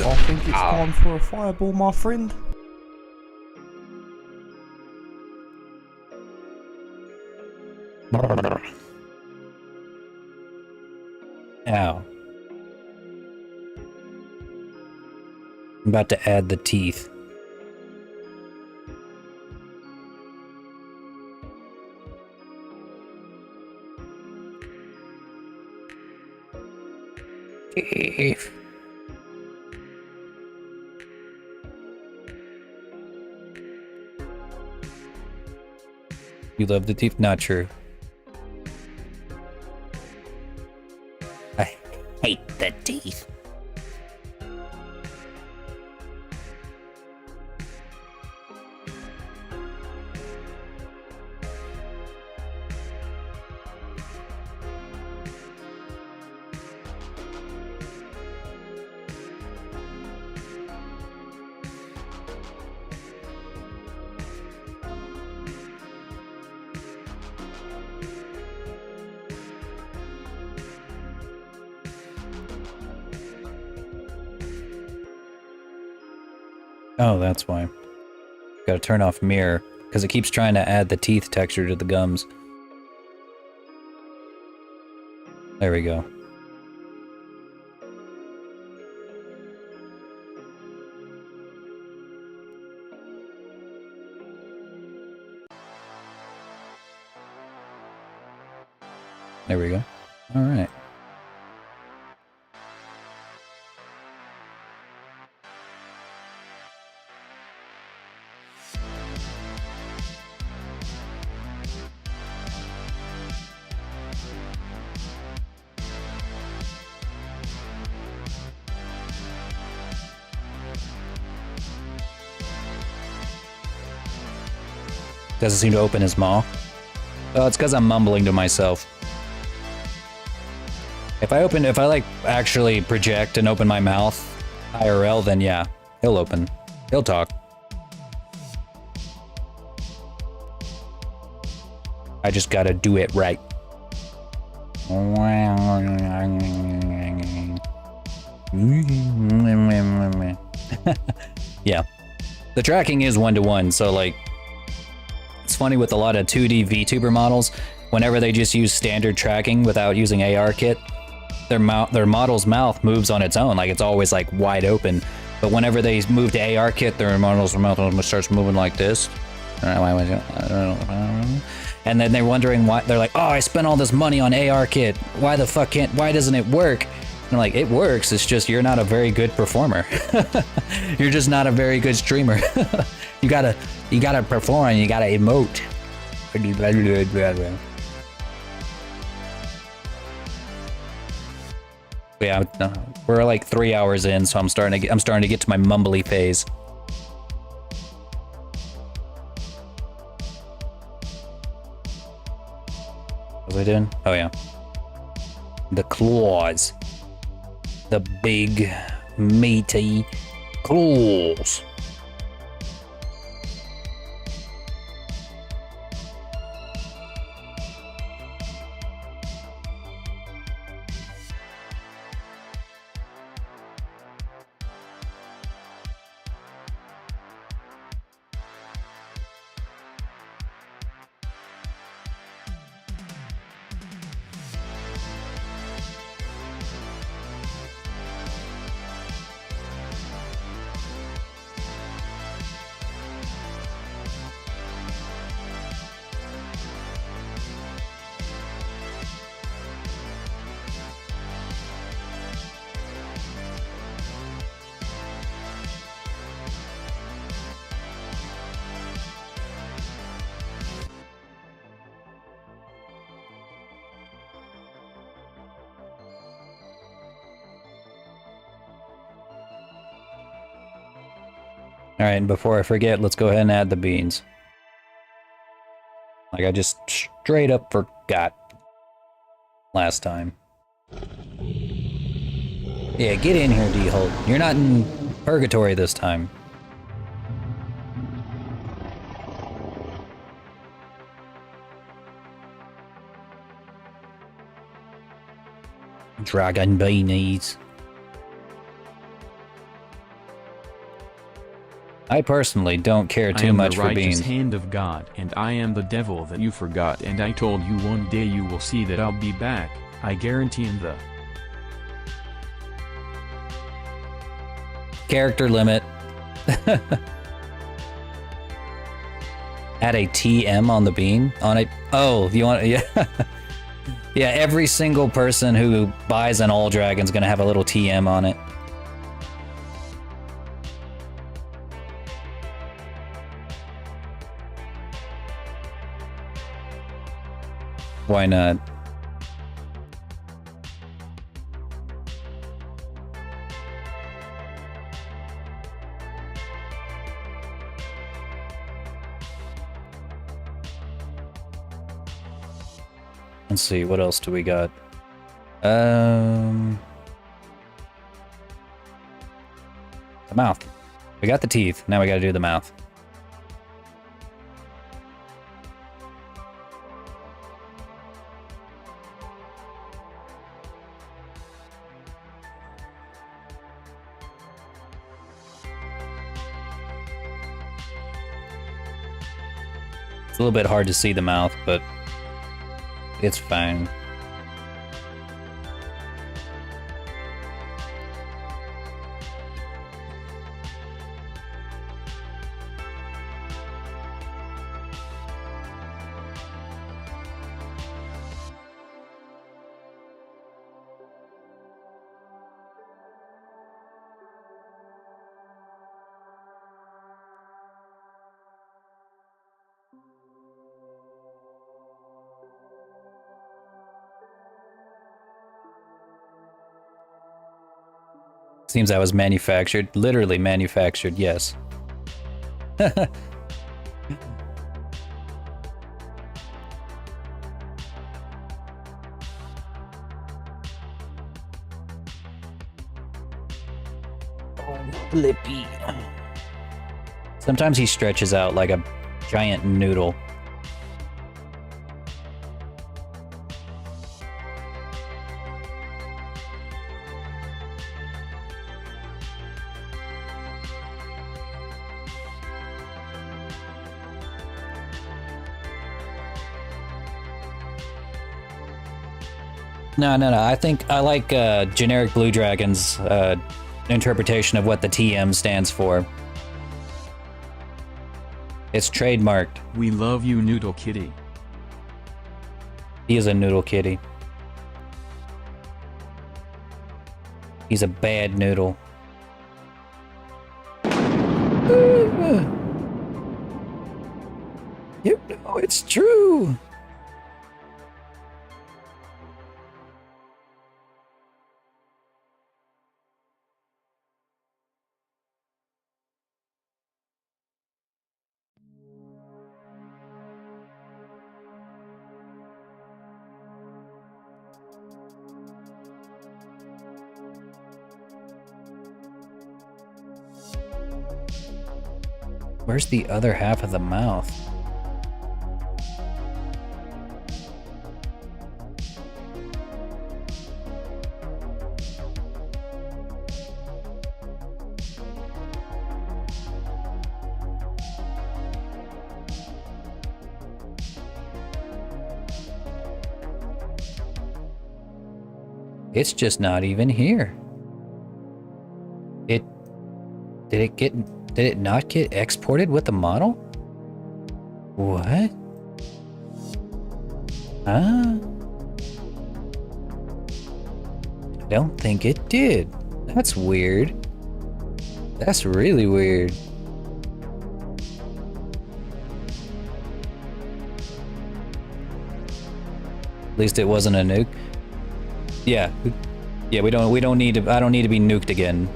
B: I think it's time for a fireball, my friend.
A: Ow. I'm about to add the teeth. Teeth. You love the teeth? Not true. I hate the teeth. Oh, that's why. Gotta turn off mirror, because it keeps trying to add the teeth texture to the gums. There we go. There we go. All right. Doesn't seem to open his maw. Oh, it's because I'm mumbling to myself. If I like actually project and open my mouth IRL, then yeah, he'll open. He'll talk. I just gotta do it right. Yeah. The tracking is 1-to-1, so like, it's funny with a lot of 2D VTuber models, whenever they just use standard tracking without using AR kit, their model's mouth moves on its own, like it's always like wide open. But whenever they move to AR kit, their model's mouth starts moving like this. I don't know. And then they're wondering why. They're like, "Oh, I spent all this money on AR kit. Why the fuck why doesn't it work?" And I'm like, "It works. It's just you're not a very good performer. You're just not a very good streamer. You gotta perform. You gotta emote." Yeah, we're like 3 hours in, so I'm starting to get to my mumbly phase. What was I doing? Oh yeah. The claws. The big, meaty claws. Alright, and before I forget, let's go ahead and add the beans. Like I just straight up forgot last time. Yeah, get in here, D-Holt. You're not in purgatory this time. Dragon beanies. I personally don't care
C: I
A: too
C: am
A: much
C: the
A: for
C: righteous
A: beans.
C: hand of God, and I am the devil that you forgot, and I told you one day you will see that I'll be back, I guarantee in the
A: Character limit. Add a TM on the bean? On it? Oh, you want, yeah. Yeah, every single person who buys an all dragon's gonna have a little TM on it. Why not? Let's see, what else do we got? The mouth. We got the teeth, now we gotta do the mouth. It's a little bit hard to see the mouth, but it's fine. Seems that was manufactured. Literally manufactured, yes. Flippy. Sometimes he stretches out like a giant noodle. No. I think I like generic Blue Dragon's interpretation of what the TM stands for. It's trademarked.
C: We love you, Noodle Kitty.
A: He is a noodle kitty. He's a bad noodle. You know it's true. Where's the other half of the mouth? It's just not even here. Did it not get exported with the model? What? Huh? I don't think it did. That's weird. That's really weird. At least it wasn't a nuke. Yeah. Yeah, we don't need to, I don't need to be nuked again.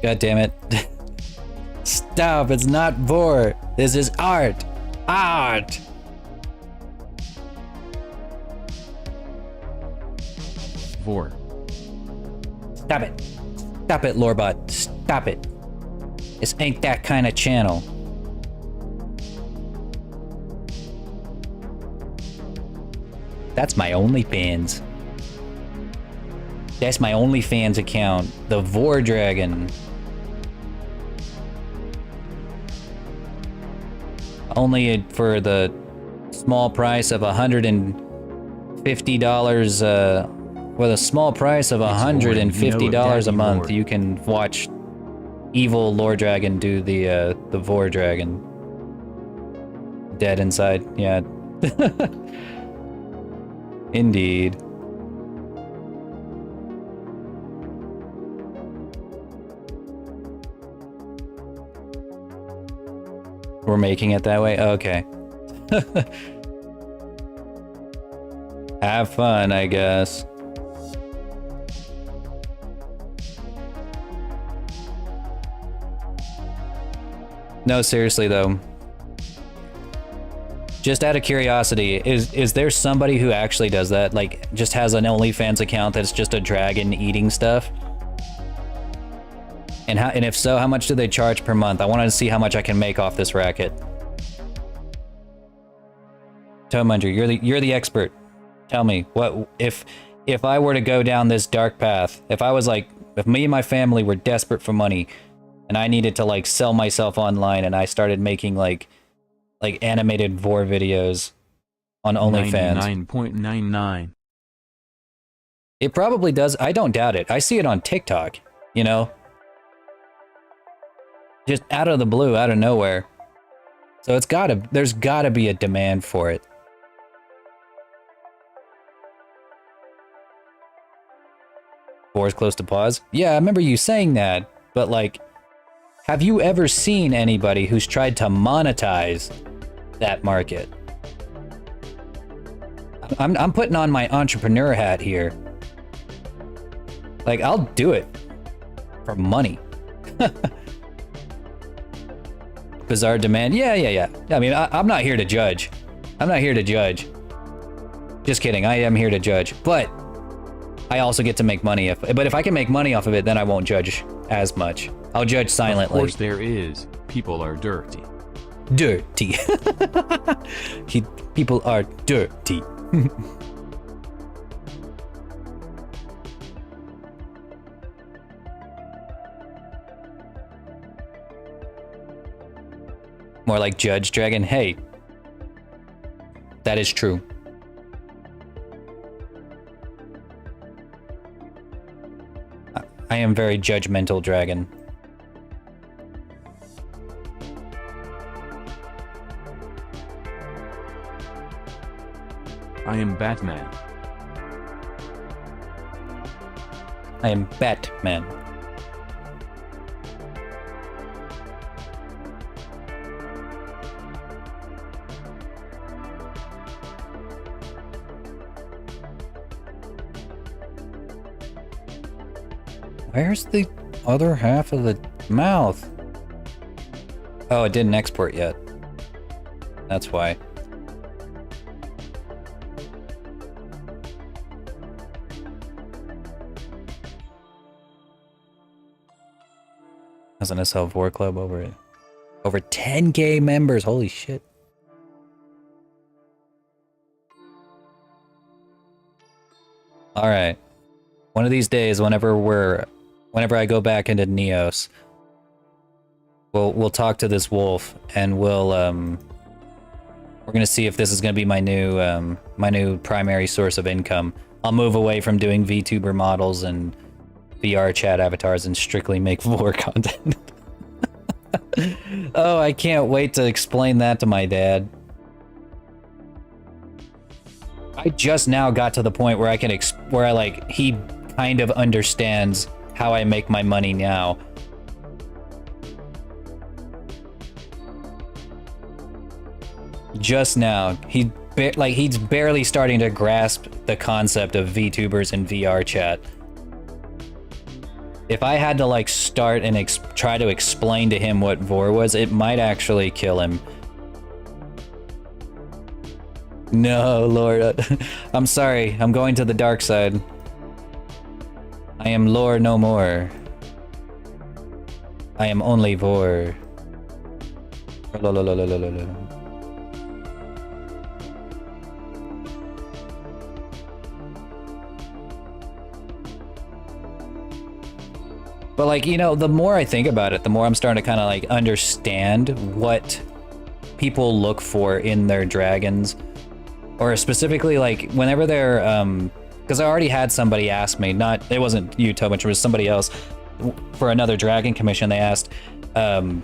A: God damn it. Stop, it's not vor. This is art. Art!
C: Vor.
A: Stop it. Stop it, Lorebot. Stop it. This ain't that kind of channel. That's my OnlyFans. That's my OnlyFans account. The Vor Dragon. Only for the small price of $150, with a small price of $150 a month, you can watch evil Lord Dragon do the Vor Dragon. Dead inside, yeah. Indeed. We're making it that way? Okay. Have fun, I guess. No, seriously though. Just out of curiosity, is there somebody who actually does that? Like, just has an OnlyFans account that's just a dragon eating stuff? And if so, how much do they charge per month? I wanted to see how much I can make off this racket. Toemunger, you're the expert. Tell me, what if I were to go down this dark path? If me and my family were desperate for money, and I needed to like sell myself online, and I started making like animated Vor videos on OnlyFans.
C: 99.99.
A: It probably does. I don't doubt it. I see it on TikTok, you know? Just out of the blue, out of nowhere. So there's gotta be a demand for it. Vor's close to pause? Yeah, I remember you saying that, but like, have you ever seen anybody who's tried to monetize that market? I'm putting on my entrepreneur hat here. Like, I'll do it for money. Bizarre demand? Yeah. I mean, I'm not here to judge. I'm not here to judge. Just kidding. I am here to judge. But I also get to make money. But if I can make money off of it, then I won't judge as much. I'll judge silently.
C: Of course there is. People are dirty.
A: Dirty. People are dirty. More like Judge Dragon. Hey, that is true. I am very judgmental dragon.
C: I am Batman.
A: I am Batman. Where's the other half of the mouth? Oh, it didn't export yet. That's why. Has an SL4 club over 10K members. Holy shit. All right. One of these days, whenever I go back into Neos, we'll talk to this wolf, and we're gonna see if this is gonna be my new primary source of income. I'll move away from doing VTuber models and VR chat avatars and strictly make Vor content. Oh, I can't wait to explain that to my dad. I just now got to the point where he kind of understands how I make my money now. Just now, he's barely starting to grasp the concept of VTubers and VR chat. If I had to like start and try to explain to him what Vor was, it might actually kill him. No, Lord, I'm sorry. I'm going to the dark side. I am lore no more. I am only vor. But like, you know, the more I think about it, the more I'm starting to kind of like understand what people look for in their dragons. Or specifically like whenever they're, because I already had somebody ask me, it wasn't you, Tobin, it was somebody else, for another dragon commission. They asked, can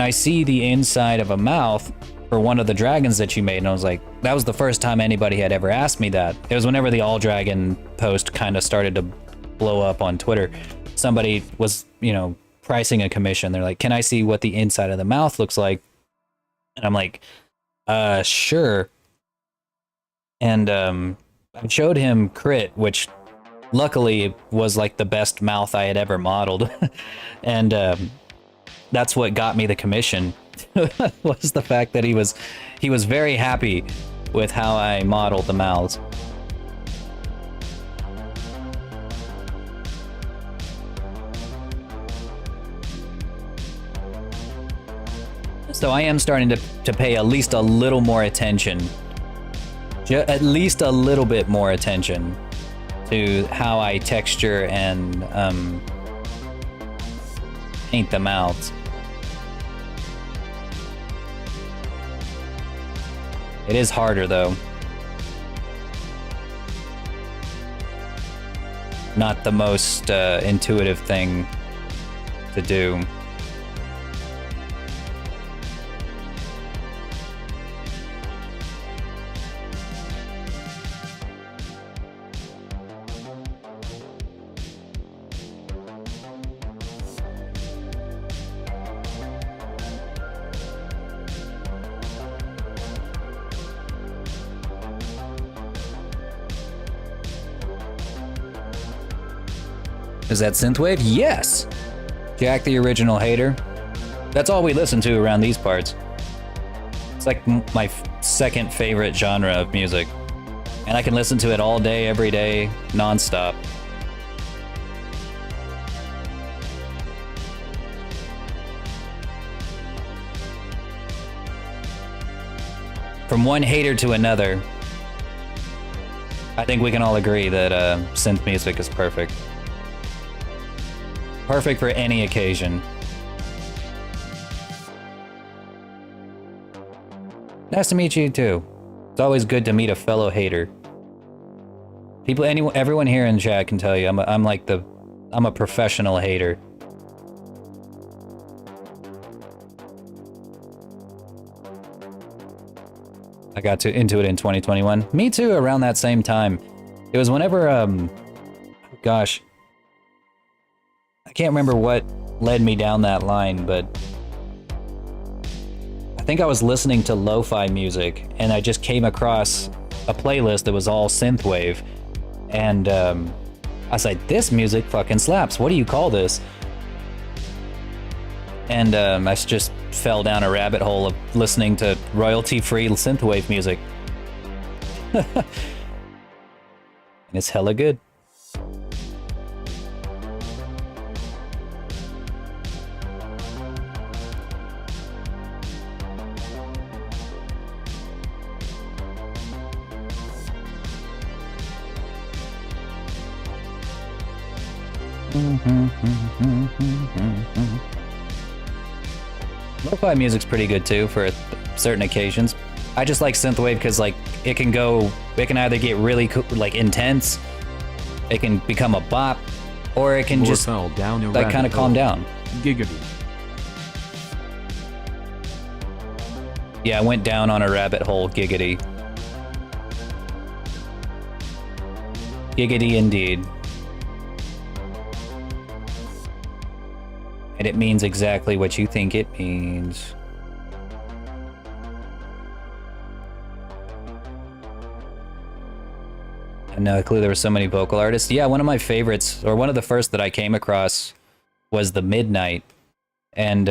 A: I see the inside of a mouth for one of the dragons that you made? And I was like, that was the first time anybody had ever asked me that. It was whenever the all dragon post kind of started to blow up on Twitter. Somebody was, you know, pricing a commission. They're like, can I see what the inside of the mouth looks like? And I'm like, sure. And I showed him Crit, which luckily was like the best mouth I had ever modeled. And that's what got me the commission, was the fact that he was very happy with how I modeled the mouths. So I am starting to pay at least a little more attention, at least a little bit more attention to how I texture and paint the mouths. It is harder though. Not the most intuitive thing to do. Is that synthwave? Yes! Jack the original hater. That's all we listen to around these parts. It's like my second favorite genre of music. And I can listen to it all day, every day, non-stop. From one hater to another, I think we can all agree that synth music is perfect. Perfect for any occasion. Nice to meet you too. It's always good to meet a fellow hater. Everyone here in chat can tell you I'm a professional hater. I got into it in 2021. Me too, around that same time. It was whenever gosh, I can't remember what led me down that line, but I think I was listening to lo-fi music and I just came across a playlist that was all synthwave, and I was like, this music fucking slaps. What do you call this? And I just fell down a rabbit hole of listening to royalty-free synthwave music. And it's hella good. Lo-fi music's pretty good too for certain occasions. I just like synthwave because like it can either get really like intense, it can become a bop, or it can just
C: fell down a
A: like kind of calm down.
C: Giggity.
A: Yeah, I went down on a rabbit hole, giggity. Giggity indeed. And it means exactly what you think it means. And clearly there were so many vocal artists. Yeah, one of my favorites, or one of the first that I came across, was The Midnight. And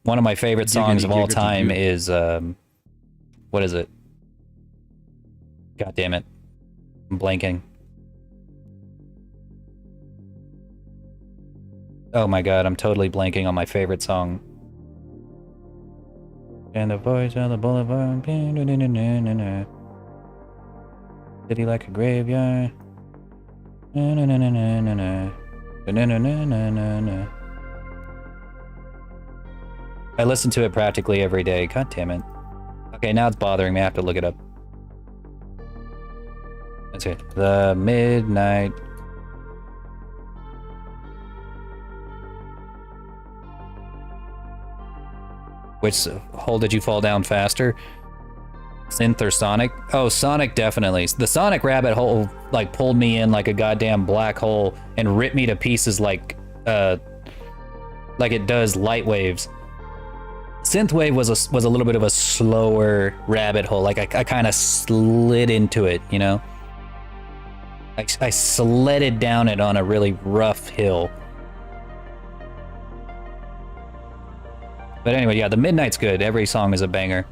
A: one of my favorite songs of all time is, what is it? God damn it. I'm blanking. Oh my god, I'm totally blanking on my favorite song. And the voice on the boulevard. City like a graveyard. I listen to it practically every day. God damn it. Okay, now it's bothering me. I have to look it up. That's it. The Midnight. Which hole did you fall down faster? Synth or Sonic? Oh, Sonic definitely. The Sonic rabbit hole like pulled me in like a goddamn black hole and ripped me to pieces like it does light waves. Synthwave was a little bit of a slower rabbit hole. Like I kind of slid into it, you know? I sledded down it on a really rough hill. But anyway, yeah, the Midnight's good. Every song is a banger.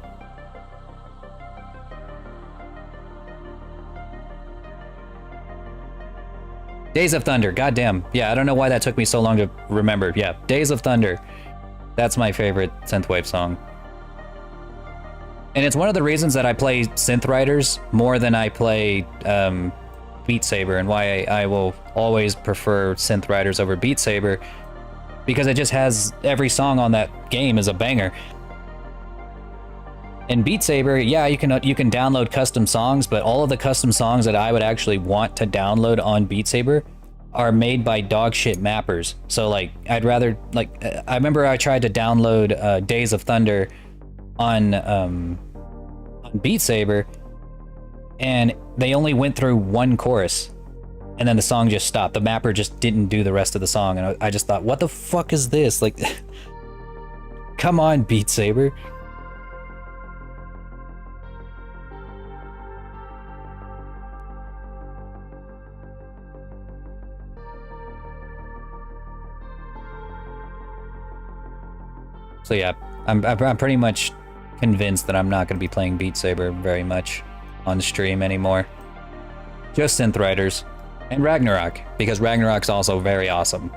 A: Days of Thunder, goddamn. Yeah, I don't know why that took me so long to remember. Yeah, Days of Thunder. That's my favorite synthwave song. And it's one of the reasons that I play Synth Riders more than I play Beat Saber, and why I will always prefer Synth Riders over Beat Saber, because it just has every song on that game is a banger. In Beat Saber, yeah, you can download custom songs, but all of the custom songs that I would actually want to download on Beat Saber are made by dog shit mappers. So like, I'd rather like, I remember I tried to download Days of Thunder on Beat Saber, and they only went through one chorus, and then the song just stopped. The mapper just didn't do the rest of the song, and I just thought, what the fuck is this? Like, come on, Beat Saber. So yeah, I'm pretty much convinced that I'm not going to be playing Beat Saber very much on stream anymore. Just Synth Riders and Ragnarok, because Ragnarok's also very awesome.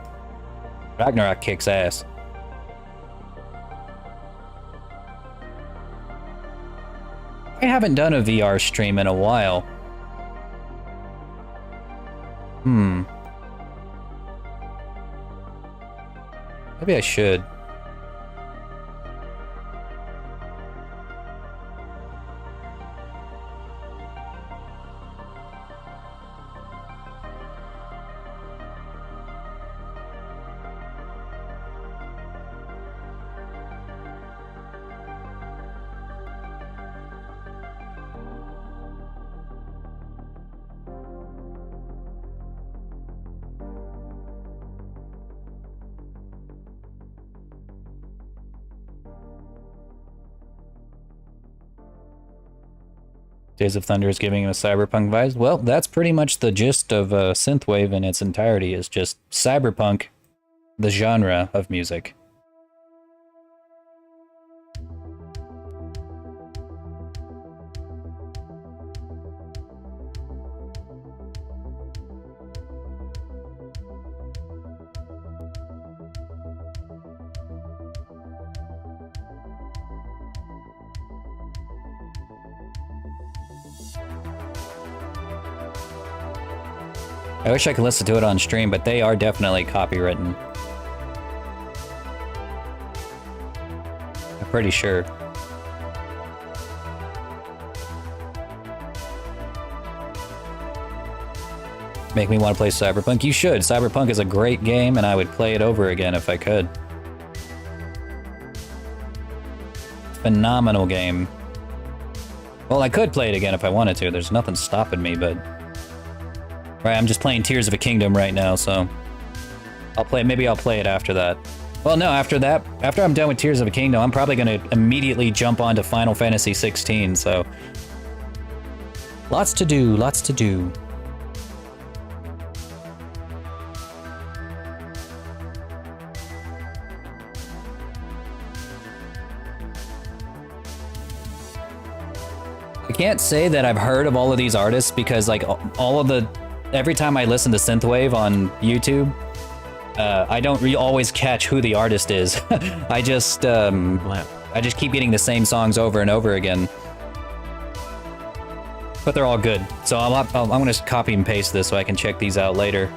A: Ragnarok kicks ass. I haven't done a VR stream in a while. Maybe I should. Days of Thunder is giving him a cyberpunk vibes. Well, that's pretty much the gist of synthwave in its entirety, is just cyberpunk, the genre of music. I wish I could listen to it on stream, but they are definitely copywritten. I'm pretty sure. Make me want to play Cyberpunk? You should. Cyberpunk is a great game, and I would play it over again if I could. Phenomenal game. Well, I could play it again if I wanted to. There's nothing stopping me, but... Right, I'm just playing Tears of a Kingdom right now, so... Maybe I'll play it after that. Well, no, after that, after I'm done with Tears of a Kingdom, I'm probably gonna immediately jump onto Final Fantasy 16, so... Lots to do, lots to do. I can't say that I've heard of all of these artists, because like all of the... Every time I listen to synthwave on YouTube, I don't always catch who the artist is. I just
C: Blep.
A: I just keep getting the same songs over and over again. But they're all good. So I'm gonna copy and paste this so I can check these out later.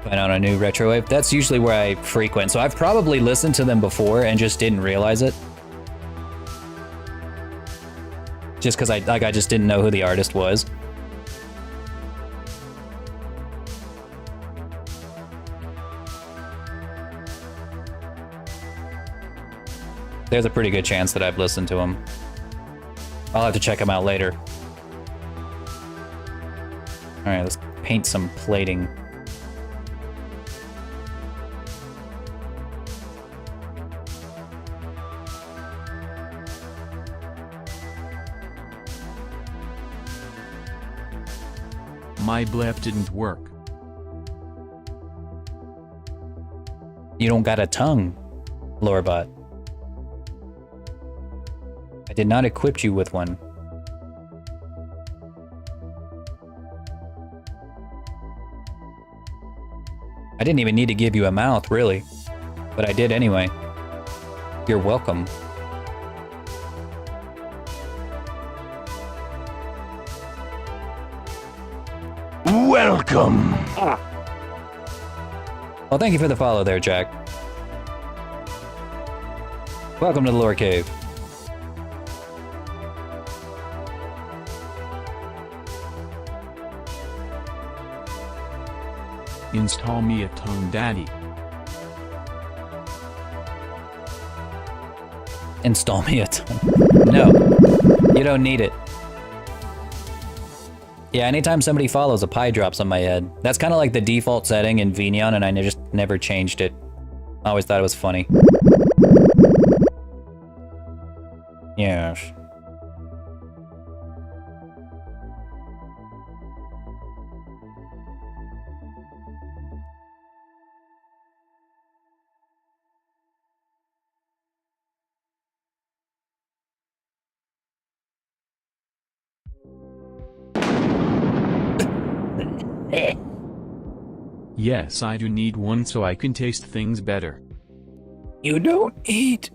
A: Find out a new retro wave. That's usually where I frequent. So I've probably listened to them before and just didn't realize it. Just because I just didn't know who the artist was. There's a pretty good chance that I've listened to him. I'll have to check him out later. Alright, let's paint some plating.
C: My blep didn't work.
A: You don't got a tongue, Lorebot. I did not equip you with one. I didn't even need to give you a mouth, really. But I did anyway. You're welcome.
C: Welcome!
A: Well, thank you for the follow there, Jack. Welcome to the Lore Cave.
C: Install me a tongue daddy.
A: Install me a tongue. No, you don't need it. Yeah, anytime somebody follows, a pie drops on my head. That's kind of like the default setting in Vignon, and I just never changed it. I always thought it was funny. Yes.
C: Yes, I do need one so I can taste things better.
A: You don't eat.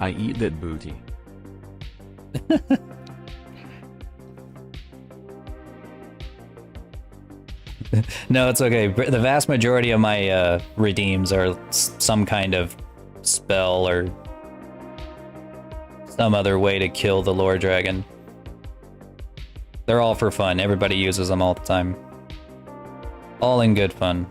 C: I eat that booty.
A: No, it's okay. The vast majority of my redeems are some kind of spell or some other way to kill the lore dragon. They're all for fun. Everybody uses them all the time. All in good fun.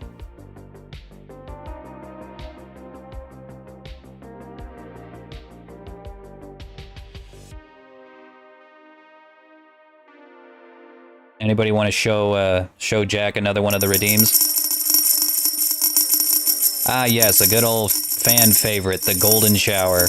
A: Anybody want to show Jack another one of the redeems? Ah, yes, a good old fan favorite, the Golden Shower.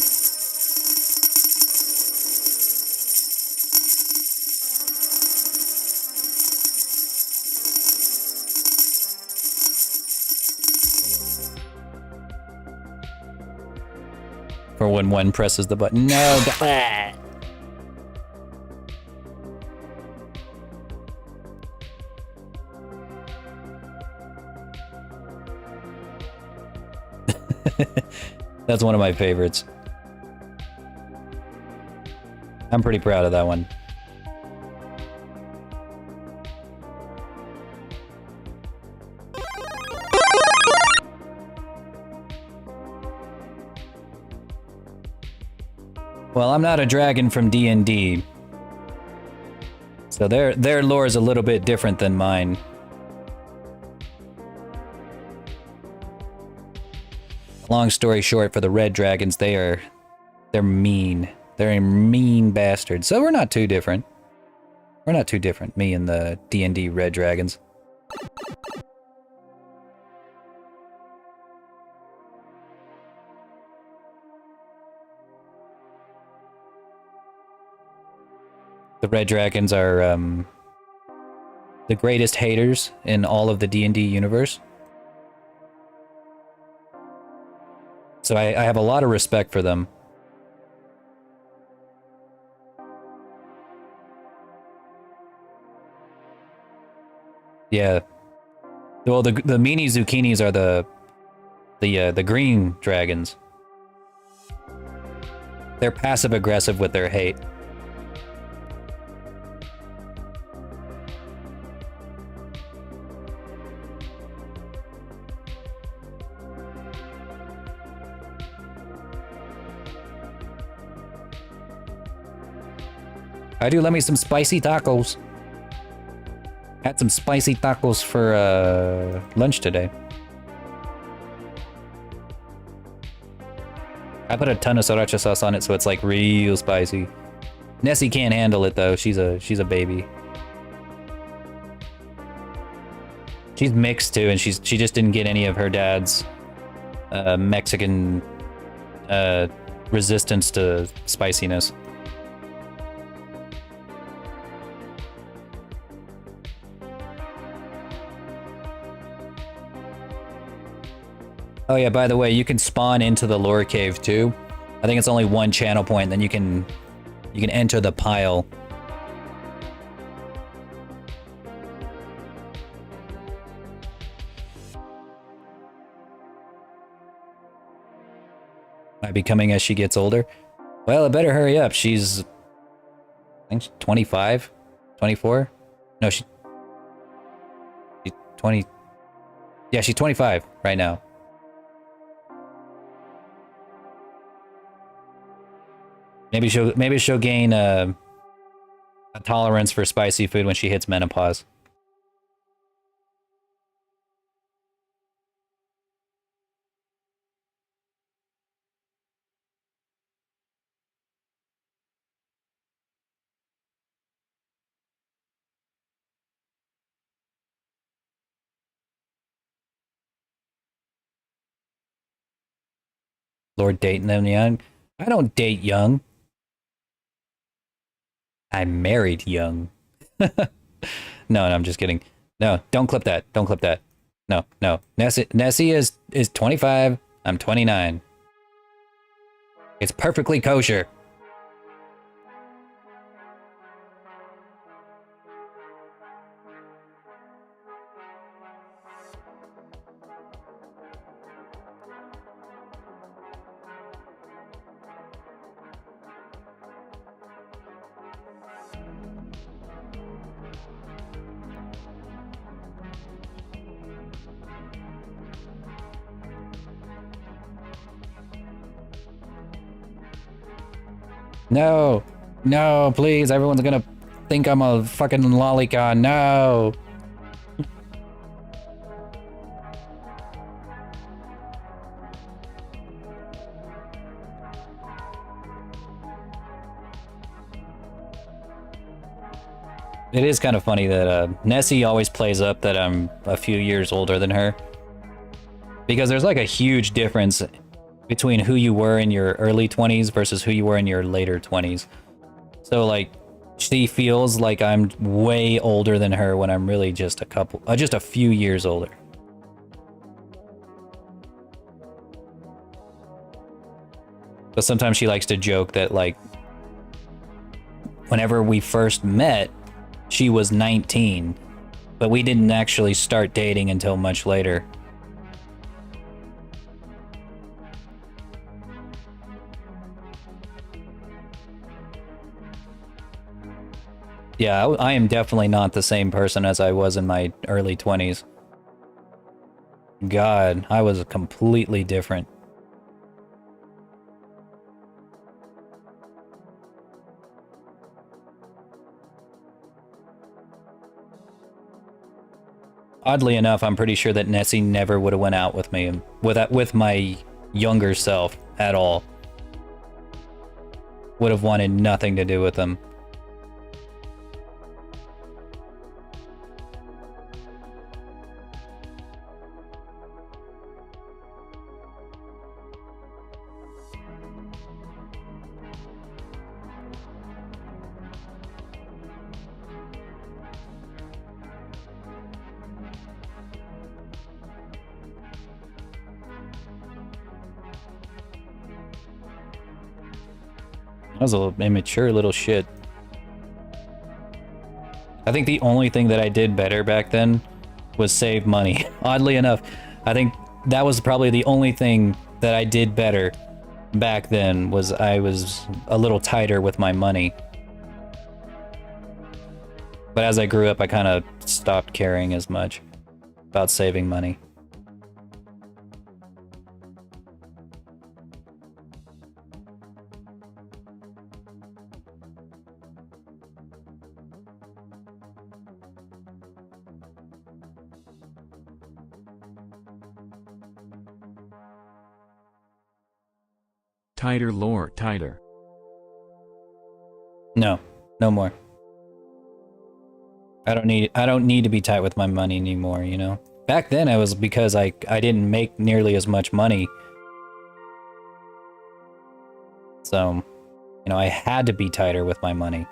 A: For when one presses the button. No, That's one of my favorites. I'm pretty proud of that one. Well, I'm not a dragon from D&D. So their lore is a little bit different than mine. Long story short, for the red dragons, they're mean. They're a mean bastard. So we're not too different. We're not too different, me and the D&D red dragons. The red dragons are the greatest haters in all of the D&D universe. So I have a lot of respect for them. Yeah. Well, the mini zucchinis are the green dragons. They're passive aggressive with their hate. I do love me some spicy tacos. Had some spicy tacos for lunch today. I put a ton of sriracha sauce on it, so it's like real spicy. Nessie can't handle it though. She's a baby. She's mixed too, and she just didn't get any of her dad's Mexican resistance to spiciness. Oh yeah, by the way, you can spawn into the lore cave too. I think it's only one channel point, then you can enter the pile. Might be coming as she gets older. Well, it better hurry up. I think she's 25, 24. No, she's 20. Yeah, she's 25 right now. Maybe she'll gain a tolerance for spicy food when she hits menopause. Lord dating them young. I don't date young. I married young. No, I'm just kidding. No, don't clip that. Don't clip that. No. Nessie is 25. I'm 29. It's perfectly kosher. No, please. Everyone's gonna think I'm a fucking lolicon. No. It is kind of funny that Nessie always plays up that I'm a few years older than her. Because there's like a huge difference between who you were in your early 20s versus who you were in your later 20s. So like, she feels like I'm way older than her when I'm really just a few years older. But sometimes she likes to joke that like, whenever we first met, she was 19, but we didn't actually start dating until much later. Yeah, I am definitely not the same person as I was in my early 20s. God, I was completely different. Oddly enough, I'm pretty sure that Nessie never would have went out with me, with my younger self at all. would have wanted nothing to do with them. That was a little immature little shit. I think the only thing that I did better back then was save money. Oddly enough, I think that was probably the only thing that I did better back then, was I was a little tighter with my money. But as I grew up, I kind of stopped caring as much about saving money.
C: Tighter, lore, tighter.
A: No, no more. I don't need to be tight with my money anymore, you know? Back then I was, because I didn't make nearly as much money. So, you know, I had to be tighter with my money.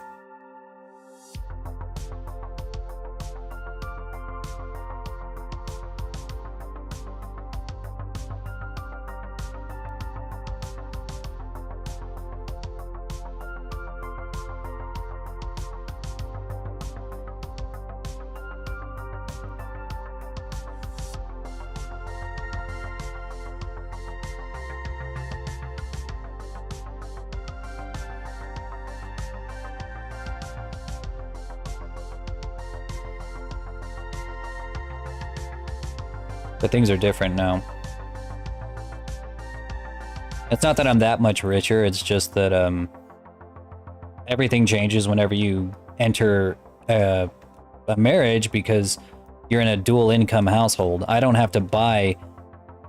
A: But things are different now. It's not that I'm that much richer, it's just that everything changes whenever you enter a marriage, because you're in a dual income household. I don't have to buy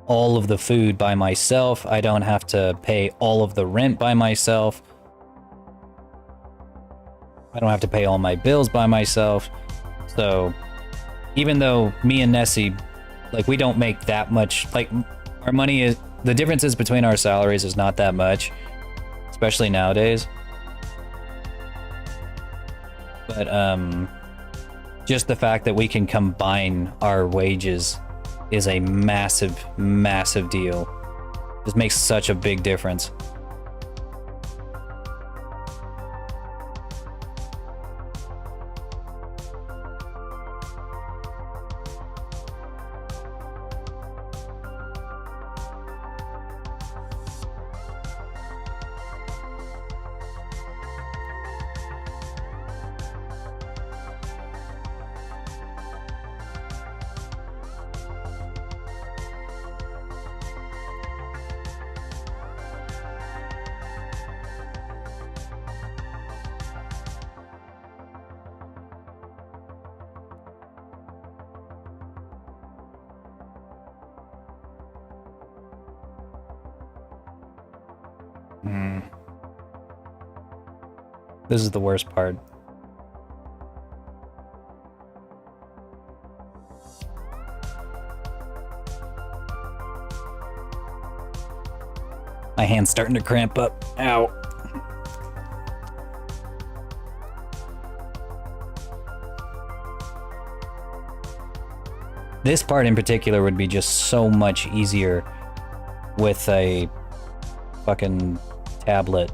A: all of the food by myself. I don't have to pay all of the rent by myself. I don't have to pay all my bills by myself. So even though me and Nessie, like, we don't make that much, like, our money is, the differences between our salaries is not that much, especially nowadays. But just the fact that we can combine our wages is a massive, massive deal. This makes such a big difference. This is the worst part. My hand's starting to cramp up. Ow. This part in particular would be just so much easier with a fucking tablet.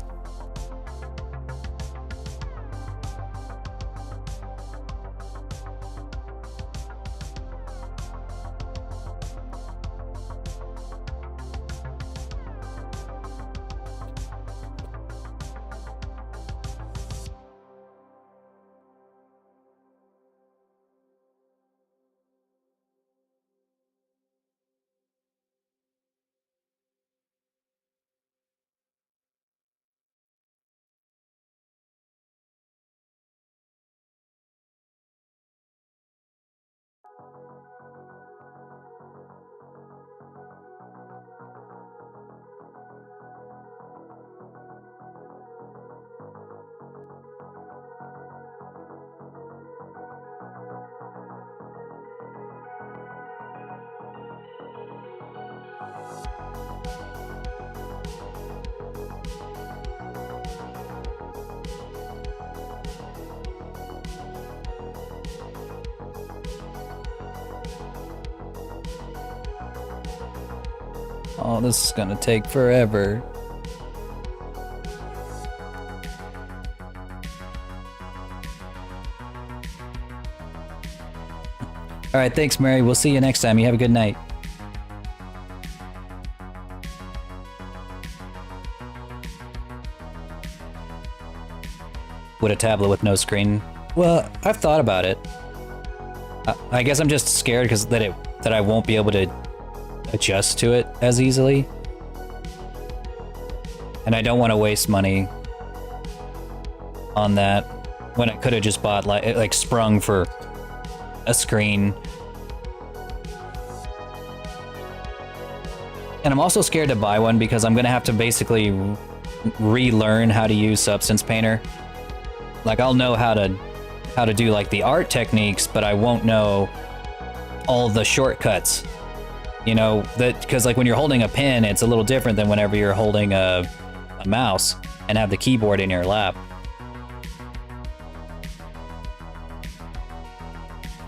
A: Oh, this is gonna take forever. Alright, thanks, Mary. We'll see you next time. You have a good night. Would a tablet with no screen? Well, I've thought about it. I guess I'm just scared because that I won't be able to adjust to it as easily. And I don't want to waste money on that when I could have just bought like sprung for a screen. And I'm also scared to buy one because I'm gonna have to basically relearn how to use Substance Painter. Like I'll know how to do like the art techniques, but I won't know all the shortcuts. You know, that because like when you're holding a pen, it's a little different than whenever you're holding a mouse and have the keyboard in your lap.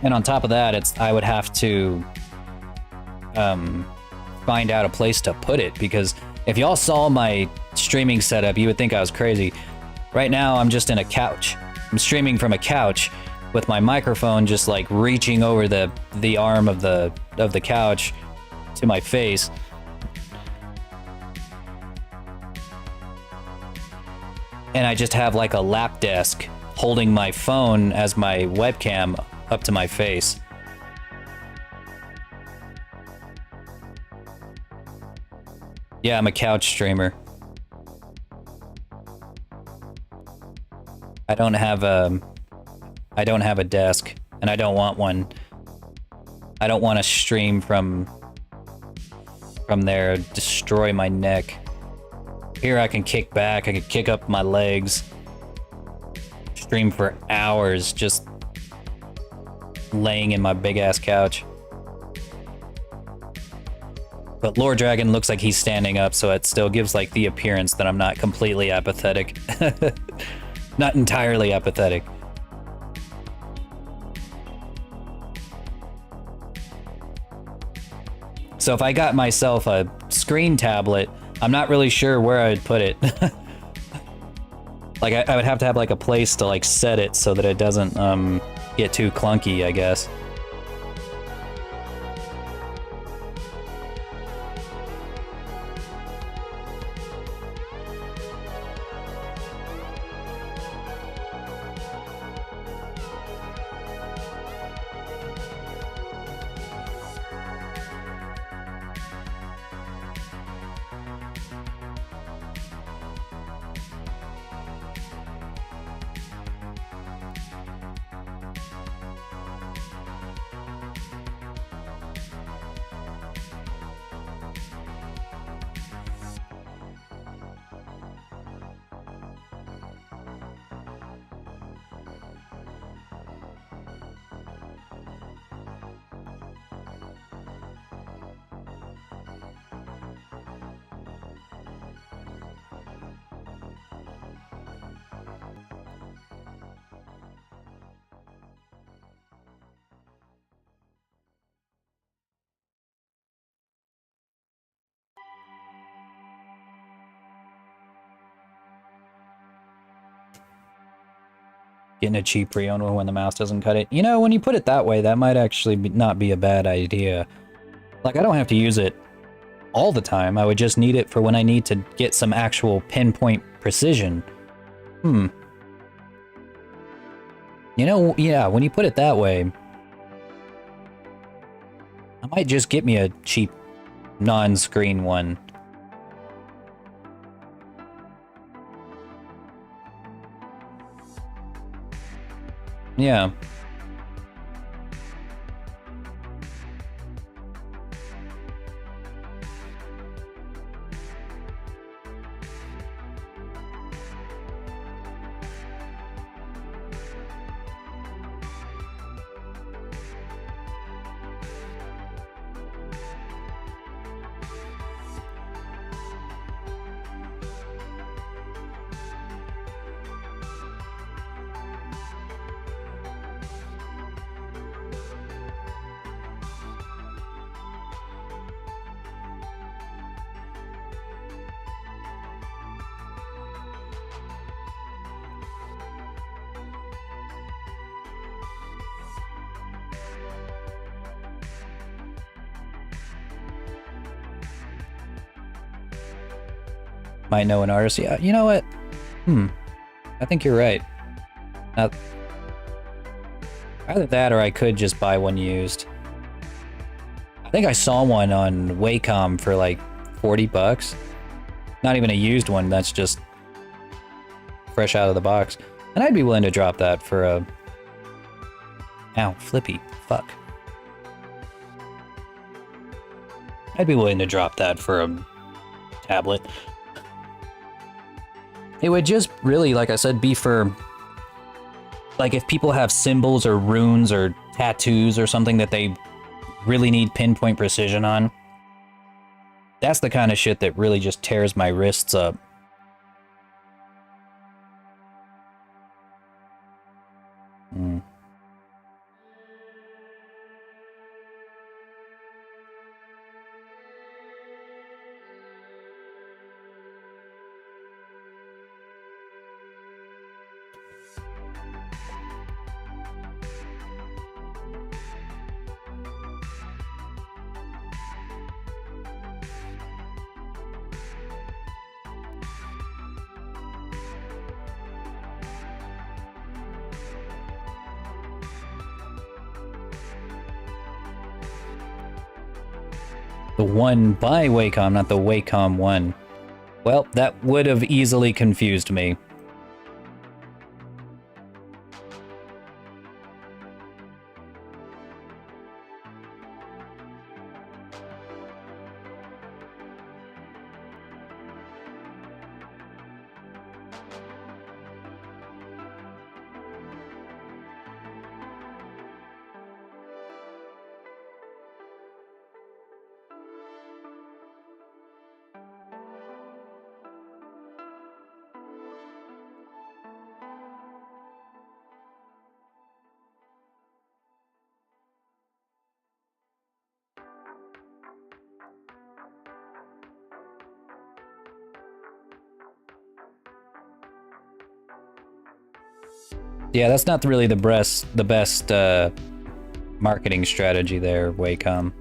A: And on top of that, I would have to find out a place to put it, because if y'all saw my streaming setup, you would think I was crazy. Right now, I'm just in a couch. I'm streaming from a couch with my microphone just like reaching over the arm of the couch to my face. And I just have like a lap desk holding my phone as my webcam up to my face. Yeah, I'm a couch streamer. I don't have a desk, and I don't want one. I don't want to stream from there, destroy my neck. Here I can kick back, I can kick up my legs, stream for hours just laying in my big ass couch. But Lord Dragon looks like he's standing up, so it still gives like the appearance that I'm not completely apathetic. Not entirely apathetic. So if I got myself a screen tablet, I'm not really sure where I would put it. Like I would have to have like a place to like set it so that it doesn't get too clunky, I guess. Getting a cheap pre-owned one when the mouse doesn't cut it. You know, when you put it that way, that might actually not be a bad idea. Like, I don't have to use it all the time. I would just need it for when I need to get some actual pinpoint precision. You know, yeah, when you put it that way, I might just get me a cheap non-screen one. Yeah. might know an artist. Yeah, you know what? I think you're right. Either that or I could just buy one used. I think I saw one on Wacom for like 40 bucks. Not even a used one, that's just fresh out of the box. And I'd be willing to drop that for a... Ow, flippy. Fuck. I'd be willing to drop that for a tablet. It would just really, like I said, be for... Like if people have symbols or runes or tattoos or something that they really need pinpoint precision on. That's the kind of shit that really just tears my wrists up. The one by Wacom, not the Wacom one. Well, that would have easily confused me. Yeah, that's not really the best marketing strategy there, Wacom.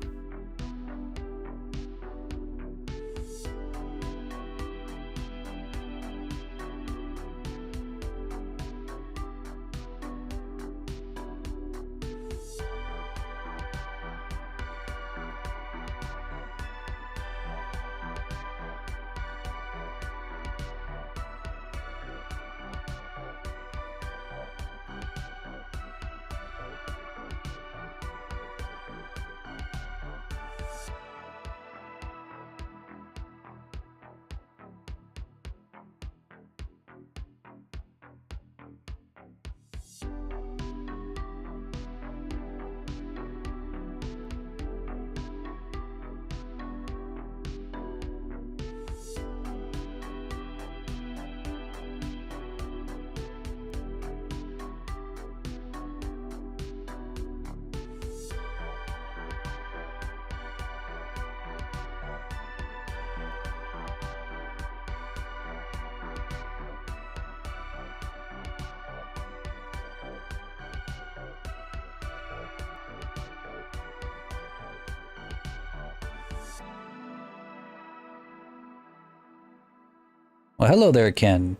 A: Well, hello there, Ken.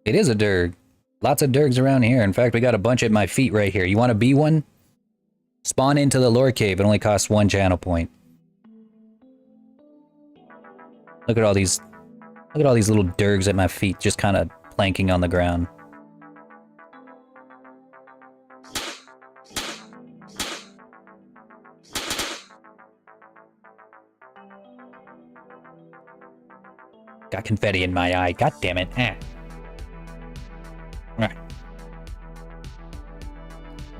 A: It is a Durg. Lots of Durgs around here. In fact, we got a bunch at my feet right here. You want to be one? Spawn into the lore cave. It only costs 1 channel point. Look at all these little Durgs at my feet, just kind of planking on the ground. Got confetti in my eye. God damn it. Ah.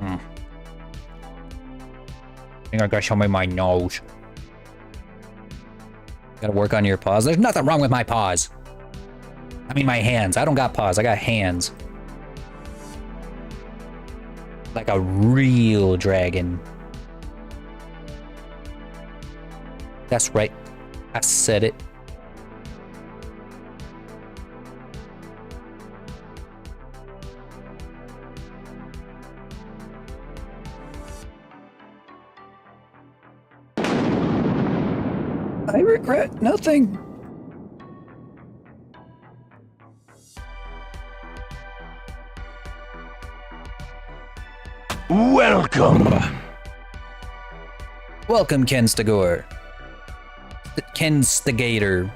A: Ah. I think I gotta show me my nose. Gotta work on your paws. There's nothing wrong with my paws. I mean my hands. I don't got paws. I got hands. Like a real dragon. That's right. I said it. I regret nothing.
C: Welcome!
A: Welcome, Ken Stagor. Ken Stagator.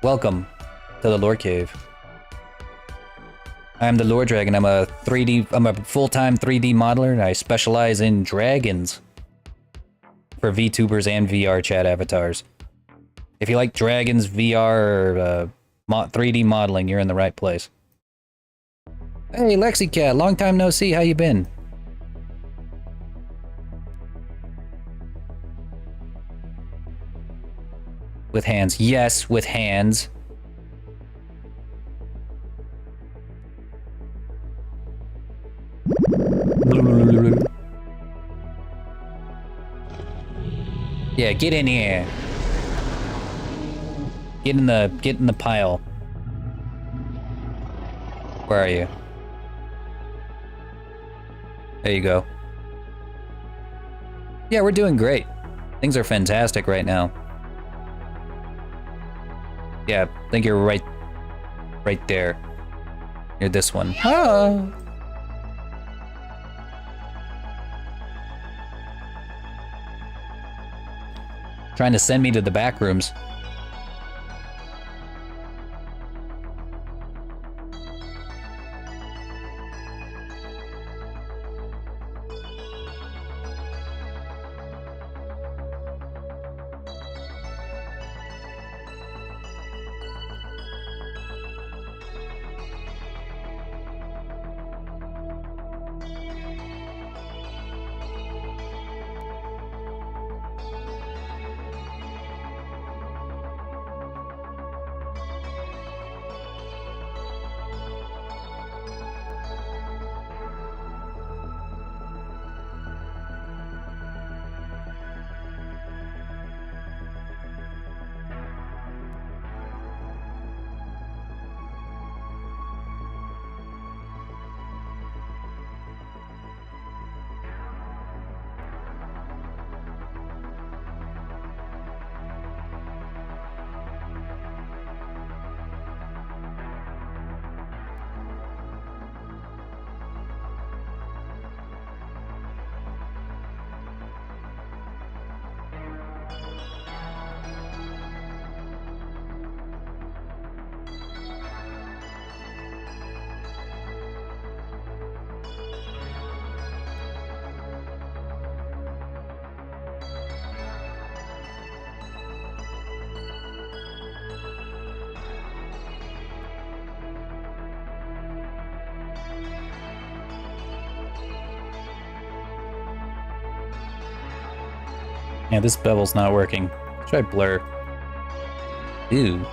A: Welcome to the Lore Cave. I'm the Lore Dragon. I'm a full-time 3D modeler, and I specialize in dragons for VTubers and VR chat avatars. If you like dragons, VR, or 3D modeling, you're in the right place. Hey, LexiCat, long time no see. How you been? With hands. Yes, with hands. Yeah, get in here. Get in the pile. Where are you? There you go. Yeah, we're doing great. Things are fantastic right now. Yeah, I think you're right there. You're this one. Ah. Trying to send me to the back rooms. Yeah, this bevel's not working. Try blur. Ew.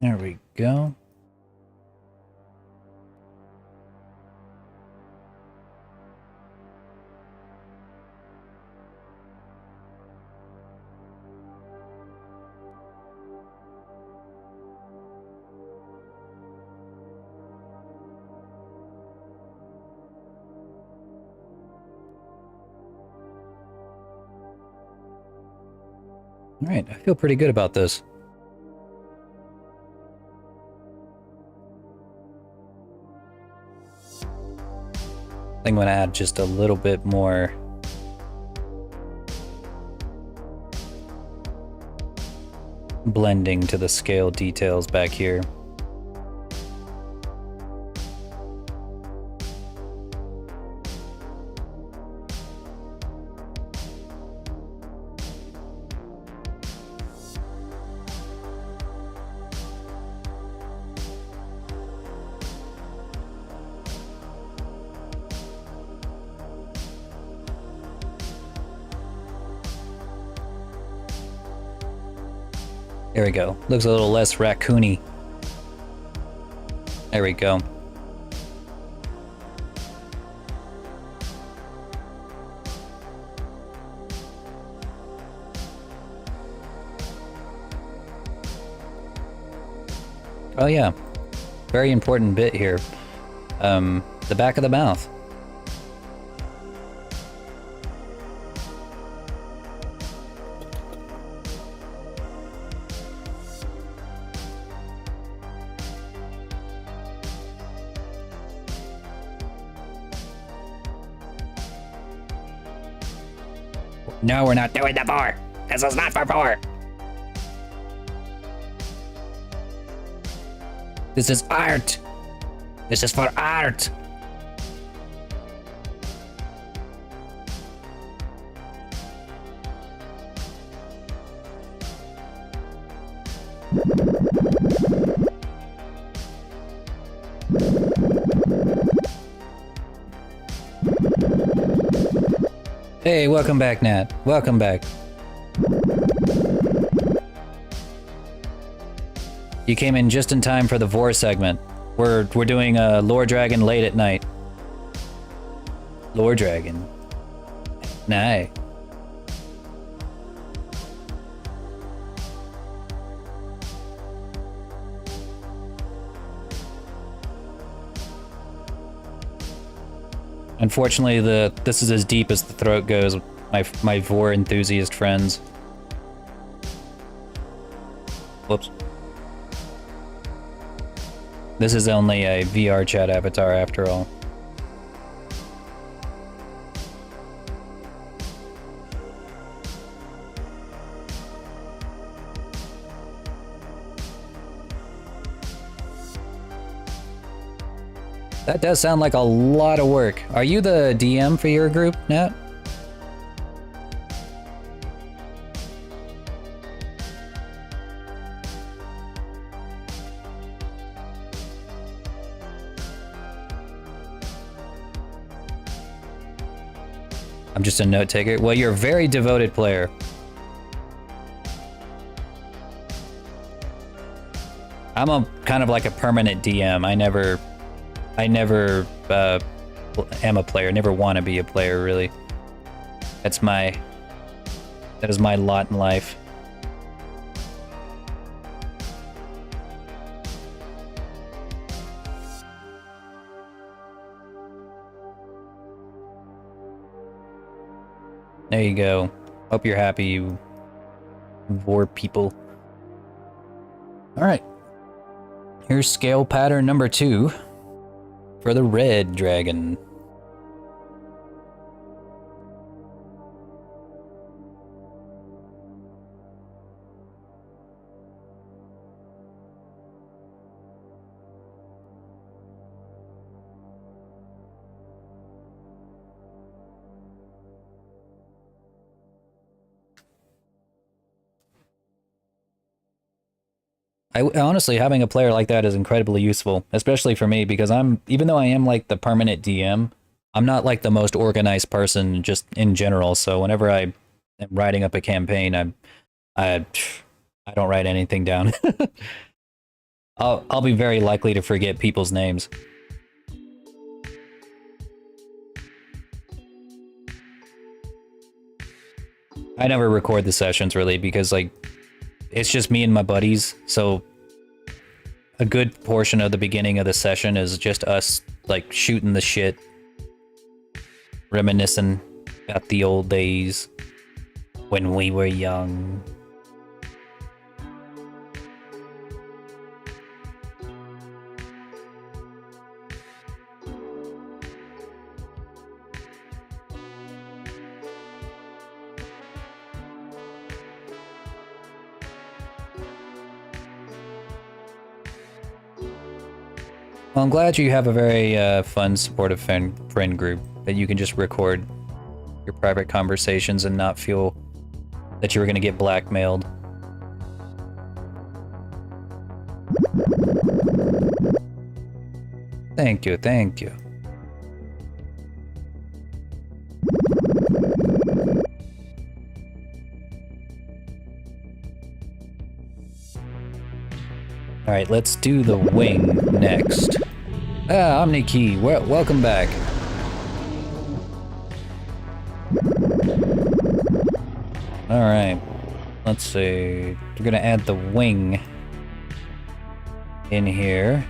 A: There we go. All right, I feel pretty good about this. I think I'm gonna add just a little bit more blending to the scale details back here. There we go. Looks a little less raccoony. There we go. Oh yeah, very important bit here. The back of the mouth. No, we're not doing the boar. This is not for boar. This is art. This is for art. Hey, welcome back, Nat. Welcome back. You came in just in time for the Vor segment. We're doing a Lore Dragon late at night. Lore Dragon. Nice. Unfortunately, this is as deep as the throat goes. My Vor enthusiast friends. Whoops. This is only a VR chat avatar after all. That does sound like a lot of work. Are you the DM for your group, Nat? I'm just a note taker. Well, you're a very devoted player. I'm a kind of like a permanent DM. I never am a player. Never want to be a player, really. That is my lot in life. There you go. Hope you're happy, you Vor people. Alright. Here's scale pattern number 2 for the red dragon. Honestly, having a player like that is incredibly useful, especially for me, because even though I am like the permanent DM, I'm not like the most organized person just in general. So whenever I am writing up a campaign, I don't write anything down. I'll be very likely to forget people's names. I never record the sessions really because like it's just me and my buddies, so a good portion of the beginning of the session is just us like shooting the shit, reminiscing about the old days when we were young. Well, I'm glad you have a very fun, supportive friend group that you can just record your private conversations and not feel that you were going to get blackmailed. Thank you, thank you. Alright, let's do the wing next. Ah, OmniKey, welcome back. Alright, let's see. We're gonna add the wing in here.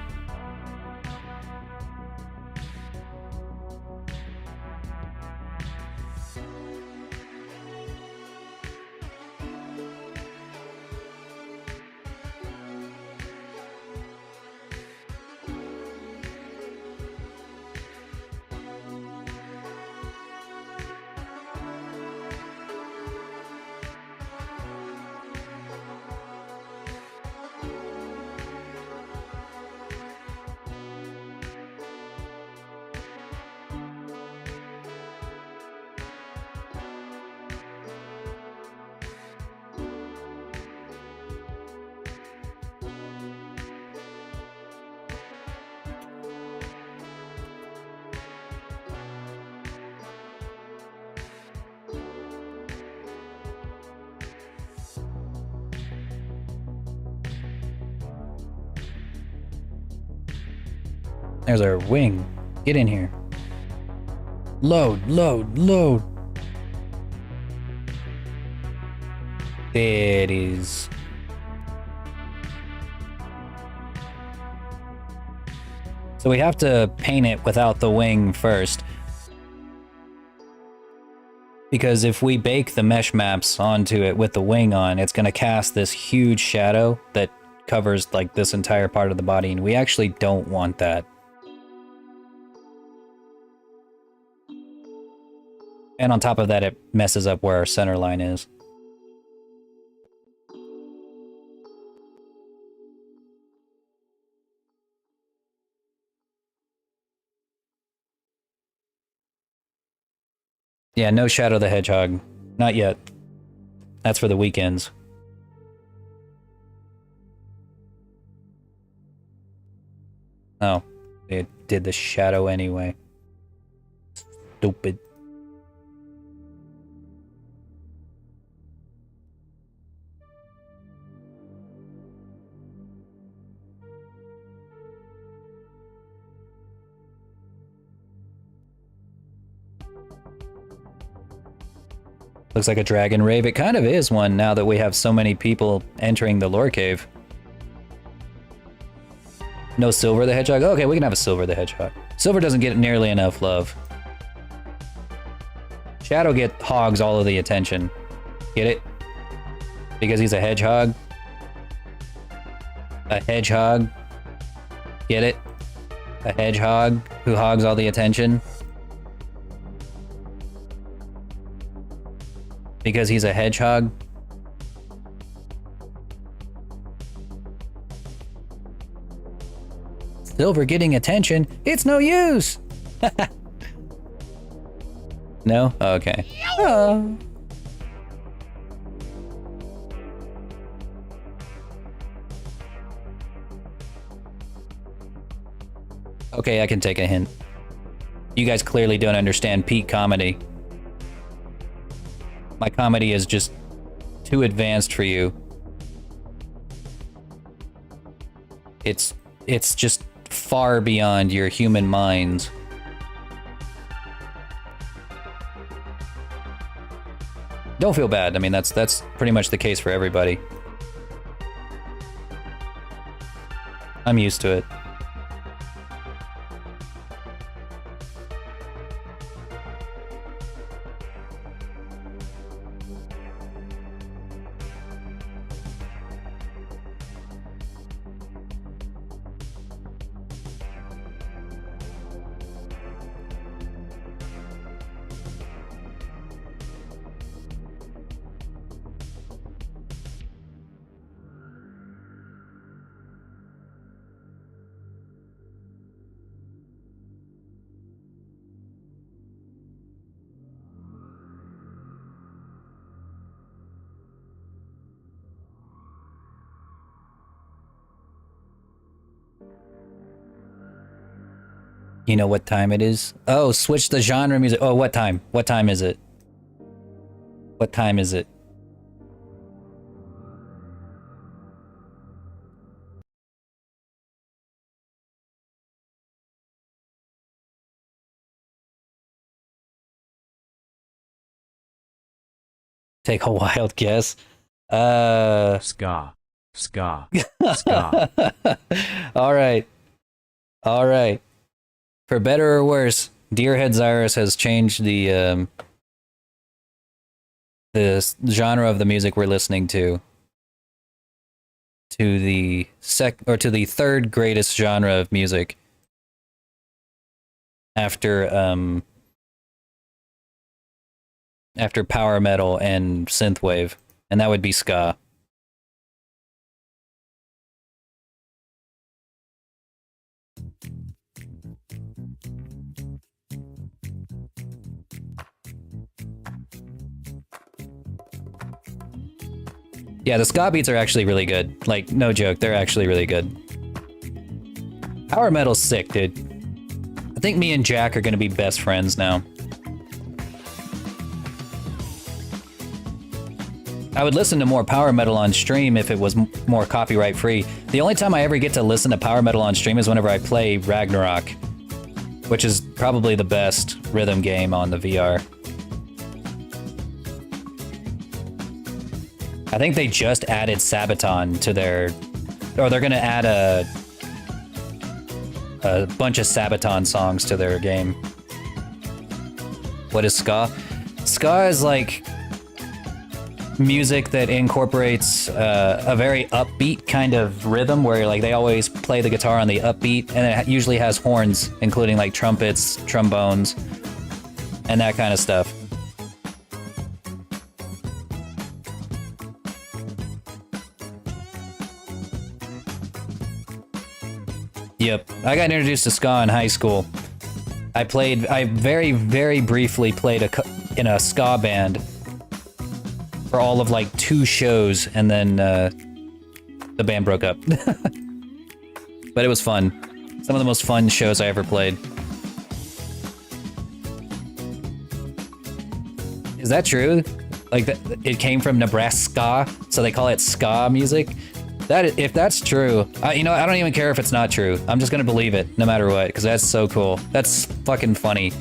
A: There's our wing. Get in here. Load, load, load. There it is. So we have to paint it without the wing first. Because if we bake the mesh maps onto it with the wing on, it's going to cast this huge shadow that covers like this entire part of the body, and we actually don't want that. And on top of that, it messes up where our center line is. Yeah, no Shadow the Hedgehog. Not yet. That's for the weekends. Oh, they did the shadow anyway. Stupid. Looks like a dragon rave. It kind of is one now that we have so many people entering the lore cave. No Silver the Hedgehog? Okay, we can have a Silver the Hedgehog. Silver doesn't get nearly enough love. Shadow hogs all of the attention. Get it? Because he's a hedgehog. A hedgehog. Get it? A hedgehog who hogs all the attention. Because he's a hedgehog. Silver getting attention, it's no use! No? Okay. Oh. Okay, I can take a hint. You guys clearly don't understand peak comedy. My comedy is just too advanced for you. It's just far beyond your human minds. Don't feel bad. I mean, that's pretty much the case for everybody. I'm used to it. You know what time it is? Oh, switch the genre music. Oh, what time? What time is it? What time is it? Take a wild guess.
C: Ska. Ska. Ska.
A: All right. All right. For better or worse, Deerhead Zyrus has changed the genre of the music we're listening to the third greatest genre of music after power metal and synthwave, and that would be ska. Yeah, the ska beats are actually really good. Like, no joke, they're actually really good. Power metal's sick, dude. I think me and Jack are gonna be best friends now. I would listen to more power metal on stream if it was more copyright free. The only time I ever get to listen to power metal on stream is whenever I play Ragnarok, which is probably the best rhythm game on the VR. I think they just added Sabaton to their, or they're gonna add a bunch of Sabaton songs to their game. What is ska? Ska is like music that incorporates a very upbeat kind of rhythm where like they always play the guitar on the upbeat, and it usually has horns, including like trumpets, trombones, and that kind of stuff. Yep, I got introduced to ska in high school. I very, very briefly played in a ska band for all of like 2 shows, and then the band broke up. But it was fun. Some of the most fun shows I ever played. Is that true? Like, it came from Nebraska, so they call it ska music? If that's true, you know, I don't even care if it's not true. I'm just gonna believe it, no matter what, because that's so cool. That's fucking funny.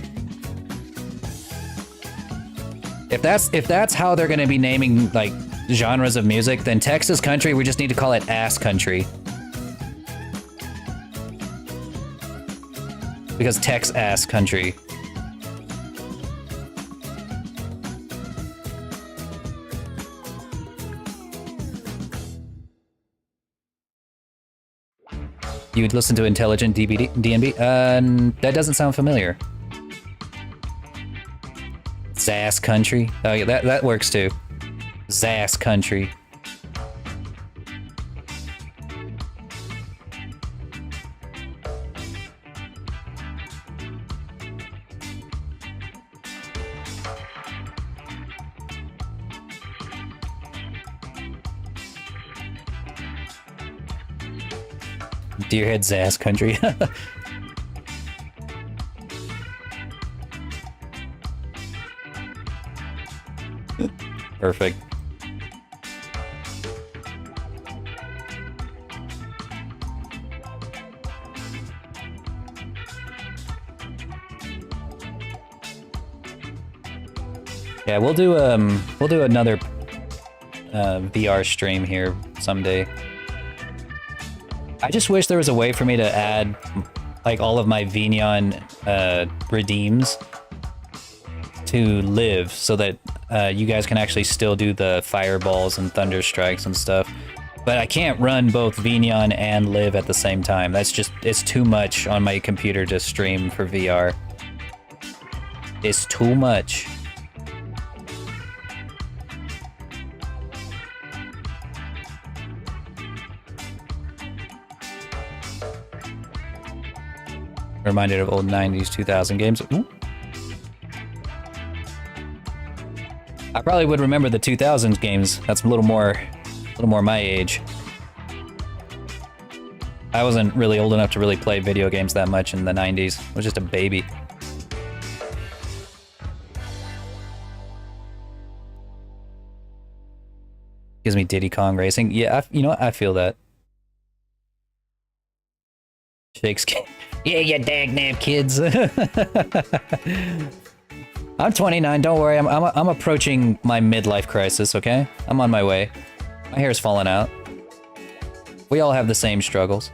A: If that's how they're gonna be naming like genres of music, then Texas country, we just need to call it ass country. Because Tex ass country. You'd listen to Intelligent DNB? That doesn't sound familiar. Zass Country? Oh yeah, that works too. Zass Country. Deerhead Zass Country. Perfect. Yeah, we'll do another VR stream here someday. I just wish there was a way for me to add like all of my Vignon redeems to live, so that you guys can actually still do the fireballs and thunder strikes and stuff. But I can't run both Vignon and live at the same time. It's too much on my computer to stream for VR. It's too much. Reminded of old 90s, 2000 games. Ooh. I probably would remember the 2000s games. That's a little more my age. I wasn't really old enough to really play video games that much in the 90s. I was just a baby. Gives me Diddy Kong Racing. Yeah, you know what? I feel that. Shakes. Yeah, you dagnab kids. I'm 29. Don't worry. I'm approaching my midlife crisis. Okay, I'm on my way. My hair's falling out. We all have the same struggles.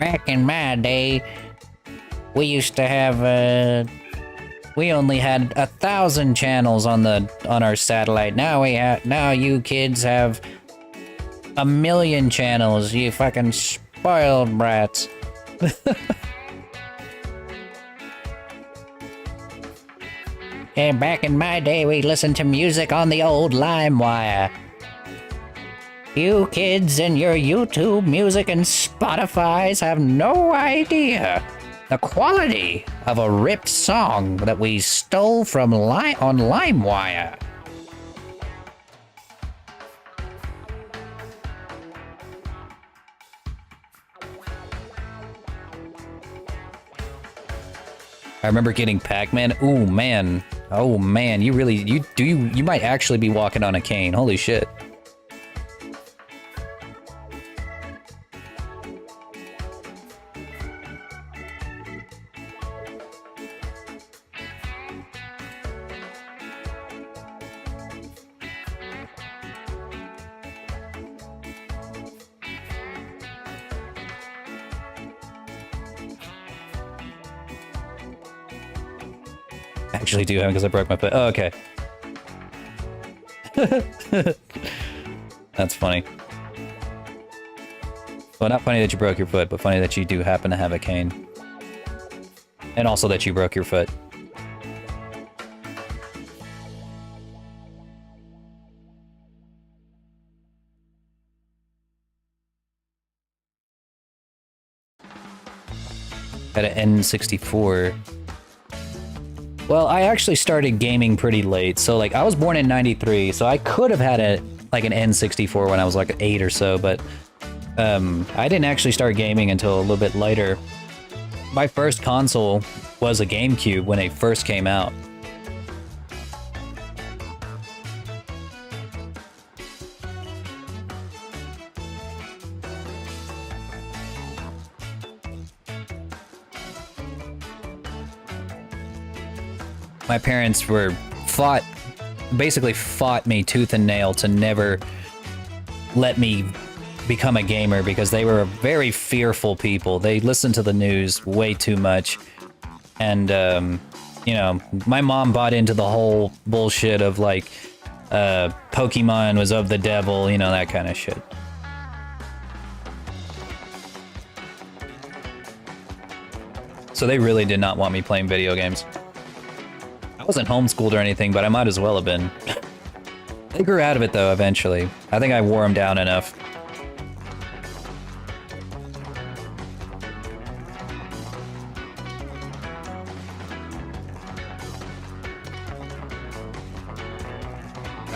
A: Back in my day, we used to have we only had 1,000 channels on our satellite. Now you kids have 1,000,000 channels. You fucking spoiled brats. And back in my day, we listened to music on the old LimeWire. You kids and your YouTube music and Spotify's have no idea the quality of a ripped song that we stole from on LimeWire. I remember getting Pac-Man. Ooh, man. Oh, man. You might actually be walking on a cane. Holy shit. Actually do have because I broke my foot. Oh, okay. That's funny. Well, not funny that you broke your foot, but funny that you do happen to have a cane. And also that you broke your foot. Had an N64. Well, I actually started gaming pretty late, so like I was born in '93, so I could have had an N64 when I was like 8 or so, but I didn't actually start gaming until a little bit later. My first console was a GameCube when it first came out. My parents basically fought me tooth and nail to never let me become a gamer because they were very fearful people. They listened to the news way too much. And, you know, my mom bought into the whole bullshit of like, Pokemon was of the devil, you know, that kind of shit. So they really did not want me playing video games. I wasn't homeschooled or anything, but I might as well have been. They grew out of it, though, eventually. I think I wore them down enough.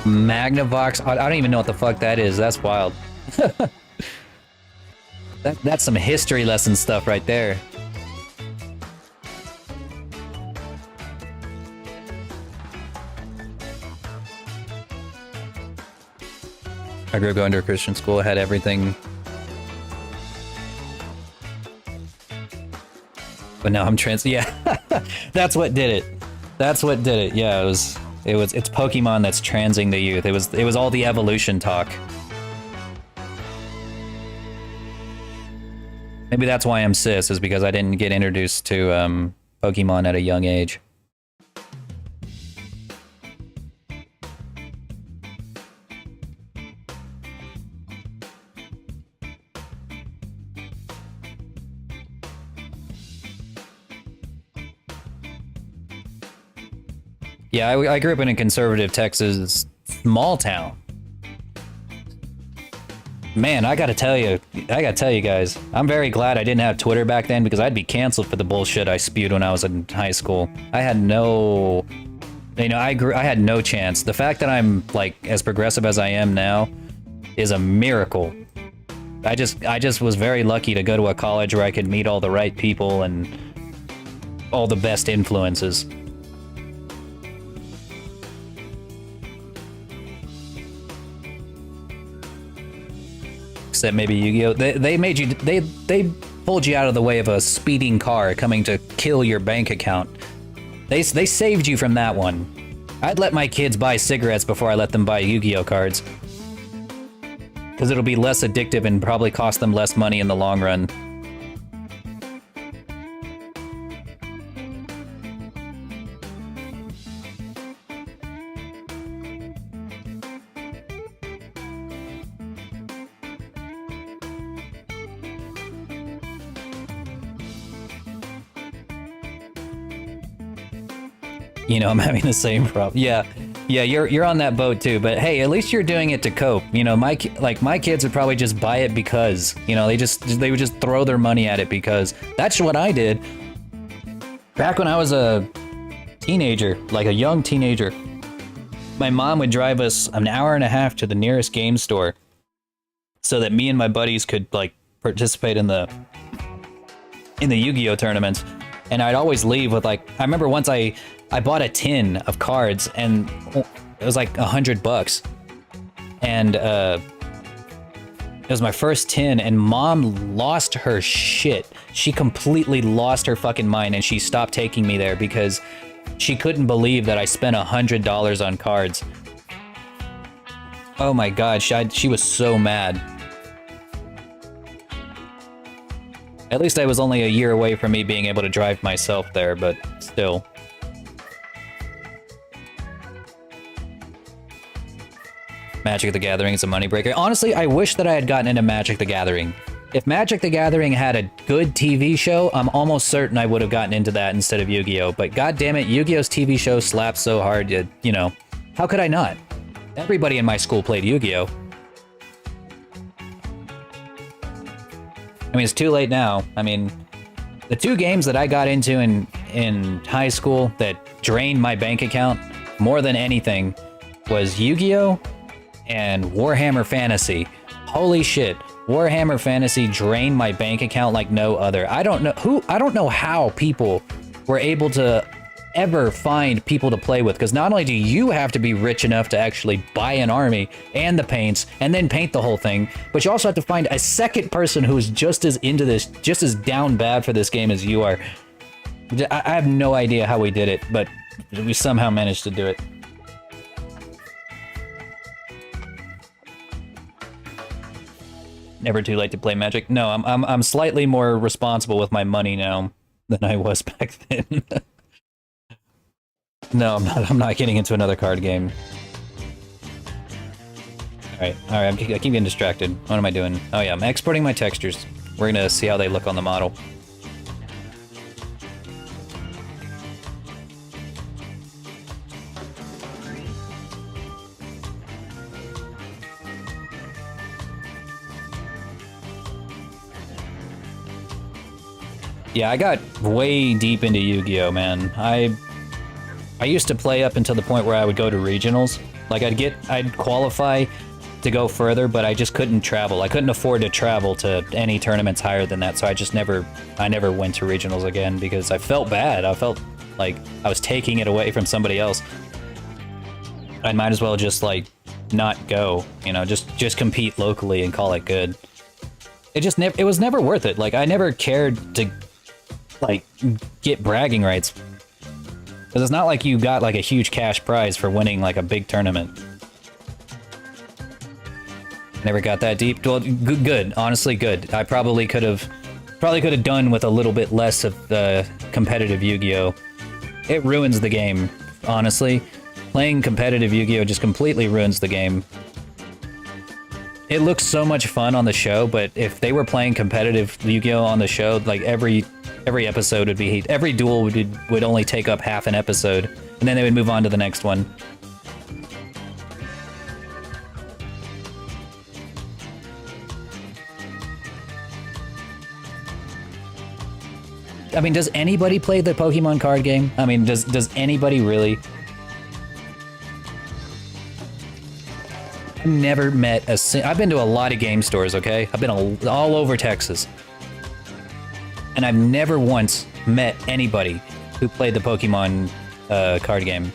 A: Magnavox? I don't even know what the fuck that is. That's wild. That's some history lesson stuff right there. I grew up going to a Christian school, had everything. But now I'm trans. Yeah, that's what did it. That's what did it. Yeah, it's Pokemon that's transing the youth. It was all the evolution talk. Maybe that's why I'm cis, is because I didn't get introduced to Pokemon at a young age. Yeah, I grew up in a conservative Texas small town. Man, I gotta tell you guys, I'm very glad I didn't have Twitter back then because I'd be canceled for the bullshit I spewed when I was in high school. I had no, I had no chance. The fact that I'm like as progressive as I am now is a miracle. I just was very lucky to go to a college where I could meet all the right people and all the best influences. Except maybe Yu-Gi-Oh! They made you, they pulled you out of the way of a speeding car coming to kill your bank account. They saved you from that one. I'd let my kids buy cigarettes before I let them buy Yu-Gi-Oh! Cards. Because it'll be less addictive and probably cost them less money in the long run. You know, I'm having the same problem. Yeah, you're on that boat too. But hey, at least you're doing it to cope. You know, my kids would probably just buy it because, you know, they would just throw their money at it because that's what I did. Back when I was a teenager, like a young teenager, my mom would drive us an hour and a half to the nearest game store so that me and my buddies could like participate in the Yu-Gi-Oh! Tournaments. And I'd always leave with like, I remember once I bought a tin of cards and it was like $100. And it was my first tin and Mom lost her shit. She completely lost her fucking mind and she stopped taking me there because she couldn't believe that I spent $100 on cards. Oh my god, she was so mad. At least I was only a year away from me being able to drive myself there, but still. Magic the Gathering is a moneybreaker. Honestly, I wish that I had gotten into Magic the Gathering. If Magic the Gathering had a good TV show, I'm almost certain I would have gotten into that instead of Yu-Gi-Oh! But goddammit, Yu-Gi-Oh's TV show slaps so hard, you know, how could I not? Everybody in my school played Yu-Gi-Oh! I mean, it's too late now. I mean, the two games that I got into in high school that drained my bank account more than anything was Yu-Gi-Oh! And Warhammer Fantasy. Holy shit. Warhammer Fantasy drained my bank account like no other. I don't know how people were able to ever find people to play with, because not only do you have to be rich enough to actually buy an army and the paints and then paint the whole thing, but you also have to find a second person who's just as into this, just as down bad for this game as you are. I have no idea how we did it, but we somehow managed to do it. Never too late to play Magic. No, I'm slightly more responsible with my money now than I was back then. No, I'm not getting into another card game. Alright, I keep getting distracted. What am I doing? Oh yeah, I'm exporting my textures. We're gonna see how they look on the model. Yeah, I got way deep into Yu-Gi-Oh, man. I used to play up until the point where I would go to regionals. Like I'd qualify to go further, but I just couldn't travel. I couldn't afford to travel to any tournaments higher than that, so I never went to regionals again because I felt bad. I felt like I was taking it away from somebody else. I might as well just like not go, you know, just compete locally and call it good. It was never worth it. Like I never cared to like get bragging rights. Because it's not like you got like a huge cash prize for winning like a big tournament. Never got that deep. Well, good. Honestly, good. I probably could have done with a little bit less of the competitive Yu-Gi-Oh. It ruins the game, honestly. Playing competitive Yu-Gi-Oh just completely ruins the game. It looks so much fun on the show, but if they were playing competitive Yu-Gi-Oh on the show, like every episode would be, every duel would only take up half an episode, and then they would move on to the next one. I mean, does anybody play the Pokemon card game? I mean, does anybody really? Never met I've been to a lot of game stores, okay? I've been all over Texas. And I've never once met anybody who played the Pokemon card game.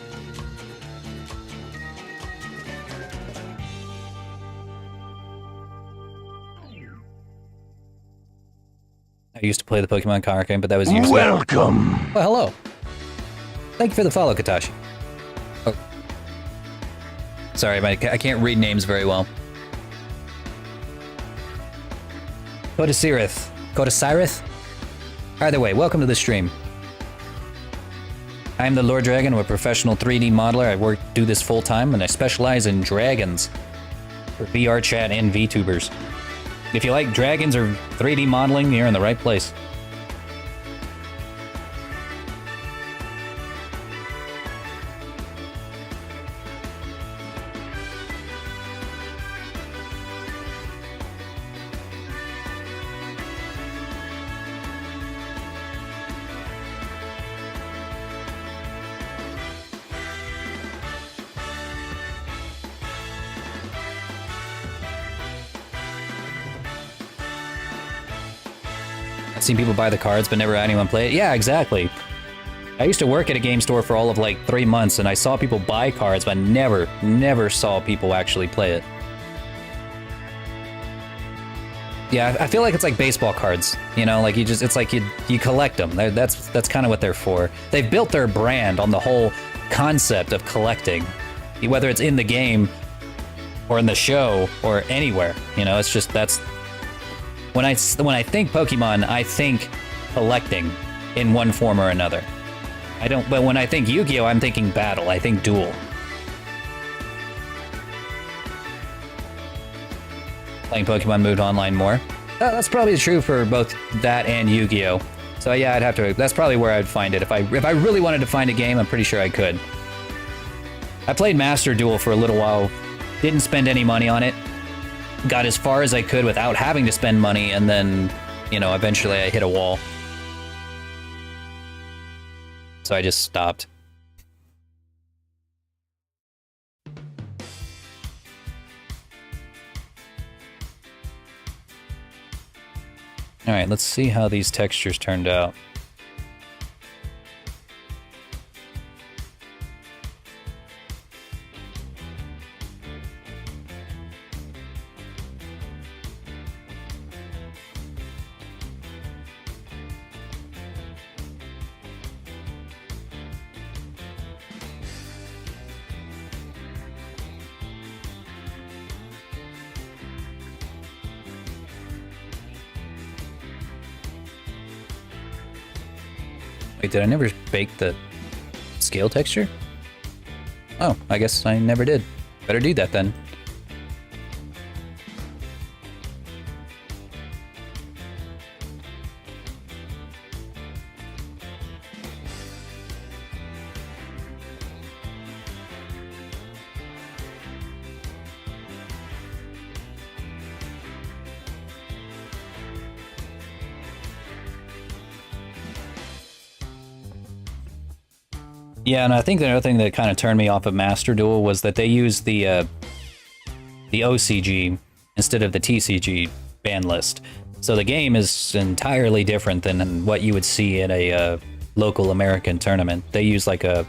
A: I used to play the Pokemon card game, but that was years ago.
C: Welcome.
A: Well, hello. Thank you for the follow, Katashi. Oh. Sorry, I can't read names very well. Kodasirith? Either way, welcome to the stream. I am the Lord Dragon, I'm a professional 3D modeler. I do this full time, and I specialize in dragons for VR chat and VTubers. If you like dragons or 3D modeling, you're in the right place. I've seen people buy the cards, but never had anyone play it. Yeah, exactly. I used to work at a game store for all of like 3 months, and I saw people buy cards, but never saw people actually play it. Yeah, I feel like it's like baseball cards, you know, like it's like you collect them. That's kind of what they're for. They've built their brand on the whole concept of collecting, whether it's in the game or in the show or anywhere. You know, it's just when I think Pokemon, I think collecting in one form or another. But when I think Yu-Gi-Oh, I'm thinking battle. I think duel. Playing Pokemon moved online more. That's probably true for both that and Yu-Gi-Oh. So yeah, that's probably where I'd find it. If I really wanted to find a game, I'm pretty sure I could. I played Master Duel for a little while. Didn't spend any money on it. Got as far as I could without having to spend money, and then, you know, eventually I hit a wall. So I just stopped. Alright, let's see how these textures turned out. Wait, did I never bake the scale texture? Oh, I guess I never did. Better do that then. Yeah, and I think the other thing that kind of turned me off of Master Duel was that they used the OCG instead of the TCG ban list. So the game is entirely different than what you would see in a local American tournament. They use like the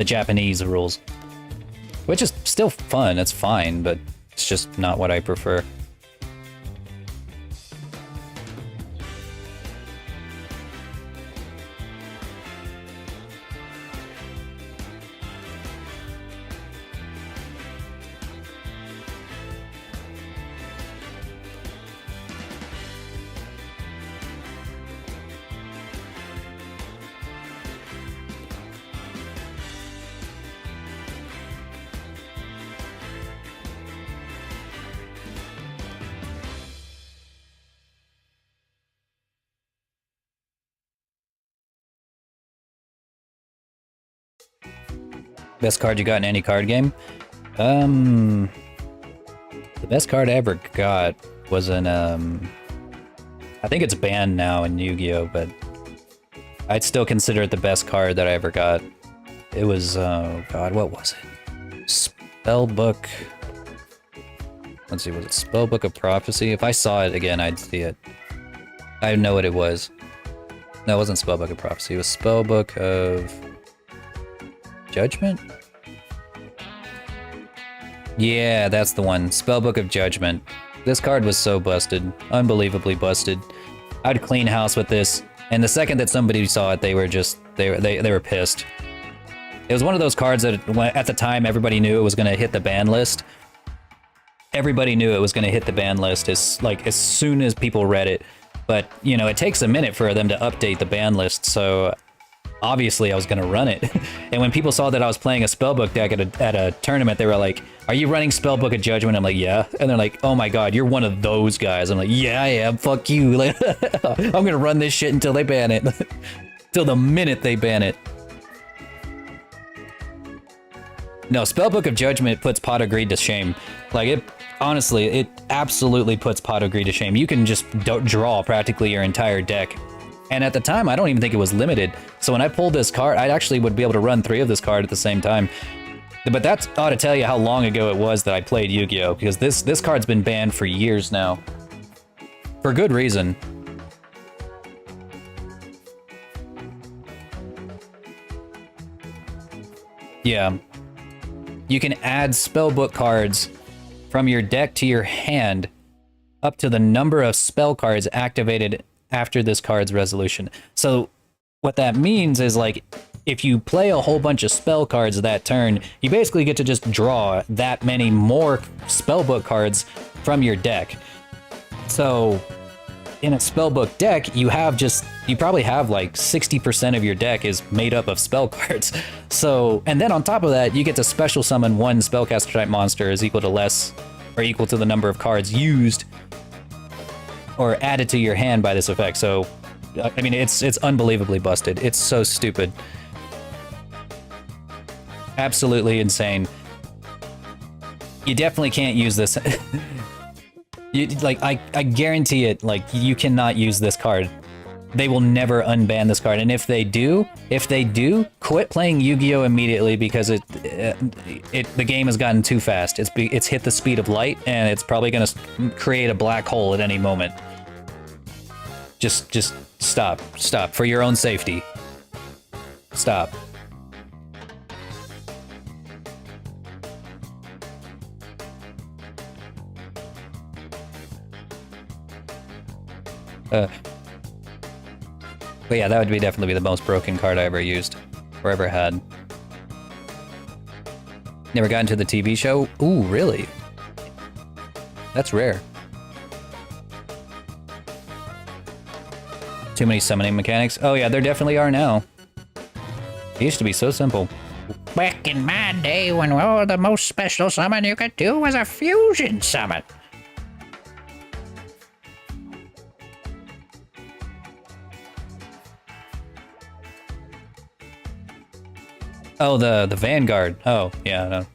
A: Japanese rules, which is still fun. It's fine, but it's just not what I prefer. Best card you got in any card game? The best card I ever got was in, I think it's banned now in Yu-Gi-Oh, but I'd still consider it the best card that I ever got. It was, oh god, what was it? Spellbook. Let's see, was it Spellbook of Prophecy? If I saw it again, I'd see it. I know what it was. No, it wasn't Spellbook of Prophecy. It was Spellbook of Judgment? Yeah, that's the one. Spellbook of Judgment. This card was so busted. Unbelievably busted. I'd clean house with this, and the second that somebody saw it, they were just they were pissed. It was one of those cards that at the time everybody knew it was going to hit the ban list. Everybody knew it was going to hit the ban list as soon as people read it. But, you know, it takes a minute for them to update the ban list, so obviously I was going to run it. And when people saw that I was playing a Spellbook deck at a tournament, they were like, "Are you running Spellbook of Judgment?" I'm like, "Yeah." And they're like, "Oh my god, you're one of those guys." I'm like, "Yeah, I am. Fuck you." Like, I'm going to run this shit until they ban it. Till the minute they ban it. No, Spellbook of Judgment puts Pot of Greed to shame. Like, it honestly, it absolutely puts Pot of Greed to shame. You can just draw practically your entire deck. And at the time, I don't even think it was limited. So when I pulled this card, I actually would be able to run 3 of this card at the same time. But that ought to tell you how long ago it was that I played Yu-Gi-Oh! Because this card's been banned for years now. For good reason. Yeah. You can add spellbook cards from your deck to your hand up to the number of spell cards activated after this card's resolution. So what that means is, like, if you play a whole bunch of spell cards that turn, you basically get to just draw that many more spellbook cards from your deck. So in a spellbook deck, you probably have like 60% of your deck is made up of spell cards. So, and then on top of that, you get to special summon 1 spellcaster type monster is equal to less or equal to the number of cards used or added to your hand by this effect. So, I mean, it's unbelievably busted. It's so stupid. Absolutely insane. You definitely can't use this. I guarantee it, like, you cannot use this card. They will never unban this card. And if they do, quit playing Yu-Gi-Oh! Immediately, because the game has gotten too fast. It's hit the speed of light, and it's probably gonna create a black hole at any moment. Just stop for your own safety. Stop. But yeah, that would definitely be the most broken card I ever used, or ever had. Never got into the TV show? Ooh, really? That's rare. Too many summoning mechanics? Oh yeah, there definitely are now. It used to be so simple.
E: Back in my day, when the most special summon you could do was a fusion summon.
A: Oh, the Vanguard. Oh, yeah, no.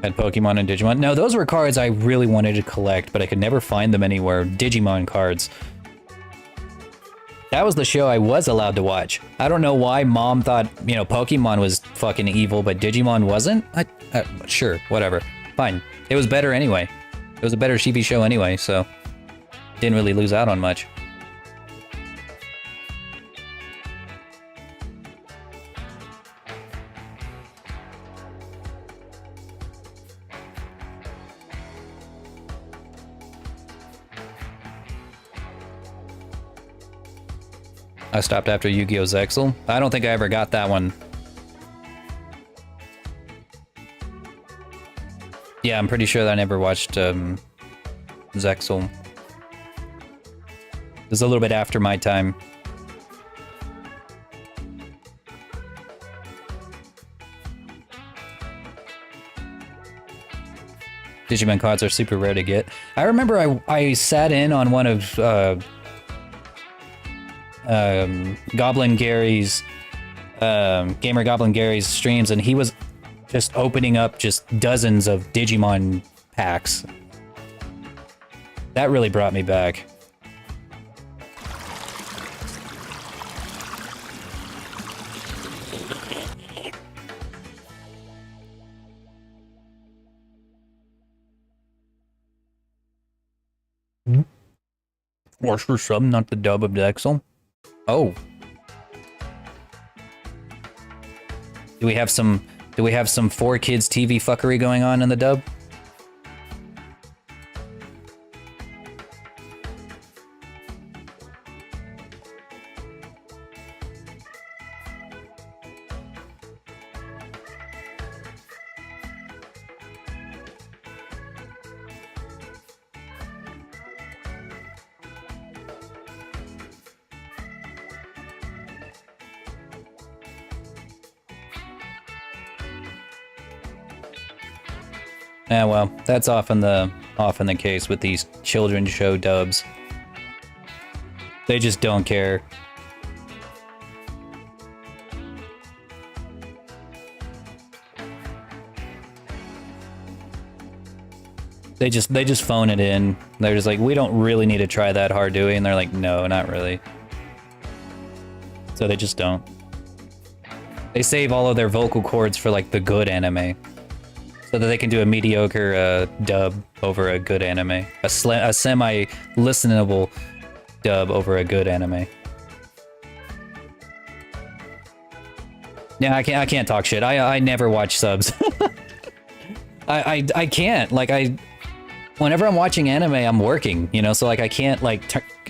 A: Had Pokemon and Digimon. No, those were cards I really wanted to collect, but I could never find them anywhere. Digimon cards. That was the show I was allowed to watch. I don't know why Mom thought, you know, Pokemon was fucking evil, but Digimon wasn't? Sure, whatever. Fine. It was better anyway. It was a better TV show anyway, so didn't really lose out on much. I stopped after Yu-Gi-Oh! Zexal. I don't think I ever got that one. Yeah, I'm pretty sure that I never watched Zexal. It was a little bit after my time. Digimon cards are super rare to get. I remember I sat in on one of Goblin Gary's Gamer Goblin Gary's streams, and he was just opening up just dozens of Digimon packs. That really brought me back. Watch the sub, not the dub of Dexel. Oh. Do we have some 4Kids TV fuckery going on in the dub? Yeah, well, that's often the case with these children's show dubs. They just don't care. They just phone it in. They're just like, we don't really need to try that hard, do we? And they're like, no, not really. So they just don't. They save all of their vocal cords for like the good anime. So that they can do a mediocre dub over a good anime. A semi-listenable dub over a good anime. Yeah, I can't talk shit. I never watch subs. I can't. Like, whenever I'm watching anime, I'm working, you know? So, like, I can't, like,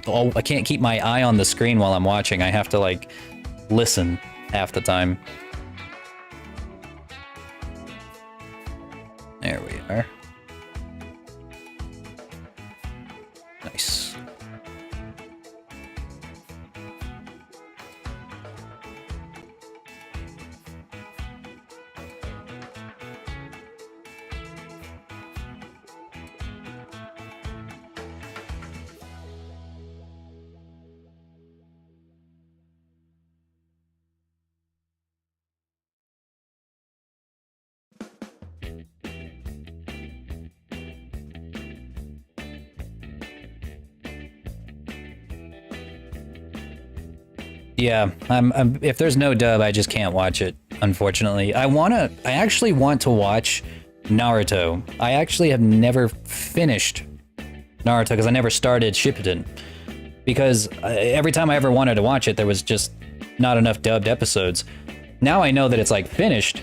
A: I can't keep my eye on the screen while I'm watching. I have to, like, listen half the time. There we are. Nice. Yeah, if there's no dub, I just can't watch it, unfortunately. I actually want to watch Naruto. I actually have never finished Naruto because I never started Shippuden. Because every time I ever wanted to watch it, there was just not enough dubbed episodes. Now I know that it's like finished.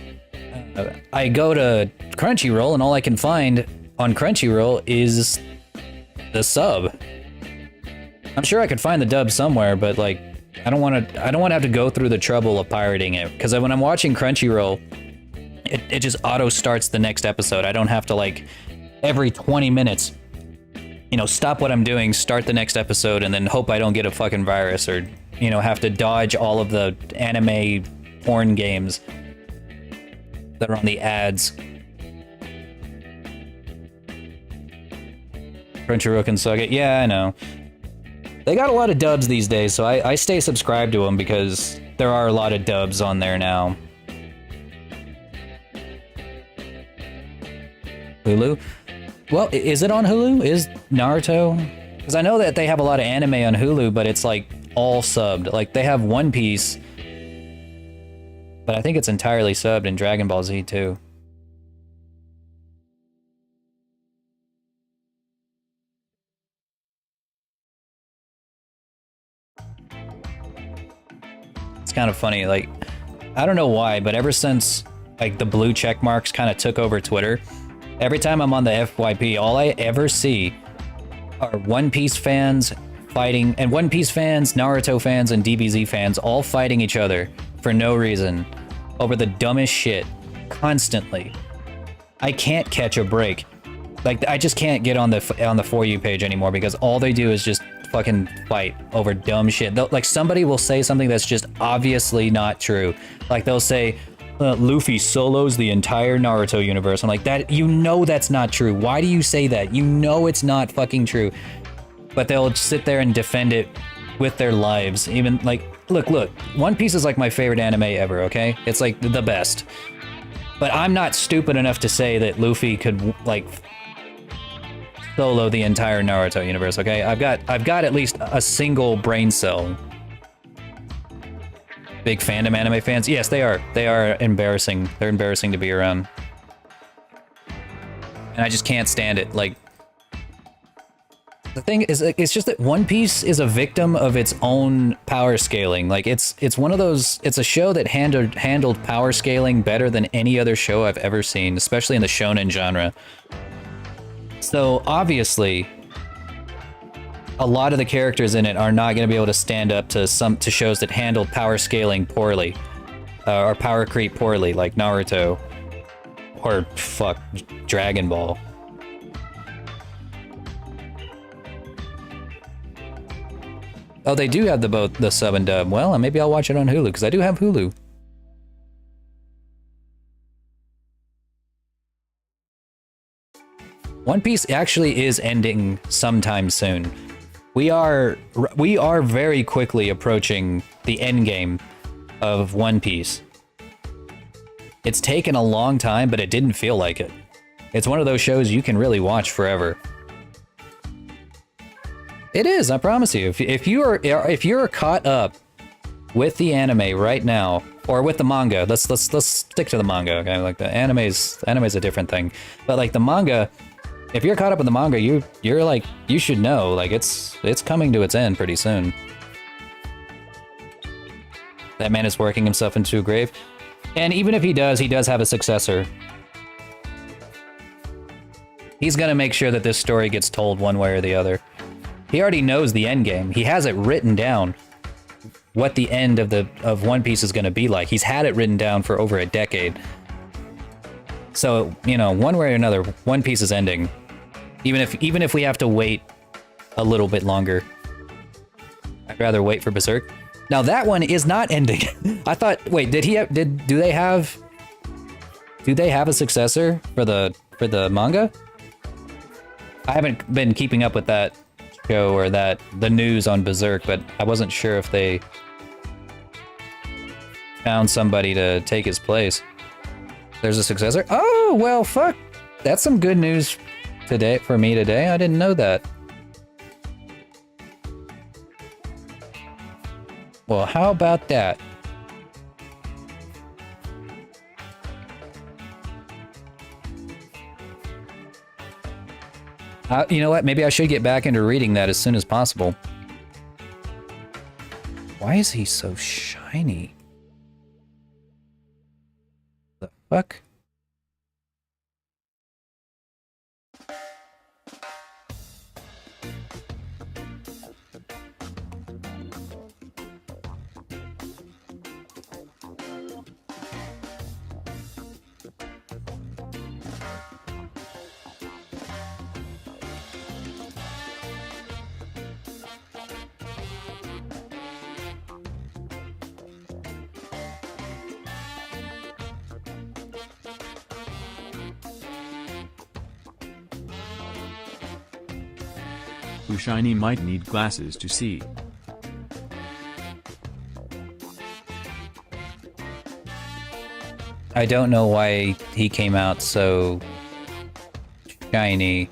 A: I go to Crunchyroll and all I can find on Crunchyroll is the sub. I'm sure I could find the dub somewhere, but like, I don't want to have to go through the trouble of pirating it, because when I'm watching Crunchyroll, it just auto starts the next episode. I don't have to, like, every 20 minutes, you know, stop what I'm doing, start the next episode, and then hope I don't get a fucking virus, or, you know, have to dodge all of the anime porn games that are on the ads. Crunchyroll can suck it. Yeah, I know. They got a lot of dubs these days, so I stay subscribed to them because there are a lot of dubs on there now. Hulu? Well, is it on Hulu? Is Naruto? Because I know that they have a lot of anime on Hulu, but it's like all subbed. Like, they have One Piece, but I think it's entirely subbed in Dragon Ball Z too. It's kind of funny, like, I don't know why, but ever since, like, the blue check marks kind of took over Twitter, every time I'm on the FYP, all I ever see are One Piece fans fighting, and One Piece fans, Naruto fans, and DBZ fans all fighting each other for no reason over the dumbest shit constantly. I can't catch a break. Like, I just can't get on the For You page anymore because all they do is just fucking fight over dumb shit. Like, somebody will say something that's just obviously not true. Like, they'll say, Luffy solos the entire Naruto universe. I'm like, that, you know that's not true. Why do you say that? You know it's not fucking true. But they'll sit there and defend it with their lives. Even, like, look, One Piece is like my favorite anime ever, okay? It's like the best. But I'm not stupid enough to say that Luffy could, like, solo the entire Naruto universe, okay? I've got at least a single brain cell. Big fandom anime fans? Yes, they are. They are embarrassing. They're embarrassing to be around. And I just can't stand it. Like, The thing is, like, it's just that One Piece is a victim of its own power scaling. Like, it's one of those. It's a show that handled power scaling better than any other show I've ever seen, especially in the shonen genre. So obviously, a lot of the characters in it are not going to be able to stand up to shows that handled power scaling poorly, or power creep poorly, like Naruto, or fuck, Dragon Ball. Oh, they do have both the sub and dub. Well, maybe I'll watch it on Hulu, because I do have Hulu. One Piece actually is ending sometime soon. We are very quickly approaching the end game of One Piece. It's taken a long time, but it didn't feel like it. It's one of those shows you can really watch forever. It is, I promise you. If you're caught up with the anime right now, or with the manga, let's stick to the manga. Okay, like the anime's a different thing, but like the manga, if you're caught up with the manga, you're like, you should know, like it's coming to its end pretty soon. That man is working himself into a grave, and even if he does have a successor. He's gonna make sure that this story gets told one way or the other. He already knows the end game. He has it written down what the end of One Piece is going to be like. He's had it written down for over a decade. So, you know, one way or another, One Piece is ending. Even if we have to wait a little bit longer. I'd rather wait for Berserk. Now that one is not ending. I thought, wait, do they have a successor for the manga? I haven't been keeping up with that show or the news on Berserk, but I wasn't sure if they found somebody to take his place. There's a successor? Oh, well, fuck. That's some good news for me today. I didn't know that. Well, how about that? You know what? Maybe I should get back into reading that as soon as possible. Why is he so shiny? The fuck?
C: Ushiny might need glasses to see.
A: I don't know why he came out so shiny.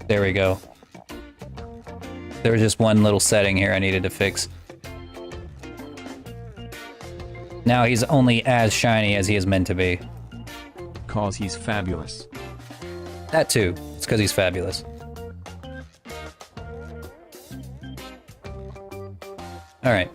A: There we go. There was just one little setting here I needed to fix. Now he's only as shiny as he is meant to be.
C: 'Cause he's fabulous.
A: That too. It's because he's fabulous. Alright.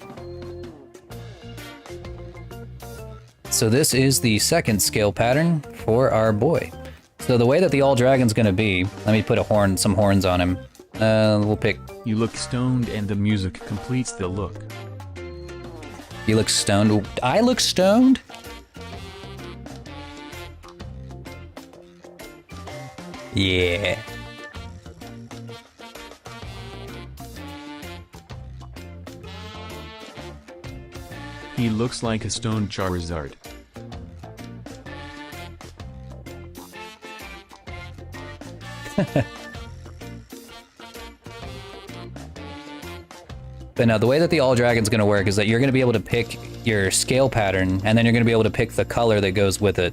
A: So this is the second scale pattern for our boy. So the way that the All Dragon's gonna be, let me put some horns on him. We'll pick...
C: You look stoned and the music completes the look.
A: You look stoned. I look stoned? Yeah.
C: He looks like a stoned Charizard.
A: But now the way that the All Dragon's going to work is that you're going to be able to pick your scale pattern, and then you're going to be able to pick the color that goes with it.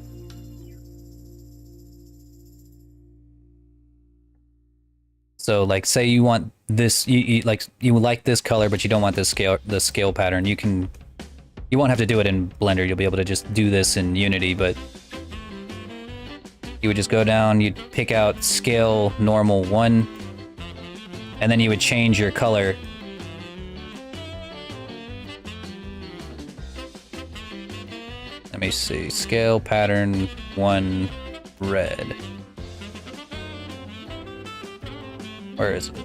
A: So, like, say you want this, you like this color, but you don't want this scale pattern. You can You won't have to do it in Blender. You'll be able to just do this in Unity, but you would just go down, you'd pick out scale normal 1, and then you would change your color. Let me see, scale pattern 1 red. Where is it?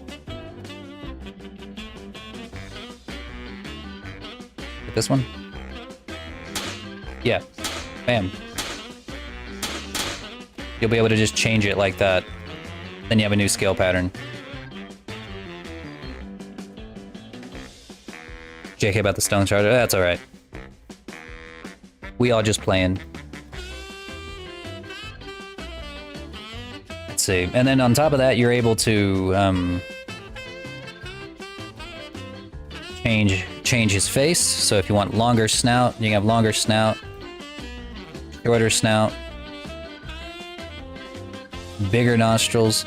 A: This one? Yeah, bam. You'll be able to just change it like that. Then you have a new scale pattern. JK about the stone charger, that's alright. We all just playing. Let's see. And then on top of that, you're able to change his face. So if you want longer snout, you can have longer snout, shorter snout, bigger nostrils.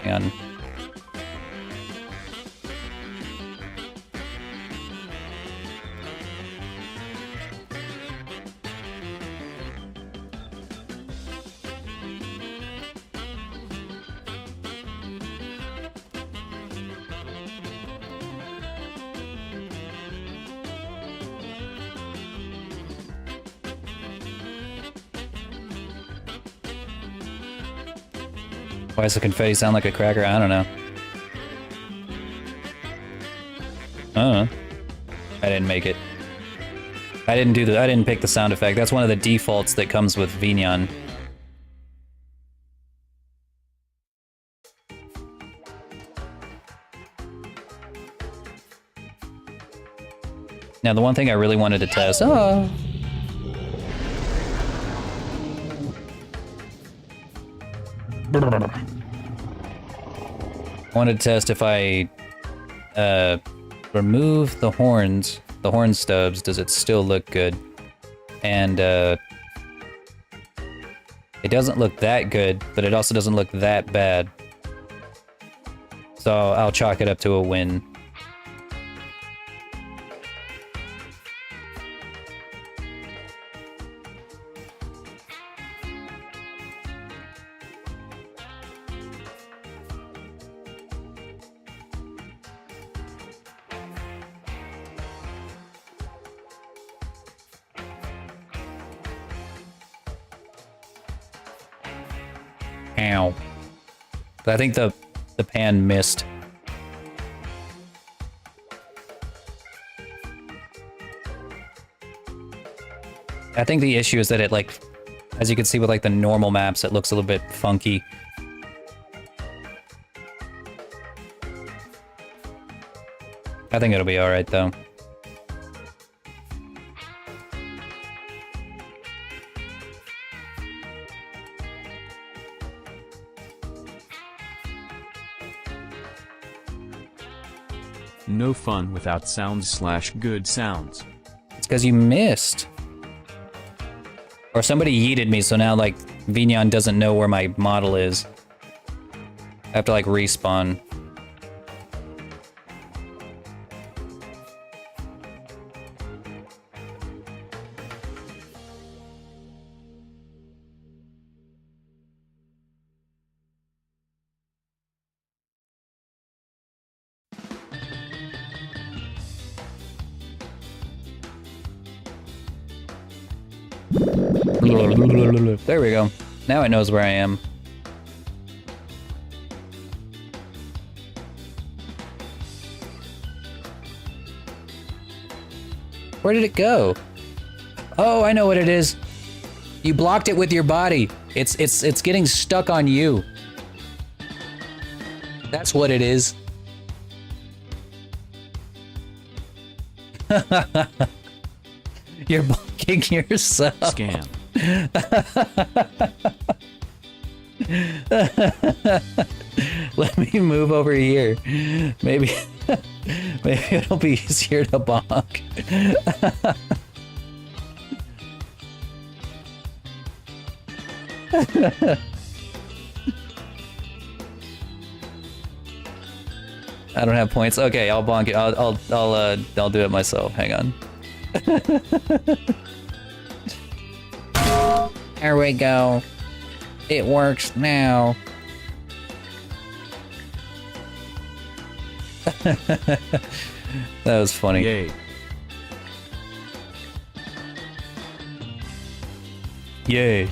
A: Hang on. Why does the confetti sound like a cracker? I don't know. I didn't make it. I didn't pick the sound effect. That's one of the defaults that comes with Vignon. Now the one thing I really wanted to test. Oh. I wanted to test if I remove the horn stubs, does it still look good? And it doesn't look that good, but it also doesn't look that bad. So I'll chalk it up to a win. Ow. But I think the pan missed. I think the issue is that it, like, as you can see with like the normal maps, it looks a little bit funky. I think it'll be alright though.
C: No fun without sounds/good sounds.
A: It's because you missed. Or somebody yeeted me, so now, like, Vignon doesn't know where my model is. I have to, like, respawn. There we go. Now it knows where I am. Where did it go? Oh, I know what it is. You blocked it with your body. It's getting stuck on you. That's what it is. You're blocking yourself.
C: Scam.
A: Let me move over here. Maybe it'll be easier to bonk. I don't have points. Okay, I'll bonk it. I'll do it myself. Hang on.
E: There we go. It works now.
A: That was funny.
C: Yay.
A: Yay.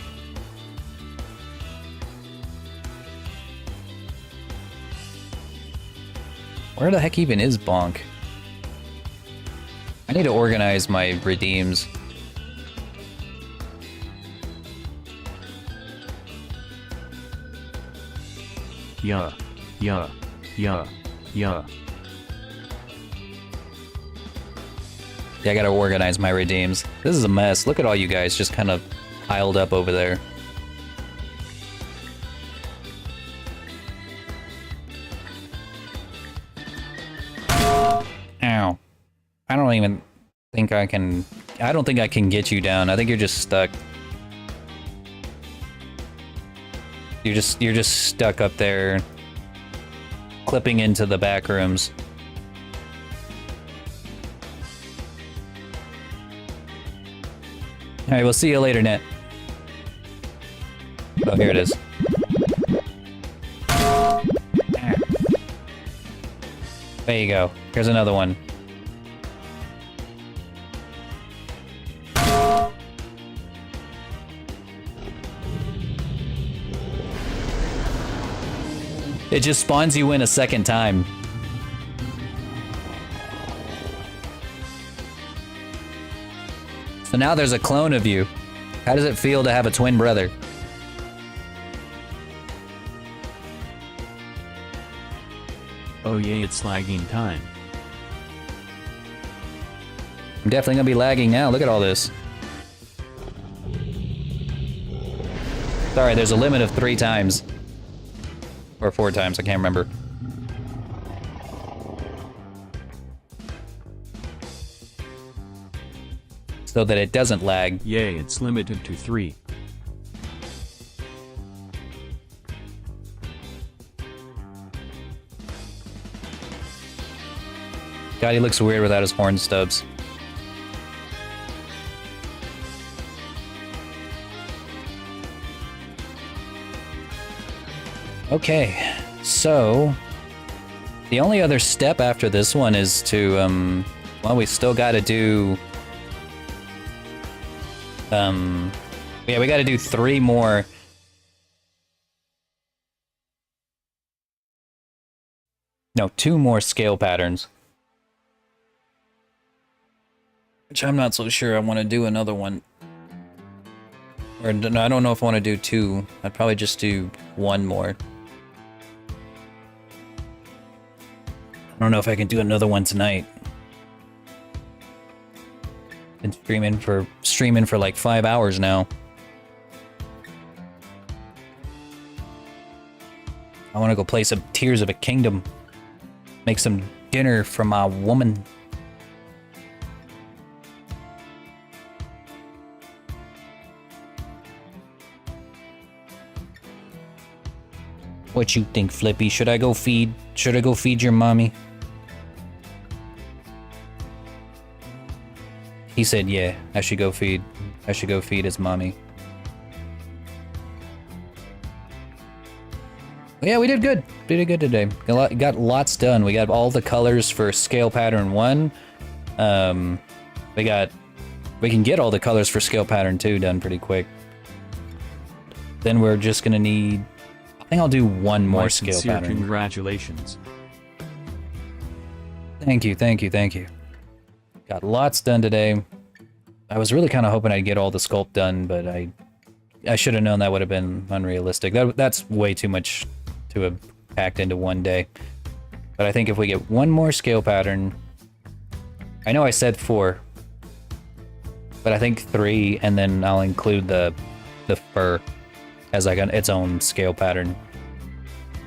A: Where the heck even is Bonk? I need to organize my redeems.
C: Yeah. Yeah. Yeah. Yeah.
A: Yeah, I gotta organize my redeems. This is a mess. Look at all you guys just kind of piled up over there.
E: Ow.
A: I don't even think I can... I don't think I can get you down. I think you're just stuck. You're just stuck up there, clipping into the back rooms. All right, we'll see you later, Net. Oh, here it is. There you go. Here's another one. It just spawns you in a second time. So now there's a clone of you. How does it feel to have a twin brother?
C: Oh yay, it's lagging time.
A: I'm definitely gonna be lagging now. Look at all this. Sorry, there's a limit of 3 times. Or 4 times, I can't remember. So that it doesn't lag.
C: Yay, it's limited to 3.
A: God, he looks weird without his horn stubs. Okay, so the only other step after this one is to, well, we still gotta do, yeah, we gotta do 3 more. No, 2 more scale patterns. Which I'm not so sure I want to do another one. Or no, I don't know if I want to do 2. I'd probably just do 1 more. I don't know if I can do another one tonight. Been streaming for like 5 hours now. I want to go play some Tears of a Kingdom. Make some dinner for my woman. What you think, Flippy? Should I go feed your mommy? He said, yeah, I should go feed his mommy. Yeah, we did good. We did good today. Got lots done. We got all the colors for scale pattern 1. We can get all the colors for scale pattern 2 done pretty quick. Then we're just gonna need, I think I'll do 1 more
C: My
A: scale
C: sincere
A: pattern.
C: Congratulations.
A: Thank you. Got lots done today. I was really kind of hoping I'd get all the sculpt done, but I should have known that would have been unrealistic. That's way too much to have packed into one day. But I think if we get 1 more scale pattern, I know I said 4, but I think 3, and then I'll include the fur as like its own scale pattern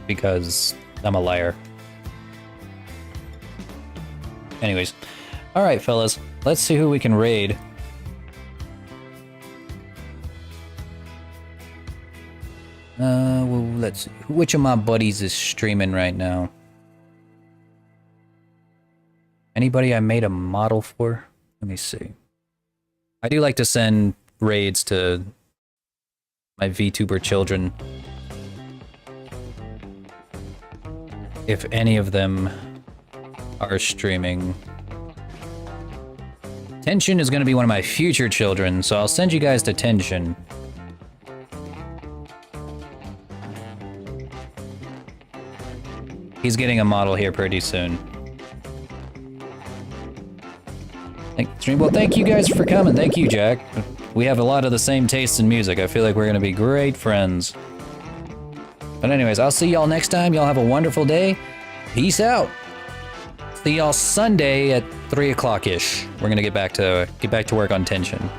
A: because I'm a liar. Anyways, all right, fellas, let's see who we can raid. Well, let's see. Which of my buddies is streaming right now? Anybody I made a model for? Let me see. I do like to send raids to my VTuber children. If any of them are streaming. Tension is going to be one of my future children, so I'll send you guys to Tension. He's getting a model here pretty soon. Well, thank you guys for coming. Thank you, Jack. We have a lot of the same tastes in music. I feel like we're going to be great friends. But anyways, I'll see y'all next time. Y'all have a wonderful day. Peace out. See y'all Sunday at 3 o'clock-ish. We're going to get back to work on Tension.